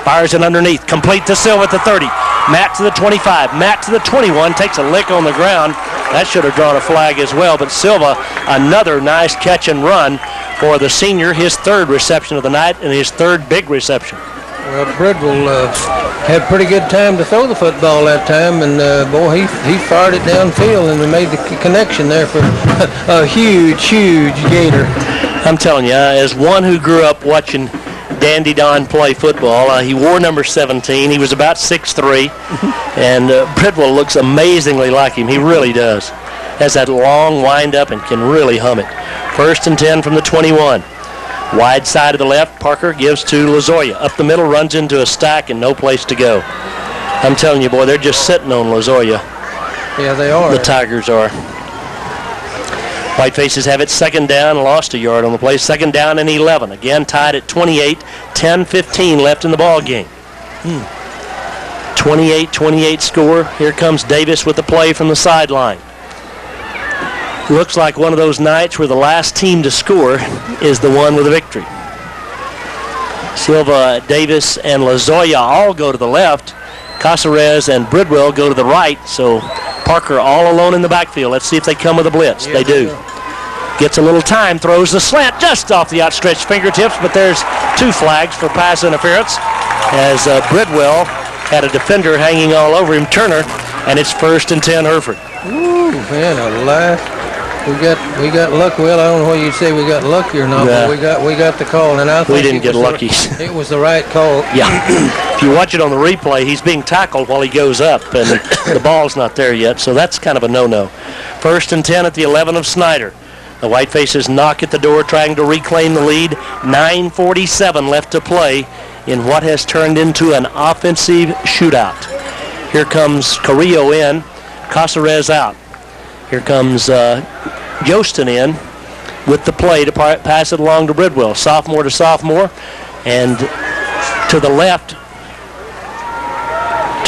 Fires it underneath, complete to Silva at the 30. Matt to the 25, Matt to the 21, takes a lick on the ground. That should have drawn a flag as well, but Silva, another nice catch and run for the senior, his third reception of the night and his third big reception. Well, Bridwell had pretty good time to throw the football that time, and boy, he fired it downfield and made the connection there for a huge Gator. I'm telling you, as one who grew up watching Dandy Don play football, he wore number 17. He was about 6'3", and Bridwell looks amazingly like him. He really does. Has that long wind up and can really hum it. 1st and 10 from the 21. Wide side of the left, Parker gives to Lozoya. Up the middle, runs into a stack and no place to go. I'm telling you, boy, they're just sitting on Lozoya. Yeah, they are. The Tigers are. Whitefaces have it 2nd down, lost a yard on the play. 2nd down and 11. Again, tied at 28, 10-15 left in the ball game. 28-28 score. Here comes Davis with the play from the sideline. Looks like one of those nights where the last team to score is the one with a victory. Silva, Davis, and Lozoya all go to the left. Caceres and Bridwell go to the right, so Parker all alone in the backfield. Let's see if they come with a blitz. They do. Gets a little time, throws the slant just off the outstretched fingertips, but there's 2 flags for pass interference as Bridwell had a defender hanging all over him, Turner, and it's 1st and 10 Hereford. Ooh, man, alive. We got lucky. Well, I don't know what you'd say we got lucky or not, but we got the call, and I think we didn't get lucky. It was the right call. Yeah. If you watch it on the replay, he's being tackled while he goes up, and the ball's not there yet, so that's kind of a no-no. 1st and 10 at the 11 of Snyder. The Whitefaces knock at the door, trying to reclaim the lead. 9:47 left to play in what has turned into an offensive shootout. Here comes Carrillo in, Caceres out. Here comes Jostin in with the play to pass it along to Bridwell. Sophomore to sophomore. And to the left,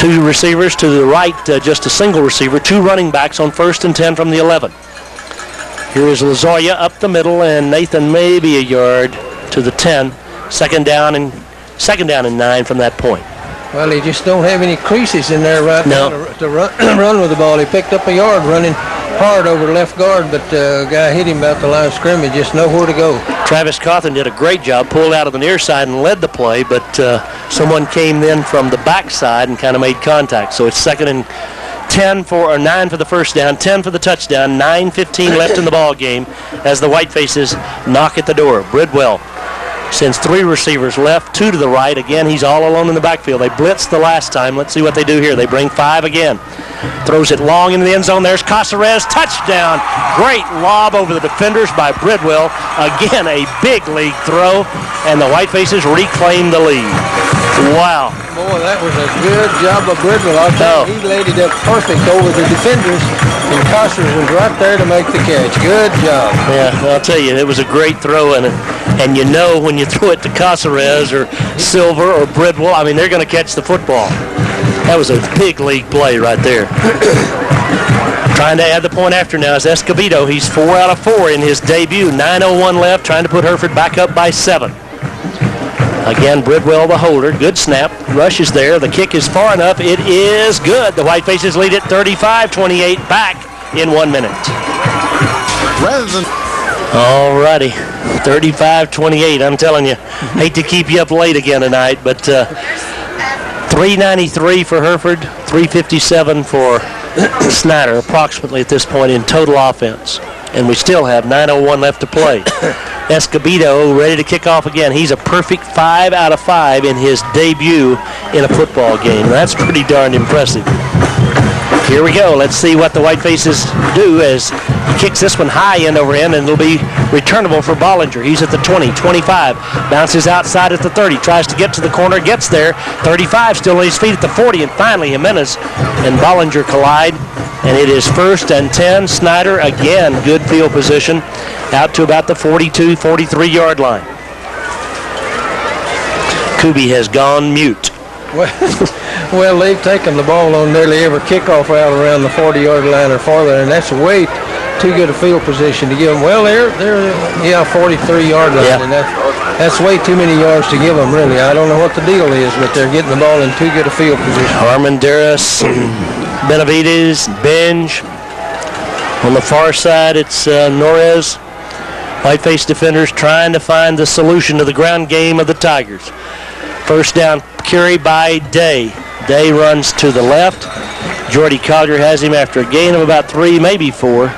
2 receivers. To the right, just a single receiver. 2 running backs on 1st and 10 from the 11. Here is Lozoya up the middle, and Nathan maybe a yard to the 10. 2nd down and 9 from that point. Well, he just don't have any creases in there right now to run with the ball. He picked up a yard running hard over left guard, but a guy hit him about the line of scrimmage, just nowhere to go. Travis Cawthon did a great job, pulled out of the near side and led the play, but someone came in from the backside and kind of made contact. So it's 2nd and 9 for the first down, 10 for the touchdown, 9:15 left in the ball game as the Whitefaces knock at the door. Bridwell sends 3 receivers left, 2 to the right. Again, he's all alone in the backfield. They blitzed the last time. Let's see what they do here. They bring 5 again. Throws it long into the end zone. There's Caceres. Touchdown. Great lob over the defenders by Bridwell. Again, a big league throw, and the Whitefaces reclaim the lead. Wow. Boy, that was a good job of Bridwell. I'll tell you, he laid it up perfect over the defenders, and Caceres was right there to make the catch. Good job. Yeah, I'll tell you, it was a great throw, and you know when you throw it to Caceres or Silver or Bridwell, I mean, they're going to catch the football. That was a big league play right there. Trying to add the point after now is Escobedo. He's 4 out of 4 in his debut. 9:01 left, trying to put Hereford back up by 7. Again, Bridwell the holder. Good snap. Rush is there. The kick is far enough. It is good. The Whitefaces lead it 35-28 back in 1 minute. All righty. 35-28. I'm telling you, hate to keep you up late again tonight, but 3 393 for Hereford, 357 for Snyder, approximately at this point in total offense. And we still have 9:01 left to play. Escobedo ready to kick off again. He's a perfect 5 out of 5 in his debut in a football game. That's pretty darn impressive. Here we go. Let's see what the Whitefaces do as he kicks this one high end over end, and it'll be returnable for Bollinger. He's at the 20, 25, bounces outside at the 30, tries to get to the corner, gets there, 35, still on his feet at the 40, and finally Jimenez and Bollinger collide, and it is 1st and 10. Snyder, again, good field position, out to about the 42, 43-yard line. Kuby has gone mute. Well, they've taken the ball on nearly every kickoff route around the 40-yard line or farther, and that's way too good a field position to give them. Well, they're 43-yard line, yeah. And that's way too many yards to give them, really. I don't know what the deal is, but they're getting the ball in too good a field position. Armendariz, Benavides, Benj. On the far side, it's Norez. Whiteface defenders trying to find the solution to the ground game of the Tigers. First down carry by Day. Day runs to the left. Jordy Collier has him after a gain of about 3, maybe 4.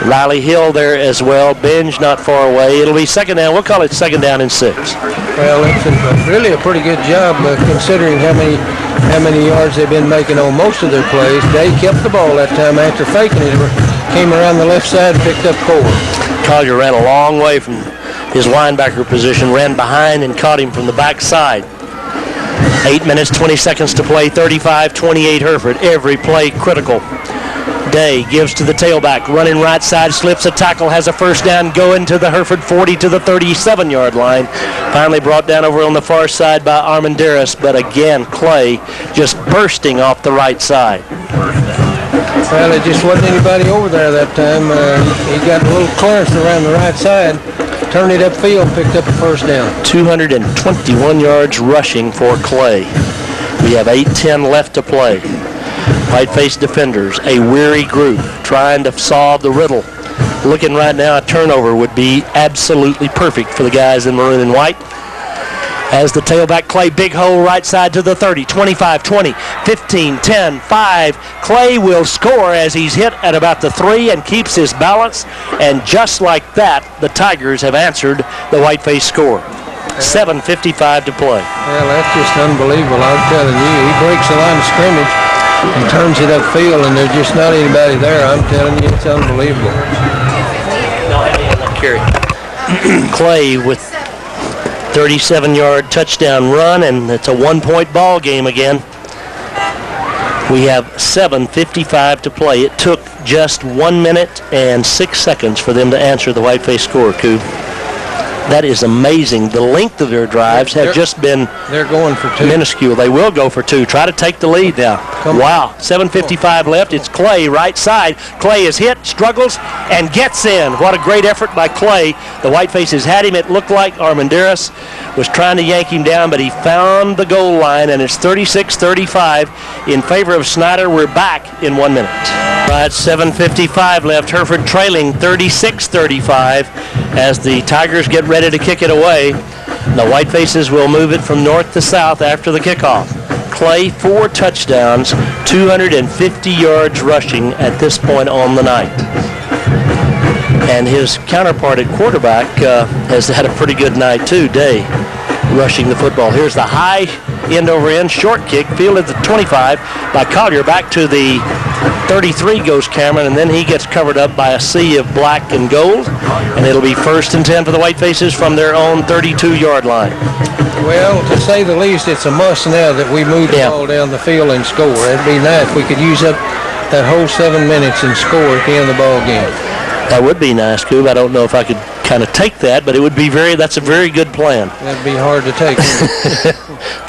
Riley Hill there as well. Benj not far away. It'll be second down. We'll call it second down and 6. Well, it's really a pretty good job considering how many yards they've been making on most of their plays. Day kept the ball that time after faking it. Came around the left side and picked up 4. Collier ran a long way from his linebacker position, ran behind and caught him from the backside. 8 minutes, 20 seconds to play, 35-28 Hereford. Every play critical. Day gives to the tailback, running right side, slips a tackle, has a first down, going to the Hereford 40 to the 37-yard line. Finally brought down over on the far side by Armendariz, but again, Clay just bursting off the right side. Well, there just wasn't anybody over there that time. He got a little clearance around the right side. Turned it upfield, picked up a first down. 221 yards rushing for Clay. We have 8:10 left to play. Whiteface defenders, a weary group, trying to solve the riddle. Looking right now, a turnover would be absolutely perfect for the guys in maroon and white. As the tailback, Clay, big hole right side to the 30, 25, 20, 15, 10, 5. Clay will score as he's hit at about the 3 and keeps his balance. And just like that, the Tigers have answered the Whiteface score. 7:55 to play. Well, that's just unbelievable, I'm telling you. He breaks the line of scrimmage and turns it upfield, and there's just not anybody there. I'm telling you, it's unbelievable. Clay with 37-yard touchdown run, and it's a 1-point ball game again. We have 7:55 to play. It took just 1 minute and 6 seconds for them to answer the Whiteface score, Coop. That is amazing. The length of their drives have just been They're going for 2. minuscule. They will go for 2. Try to take the lead now. Wow. 7:55 left. It's Clay, right side. Clay is hit, struggles, and gets in. What a great effort by Clay. The Whitefaces had him. It looked like Armendariz was trying to yank him down, but he found the goal line, and it's 36-35 in favor of Snyder. We're back in 1 minute. Right, 7:55 left. Hereford trailing 36-35 as the Tigers get ready to kick it away. The Whitefaces will move it from north to south after the kickoff. Clay, 4 touchdowns, 250 yards rushing at this point on the night. And his counterpart at quarterback has had a pretty good night too, Day, rushing the football. Here's the high end over end short kick, fielded at the 25 by Collier. Back to the 33 goes Cameron, and then he gets covered up by a sea of black and gold, and it'll be 1st and 10 for the Whitefaces from their own 32-yard line. Well, to say the least, it's a must now that we move the ball down the field and score. It'd be nice if we could use up that whole 7 minutes and score at the end of the ball game. That would be nice, Coop. I don't know if I could kind of take that, but it would be that's a very good plan. That'd be hard to take.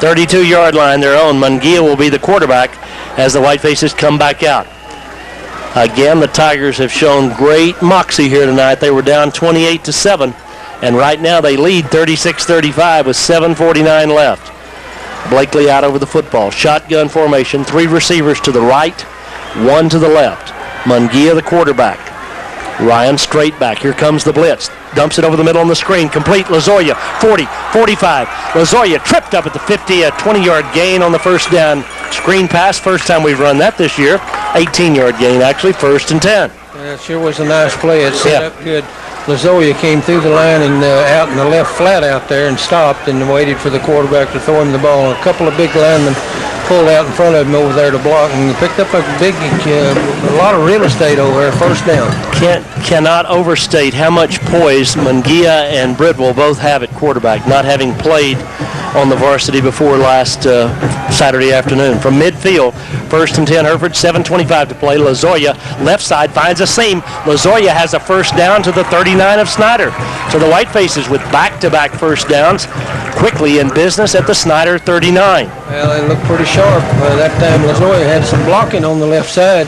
32-yard line, their own. Munguia will be the quarterback as the Whitefaces come back out. Again, the Tigers have shown great moxie here tonight. They were down 28-7, and right now they lead 36-35 with 7:49 left. Blakely out over the football. Shotgun formation, 3 receivers to the right, 1 to the left. Munguia, the quarterback. Ryan straight back. Here comes the blitz. Dumps it over the middle on the screen. Complete. Lozoya, 40, 45. Lozoya tripped up at the 50, a 20-yard gain on the first down. Screen pass, first time we've run that this year. 18-yard gain, actually, 1st and 10. Yeah, it sure was a nice play. It set up good. Lozoya came through the line and out in the left flat out there and stopped and waited for the quarterback to throw him the ball. A couple of big linemen pulled out in front of him over there to block, and picked up a lot of real estate over there, first down. Cannot overstate how much poise Mungia and Bridwell both have at quarterback, not having played on the varsity before last Saturday afternoon. From midfield, 1st and 10, Hereford, 7:25 to play. Lozoya, left side, finds a seam. Lozoya has a first down to the 39 of Snyder. So the Whitefaces with back-to-back first downs, quickly in business at the Snyder 39. Well, they look pretty sharp. That time Lozoya had some blocking on the left side,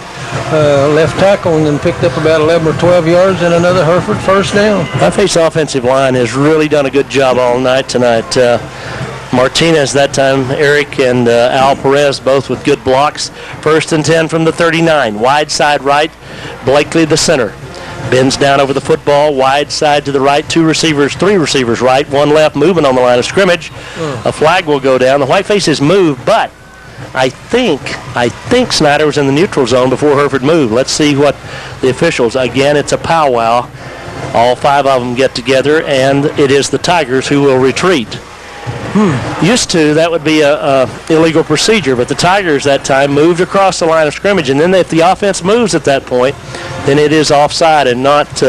left tackle, and then picked up about 11 or 12 yards and another Hereford first down. Whiteface offensive line has really done a good job all night tonight. Martinez that time, Eric and Al Perez both with good blocks. 1st and 10 from the 39. Wide side right, Blakely the center. Bends down over the football, wide side to the right, 3 receivers right, 1 left, moving on the line of scrimmage. A flag will go down. The Whitefaces move, but I think Snyder was in the neutral zone before Hereford moved. Let's see what the officials, again, it's a powwow. All 5 of them get together, and it is the Tigers who will retreat. Used to, that would be a illegal procedure, but the Tigers that time moved across the line of scrimmage, and then if the offense moves at that point, then it is offside and not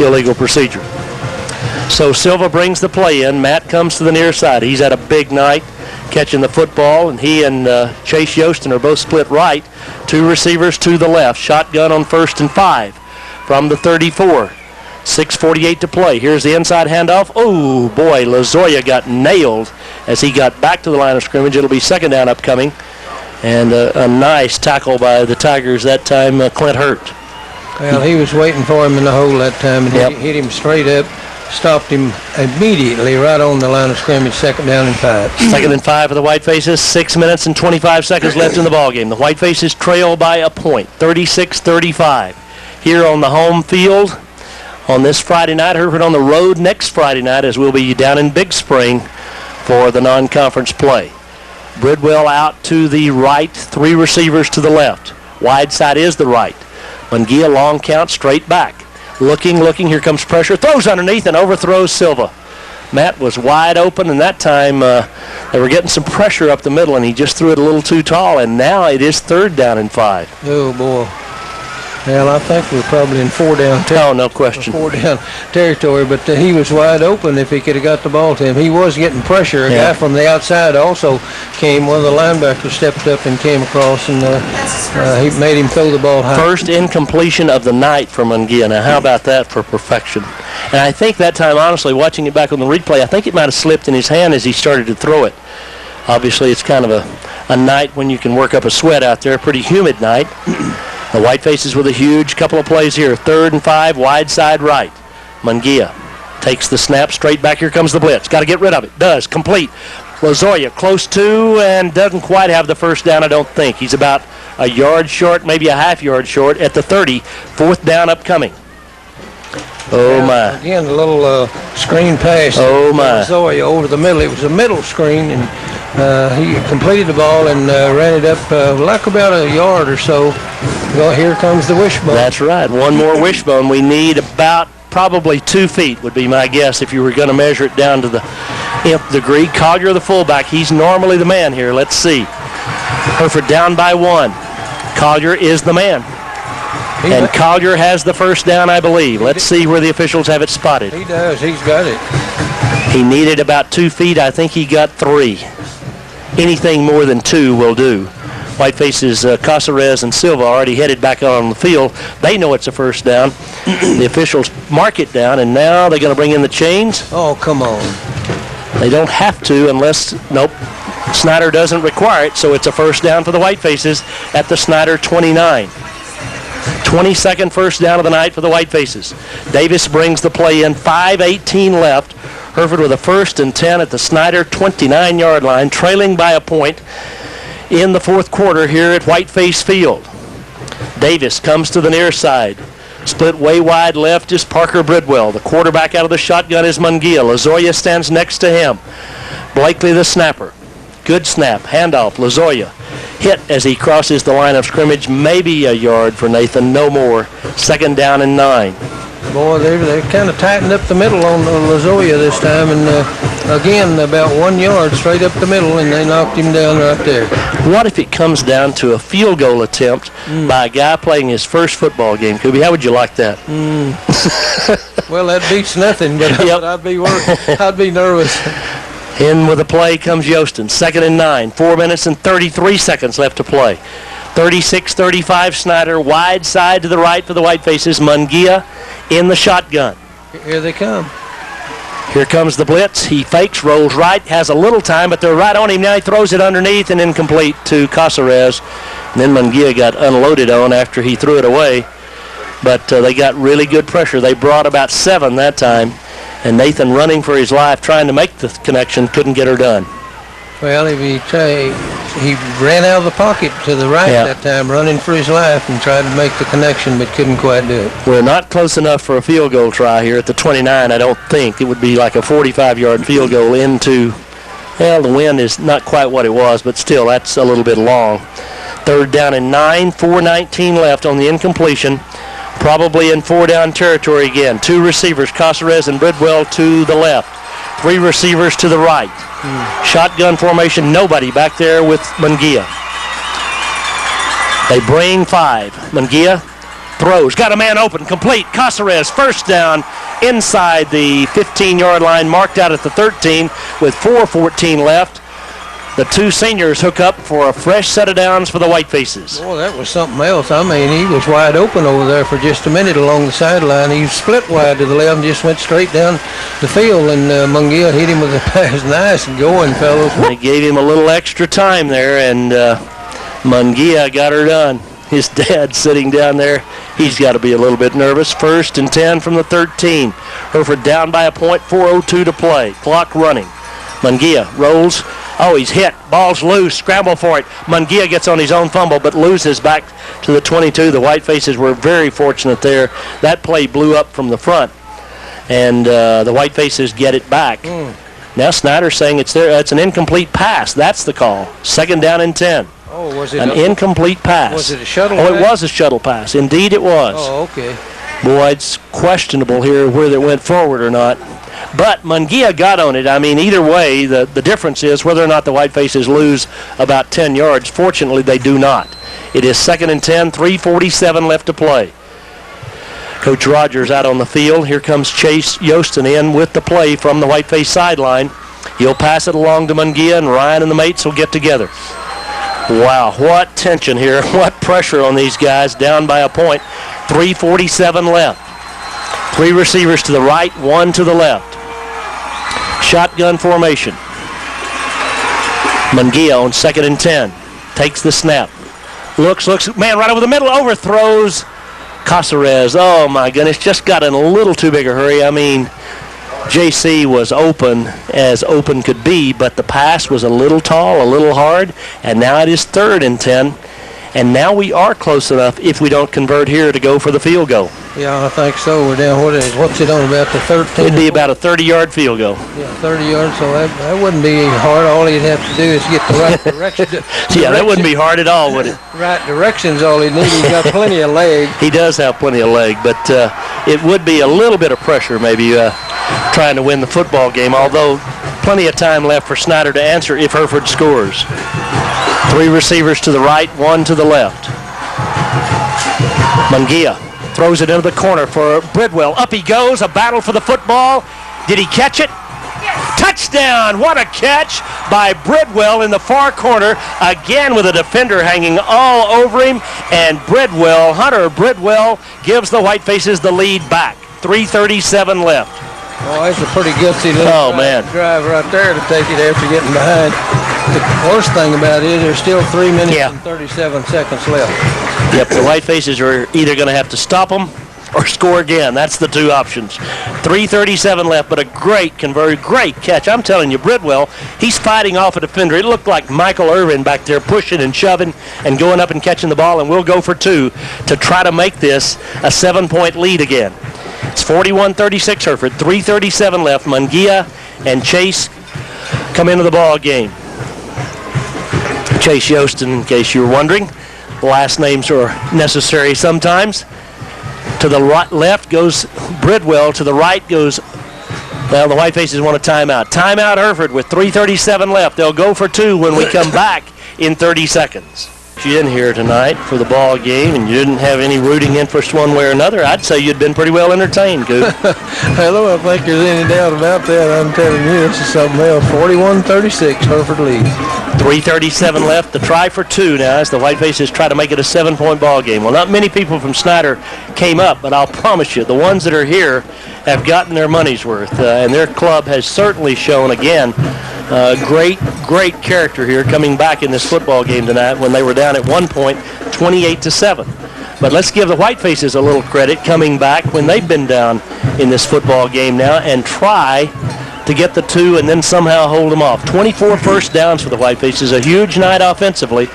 illegal procedure. So Silva brings the play in. Matt comes to the near side. He's had a big night catching the football, and he and Chase Yostin are both split right. 2 receivers to the left. Shotgun on 1st and 5 from the 34. 6:48 to play. Here's the inside handoff. Oh, boy, Lozoya got nailed as he got back to the line of scrimmage. It'll be 2nd down upcoming. And a nice tackle by the Tigers that time, Clint Hurt. Well, he was waiting for him in the hole that time, and hit him straight up, stopped him immediately right on the line of scrimmage, 2nd down and 5. 2nd and 5 for the Whitefaces. 6 minutes and 25 seconds left in the ballgame. The Whitefaces trail by a point, 36-35. Here on the home field, on this Friday night, Hereford on the road next Friday night, as we'll be down in Big Spring for the non-conference play. Bridwell out to the right, 3 receivers to the left. Wide side is the right. Mungia, long count, straight back. Looking, here comes pressure. Throws underneath and overthrows Silva. Matt was wide open, and that time they were getting some pressure up the middle, and he just threw it a little too tall, and now it is 3rd down and 5. Oh, boy. Well, I think we're probably in 4 down territory. Oh, no question. 4 down territory, but he was wide open if he could have got the ball to him. He was getting pressure. A guy from the outside also came. One of the linebackers stepped up and came across, and he made him throw the ball high. First incompletion of the night for Mungia. Now, how about that for perfection? And I think that time, honestly, watching it back on the replay, I think it might have slipped in his hand as he started to throw it. Obviously, it's kind of a night when you can work up a sweat out there, a pretty humid night. The Whitefaces with a huge couple of plays here. 3rd and 5, wide side right. Mungia takes the snap straight back. Here comes the blitz. Got to get rid of it. Does. Complete. Lozoya close to and doesn't quite have the first down, I don't think. He's about a yard short, maybe a half yard short at the 30. 4th down upcoming. Oh, my. Again, a little screen pass. Oh, my. Lozoya over the middle. It was a middle screen, and he completed the ball and ran it up like about a yard or so. Well, here comes the wishbone. That's right. One more wishbone. We need about probably 2 feet would be my guess if you were going to measure it down to the nth degree. Collier, the fullback, he's normally the man here. Let's see. Hereford down by 1. Collier is the man. And Collier has the first down, I believe. Let's see where the officials have it spotted. He does. He's got it. He needed about 2 feet. I think he got 3. Anything more than 2 will do. Whitefaces, Casares and Silva already headed back on the field. They know it's a first down. The officials mark it down, and now they're going to bring in the chains. Oh, come on. They don't have to unless, nope, Snyder doesn't require it, so it's a first down for the Whitefaces at the Snyder 29. 22nd first down of the night for the Whitefaces. Davis brings the play in, 5:18 left. Hereford with a 1st and 10 at the Snyder 29-yard line, trailing by a point in the 4th quarter here at Whiteface Field. Davis comes to the near side. Split way wide left is Parker Bridwell. The quarterback out of the shotgun is Mungia. Lozoya stands next to him. Blakely the snapper. Good snap. Handoff. Lozoya. Hit as he crosses the line of scrimmage. Maybe a yard for Nathan. No more. 2nd down and 9. Boy, they kind of tightened up the middle on Lozoya this time, and again, about 1 yard straight up the middle, and they knocked him down right there. What if it comes down to a field goal attempt by a guy playing his first football game? Kubi, how would you like that? Well, that beats nothing, but Yep. I'd be nervous. In with the play comes Yostin. 2nd and 9. 4 minutes and 33 seconds left to play. 36-35 Snyder. Wide side to the right for the Whitefaces. Mungia in the shotgun. Here they come. Here comes the blitz. He fakes, rolls right, has a little time, but they're right on him now. He throws it underneath and incomplete to Caceres. And then Mungia got unloaded on after he threw it away. But they got really good pressure. They brought about 7 that time. And Nathan, running for his life, trying to make the connection, couldn't get her done. Well, he ran out of the pocket to the right that time, running for his life, and tried to make the connection, but couldn't quite do it. We're not close enough for a field goal try here at the 29, I don't think. It would be like a 45-yard field goal into, well, the wind is not quite what it was, but still, that's a little bit long. 3rd down and 9, 4:19 left on the incompletion. Probably in 4-down territory again. 2 receivers, Caceres and Bridwell to the left. 3 receivers to the right. Shotgun formation, nobody back there with Mungia. They bring 5. Mungia throws, got a man open, complete. Caceres, 1st down inside the 15-yard line, marked out at the 13 with 4:14 left. The 2 seniors hook up for a fresh set of downs for the Whitefaces. Boy, that was something else. I mean, he was wide open over there for just a minute along the sideline. He split wide to the left and just went straight down the field, and Mungia hit him with a pass. Nice and going, fellows. They gave him a little extra time there, and Mungia got her done. His dad sitting down there, he's got to be a little bit nervous. 1st and 10 from the 13. Hereford down by a point, 4:02 to play. Clock running. Mungia rolls. Oh, he's hit. Ball's loose. Scramble for it. Mungia gets on his own fumble, but loses back to the 22. The Whitefaces were very fortunate there. That play blew up from the front, and the Whitefaces get it back. Now Snyder's saying it's there. It's an incomplete pass. That's the call. 2nd down and 10. Oh, was it an incomplete pass? Was it a shuttle pass? pass? It was a shuttle pass. Indeed, it was. Oh, okay. Boy, it's questionable here whether it went forward or not. But Mungia got on it. I mean, either way, the difference is whether or not the Whitefaces lose about 10 yards. Fortunately, they do not. It is 2nd and 10, 3:47 left to play. Coach Rogers out on the field. Here comes Chase Yostin in with the play from the Whiteface sideline. He'll pass it along to Mungia, and Ryan and the mates will get together. Wow, what tension here. What pressure on these guys, down by a point. 3:47 left. 3 receivers to the right, 1 to the left. Shotgun formation. Mungia on 2nd and 10. Takes the snap. Looks, man, right over the middle, overthrows Caceres. Oh, my goodness, just got in a little too big a hurry. I mean, JC was open as open could be, but the pass was a little tall, a little hard, and now it is 3rd and 10. And now we are close enough, if we don't convert here, to go for the field goal. Yeah, I think so. We're down, what's it on, about the 13? It'd be about a 30-yard field goal. Yeah, 30 yards, so that wouldn't be hard. All he'd have to do is get the right direction. Yeah, that wouldn't be hard at all, would it? Right direction's all he needs. He's got plenty of leg. He does have plenty of leg, but it would be a little bit of pressure maybe trying to win the football game, although plenty of time left for Snyder to answer if Hereford scores. 3 receivers to the right, 1 to the left. Mungia throws it into the corner for Bridwell. Up he goes, a battle for the football. Did he catch it? Yes. Touchdown! What a catch by Bridwell in the far corner, again with a defender hanging all over him, and Hunter Bridwell gives the Whitefaces the lead back. 3:37 left. Oh, that's a pretty gutsy little drive right there to take it after getting behind. The worst thing about it is there's still 3 minutes and 37 seconds left. Yep, the Whitefaces are either going to have to stop them or score again. That's the two options. 3:37 left, but a great conversion, great catch. I'm telling you, Bridwell, he's fighting off a defender. It looked like Michael Irvin back there pushing and shoving and going up and catching the ball, and we'll go for two to try to make this a 7-point lead again. It's 41-36 Hereford, 3:37 left. Mungia and Chase come into the ball game. Chase Yostin, in case you were wondering. Last names are necessary sometimes. To the right, left goes Bridwell. To the right goes, well, the Whitefaces want a timeout. Timeout Hereford with 3:37 left. They'll go for two when we come back in 30 seconds. You in here tonight for the ball game and you didn't have any rooting interest one way or another, I'd say you'd been pretty well entertained, Coop. I don't think there's any doubt about that. I'm telling you, this is something else. 41-36, Hereford leads. 3:37 left. The try for two now as the Whitefaces try to make it a 7-point ball game. Well, not many people from Snyder came up, but I'll promise you, the ones that are here have gotten their money's worth, and their club has certainly shown again great character here coming back in this football game tonight when they were down at one point 28-7. But let's give the Whitefaces a little credit coming back when they've been down in this football game now and try to get the two and then somehow hold them off. 24 first downs for the Whitefaces, a huge night offensively,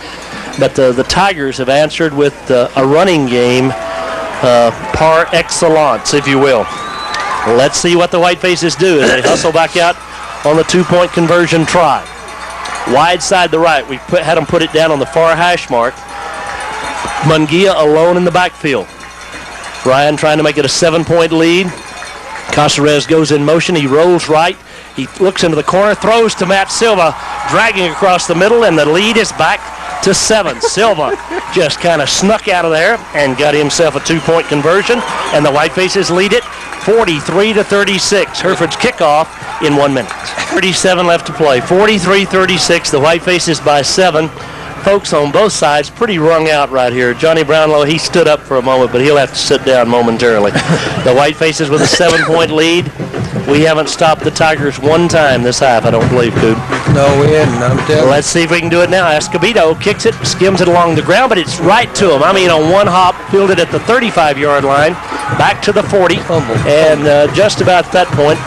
but the Tigers have answered with a running game par excellence, if you will. Let's see what the Whitefaces do as they hustle back out on the 2-point conversion try. Wide side to right. We had them put it down on the far hash mark. Mungia alone in the backfield. Ryan trying to make it a 7-point lead. Caceres goes in motion. He rolls right. He looks into the corner, throws to Matt Silva, dragging across the middle, and the lead is back to 7. Silva just kind of snuck out of there and got himself a 2-point conversion, and the Whitefaces lead it 43-36. Hereford's kickoff in 1 minute. 37 left to play. 43-36. The Whitefaces by 7. Folks on both sides pretty wrung out right here. Johnny Brownlow, he stood up for a moment, but he'll have to sit down momentarily. The Whitefaces with a 7-point lead. We haven't stopped the Tigers one time this half, I don't believe, Coop. No, we hadn't. I'm telling you. Let's see if we can do it now. Escobedo kicks it, skims it along the ground, but it's right to him. I mean, on one hop, fielded at the 35-yard line, back to the 40, and just about at that point,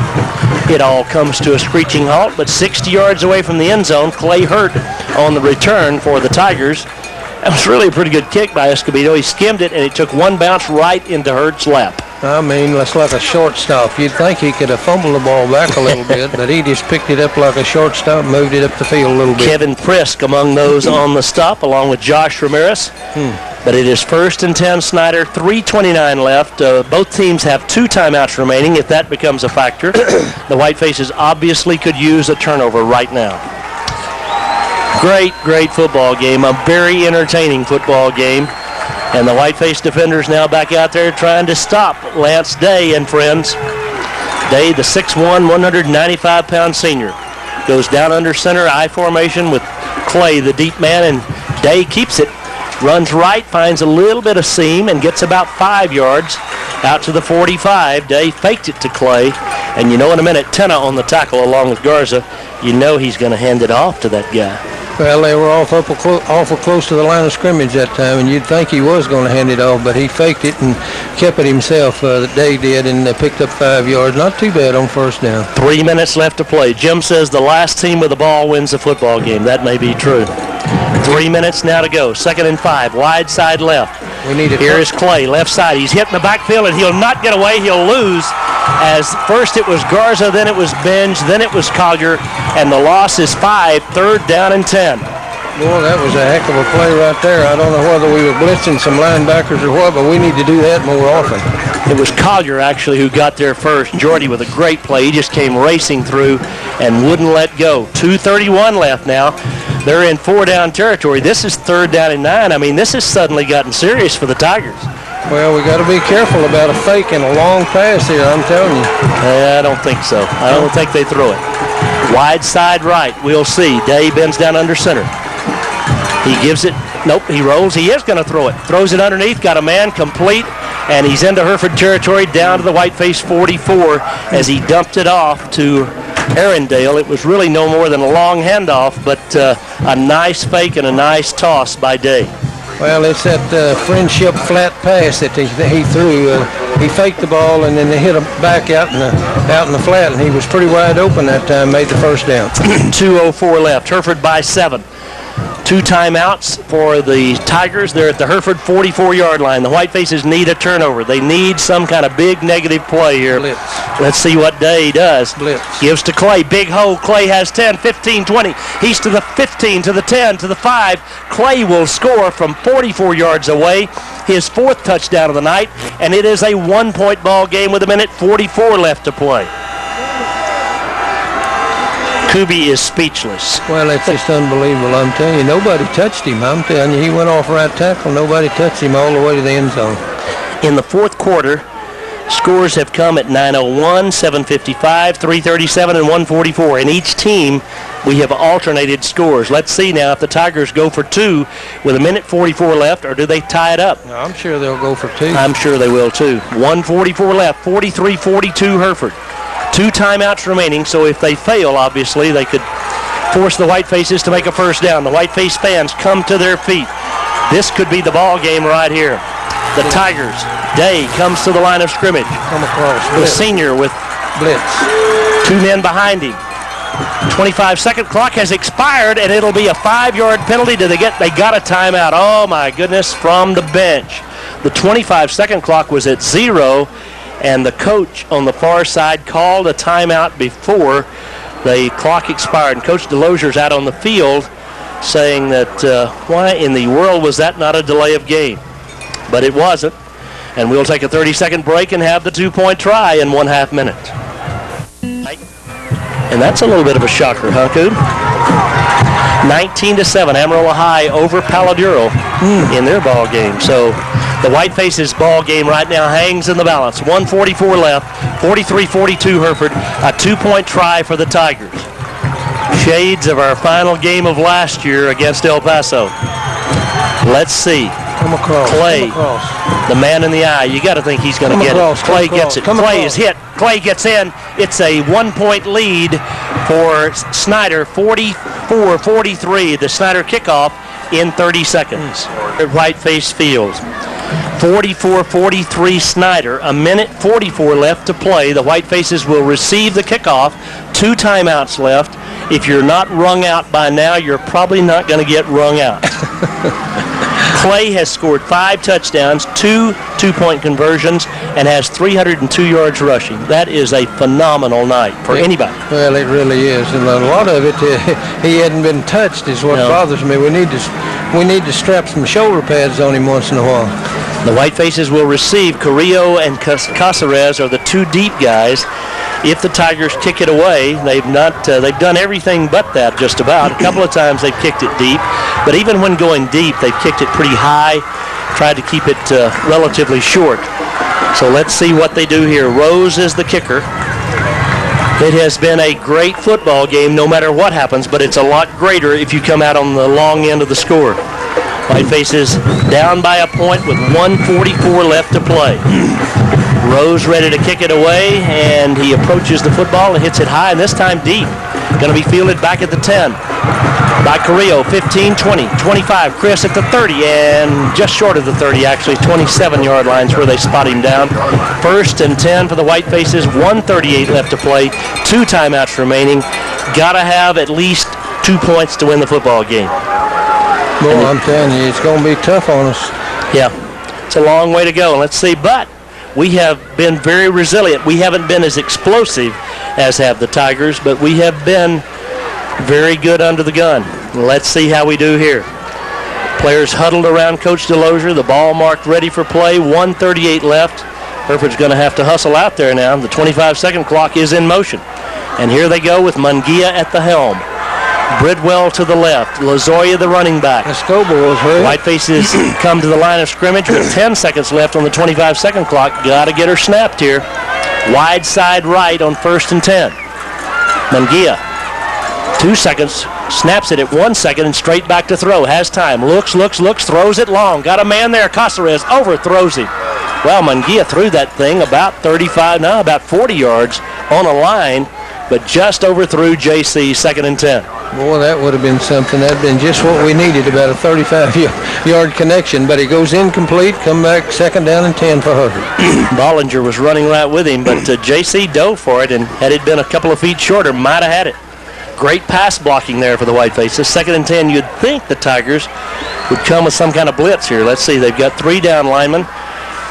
it all comes to a screeching halt, but 60 yards away from the end zone, Clay Hurt on the return for the Tigers. That was really a pretty good kick by Escobedo. He skimmed it, and it took one bounce right into Hurt's lap. I mean, it's like a shortstop. You'd think he could have fumbled the ball back a little bit, but he just picked it up like a shortstop, moved it up the field a little bit. Kevin Frisk among those on the stop, along with Josh Ramirez. But it is 1st and 10 Snyder, 3:29 left. Both teams have 2 timeouts remaining if that becomes a factor. The Whitefaces obviously could use a turnover right now. Great football game, a very entertaining football game. And the Whiteface defenders now back out there trying to stop Lance Day and friends. Day, the 6'1", 195-pound senior, goes down under center, I formation with Clay, the deep man, and Day keeps it. Runs right, finds a little bit of seam, and gets about 5 yards out to the 45. Day faked it to Clay, and you know in a minute, Tenna on the tackle along with Garza, you know he's going to hand it off to that guy. Well, they were awful close to the line of scrimmage that time, and you'd think he was going to hand it off, but he faked it and kept it himself, that Day did, and picked up 5 yards. Not too bad on first down. 3 minutes left to play. Jim says the last team with the ball wins the football game. That may be true. 3 minutes now to go. 2nd and 5. Wide side left. Here is Clay, left side. He's hitting the backfield, and he'll not get away. He'll lose. As first it was Garza, then it was Benj, then it was Collier, and the loss is 5. 3rd down and 10. Boy, that was a heck of a play right there. I don't know whether we were blitzing some linebackers or what, but we need to do that more often. It was Collier, actually, who got there first. Jordy with a great play. He just came racing through and wouldn't let go. 2:31 left now. They're in 4-down territory. This is 3rd down and 9. I mean, this has suddenly gotten serious for the Tigers. Well, we got to be careful about a fake and a long pass here, I'm telling you. I don't think so. I don't think they throw it. Wide side right. We'll see. Day bends down under center. He gives it. Nope, he rolls. He is going to throw it. Throws it underneath. Got a man complete. And he's into Hereford territory down to the Whiteface 44 as he dumped it off to Arendale. It was really no more than a long handoff, but a nice fake and a nice toss by Day. Well, it's that friendship flat pass that he threw. he faked the ball, and then they hit him back out in the flat, and he was pretty wide open that time, made the first down. 2:04 left. Hereford by 7. 2 timeouts for the Tigers. They're at the Hereford 44-yard line. The Whitefaces need a turnover. They need some kind of big negative play here. Blitz. Let's see what Day does. Blitz. Gives to Clay. Big hole. Clay has 10, 15, 20. He's to the 15, to the 10, to the 5. Clay will score from 44 yards away. His 4th touchdown of the night. And it is a 1-point ball game with 1:44 left to play. Kuby is speechless. Well, it's just unbelievable. I'm telling you, nobody touched him. I'm telling you, he went off right tackle. Nobody touched him all the way to the end zone. In the 4th quarter, scores have come at 9:01, 7:55, 3:37, and 1:44. In each team, we have alternated scores. Let's see now if the Tigers go for 2 with 1:44 left, or do they tie it up? No, I'm sure they'll go for 2. I'm sure they will too. 1:44 left, 43-42 Hereford. 2 timeouts remaining, so if they fail, obviously, they could force the Whitefaces to make a first down. The Whiteface fans come to their feet. This could be the ball game right here. The Tigers. Day comes to the line of scrimmage. Come across. The Blitz. senior with Blitz. 2 men behind him. 25-second clock has expired, and it'll be a 5-yard penalty. They got a timeout. Oh, my goodness, from the bench. The 25-second clock was at 0. And the coach on the far side called a timeout before the clock expired. And Coach DeLozier's out on the field saying that why in the world was that not a delay of game? But it wasn't. And we'll take a 30-second break and have the 2-point try in 1/2 minute. And that's a little bit of a shocker, huh, Coop? 19-7, Amarillo High over Paladuro in their ball game. So the Whitefaces ball game right now hangs in the balance. 1:44 left, 43-42 Hereford, a 2-point try for the Tigers. Shades of our final game of last year against El Paso. Let's see. Come across. Clay, Come across. the man in the eye. You got to think he's going to get across, it. Clay come gets it. across, come Clay across. is hit. Clay gets in. It's a 1-point lead for Snyder, 44-43. The Snyder kickoff in 30 seconds. Whiteface Fields. 44-43 Snyder. 1:44 left to play. The Whitefaces will receive the kickoff. 2 timeouts left. If you're not wrung out by now, you're probably not going to get wrung out. Clay has scored 5 touchdowns, 2 2-point conversions, and has 302 yards rushing. That is a phenomenal night for anybody. Well, it really is, and a lot of it, he hadn't been touched is what bothers me. We need to strap some shoulder pads on him once in a while. The Whitefaces will receive. Carrillo and Caceres are the 2 deep guys. If the Tigers kick it away, they've done everything but that just about. A couple of times they've kicked it deep, but even when going deep, they've kicked it pretty high, tried to keep it relatively short. So let's see what they do here. Rose is the kicker. It has been a great football game no matter what happens, but it's a lot greater if you come out on the long end of the score. Whitefaces down by a point with 1:44 left to play. Rose ready to kick it away, and he approaches the football and hits it high, and this time deep. Going to be fielded back at the 10 by Carrillo. 15, 20, 25. Chris at the 30, and just short of the 30, actually. 27-yard lines where they spot him down. 1st and 10 for the Whitefaces. 1:38 left to play. 2 timeouts remaining. Got to have at least 2 points to win the football game. Well, I'm telling you, it's going to be tough on us. Yeah, it's a long way to go. Let's see, but we have been very resilient. We haven't been as explosive as have the Tigers, but we have been very good under the gun. Let's see how we do here. Players huddled around Coach DeLozier. The ball marked ready for play. 1:38 left. Hereford's going to have to hustle out there now. The 25-second clock is in motion. And here they go with Munguia at the helm. Bridwell to the left. Lozoya the running back. Let's go, boys. Hurry. Whitefaces come to the line of scrimmage with 10 seconds left on the 25-second clock. Got to get her snapped here. Wide side right on 1st and 10. Munguia, 2 seconds. Snaps it at 1 second and straight back to throw. Has time. Looks. Throws it long. Got a man there. Caceres overthrows him. Well, Munguia threw that thing about 40 yards on a line, but just overthrew JC. 2nd and 10. Boy, that would have been something. That'd been just what we needed, about a 35-yard connection. But he goes incomplete, come back 2nd down and 10 for Hereford. Bollinger was running right with him, but J.C. dove for it, and had it been a couple of feet shorter, might have had it. Great pass blocking there for the Whitefaces. 2nd and 10, you'd think the Tigers would come with some kind of blitz here. Let's see, they've got 3 down linemen,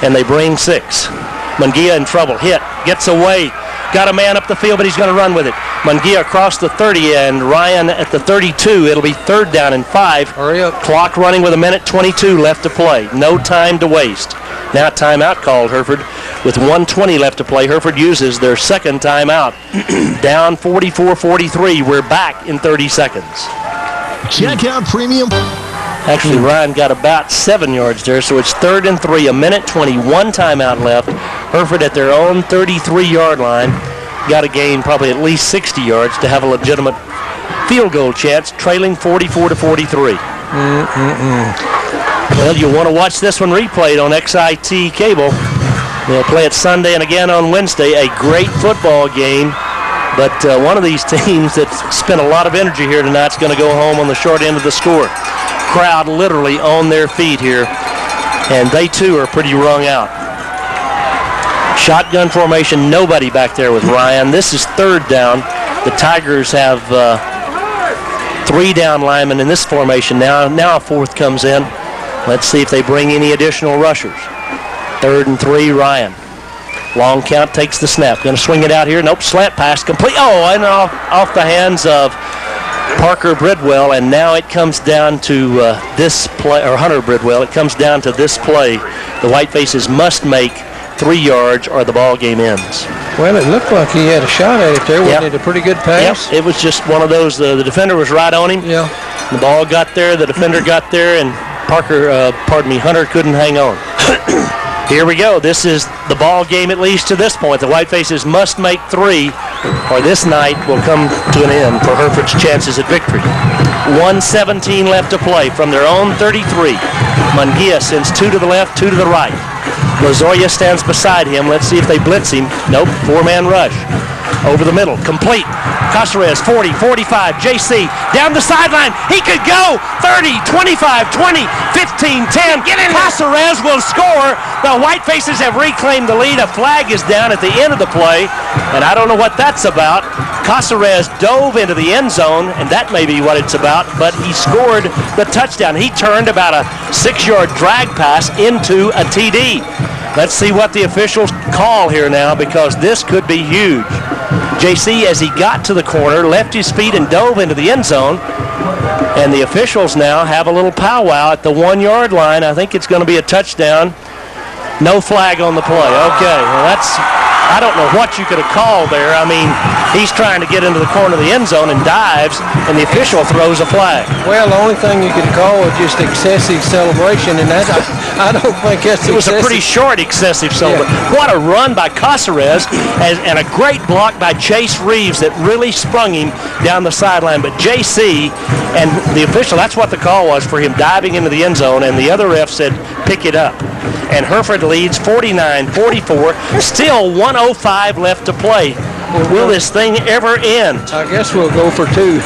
and they bring 6. Munguia in trouble, hit, gets away. Got a man up the field, but he's going to run with it. Munguia across the 30 and Ryan at the 32. It'll be 3rd down and 5. Hurry up. Clock running with 1:22 left to play. No time to waste. Now timeout called, Hereford. With 1:20 left to play, Hereford uses their 2nd timeout. Down 44-43. We're back in 30 seconds. Check out premium. Actually, Ryan got about 7 yards there, so it's 3rd and 3, 1:21 timeout left. Hereford at their own 33-yard line. Got to gain probably at least 60 yards to have a legitimate field goal chance, trailing 44-43. Well, you'll want to watch this one replayed on XIT cable. They'll play it Sunday and again on Wednesday. A great football game, but one of these teams that's spent a lot of energy here tonight is going to go home on the short end of the score. Crowd literally on their feet here, and they too are pretty wrung out. Shotgun formation, nobody back there with Ryan. This is 3rd down. The Tigers have 3 down linemen in this formation now. Now a 4th comes in. Let's see if they bring any additional rushers. 3rd and 3, Ryan. Long count, takes the snap. Going to swing it out here. Nope, slant pass complete. Oh, and off the hands of Parker Bridwell, and now it comes down to this play, or Hunter Bridwell. It comes down to this play. The Whitefaces must make 3 yards or the ball game ends. Well, it looked like he had a shot at it there. Wasn't it a pretty good pass? Yep, it was just one of those. The defender was right on him. Yeah. The ball got there, the defender got there, and Hunter couldn't hang on. Here we go. This is the ball game, at least to this point. The Whitefaces must make 3, or this night will come to an end for Hereford's chances at victory. 1:17 left to play from their own 33. Munguia sends 2 to the left, 2 to the right. Lozoya stands beside him. Let's see if they blitz him. Nope, 4-man rush. Over the middle, complete. Caceres, 40, 45, JC, down the sideline. He could go. 30, 25, 20, 15, 10. Get in. Caceres will score. The Whitefaces have reclaimed the lead. A flag is down at the end of the play, and I don't know what that's about. Caceres dove into the end zone, and that may be what it's about, but he scored the touchdown. He turned about a 6-yard drag pass into a TD. Let's see what the officials call here now, because this could be huge. JC, as he got to the corner, left his feet and dove into the end zone. And the officials now have a little powwow at the 1-yard line. I think it's going to be a touchdown. No flag on the play. Okay, well I don't know what you could have called there. I mean, he's trying to get into the corner of the end zone and dives, and the official throws a flag. Well, the only thing you could call was just excessive celebration, and that I don't think that's It was a pretty short excessive celebration. Yeah. What a run by Caceres, and a great block by Chase Reeves that really sprung him down the sideline. But JC and the official, that's what the call was for him diving into the end zone, and the other ref said, pick it up. And Hereford leads 49-44. Still 1:05 left to play. Will this thing ever end? I guess we'll go for 2.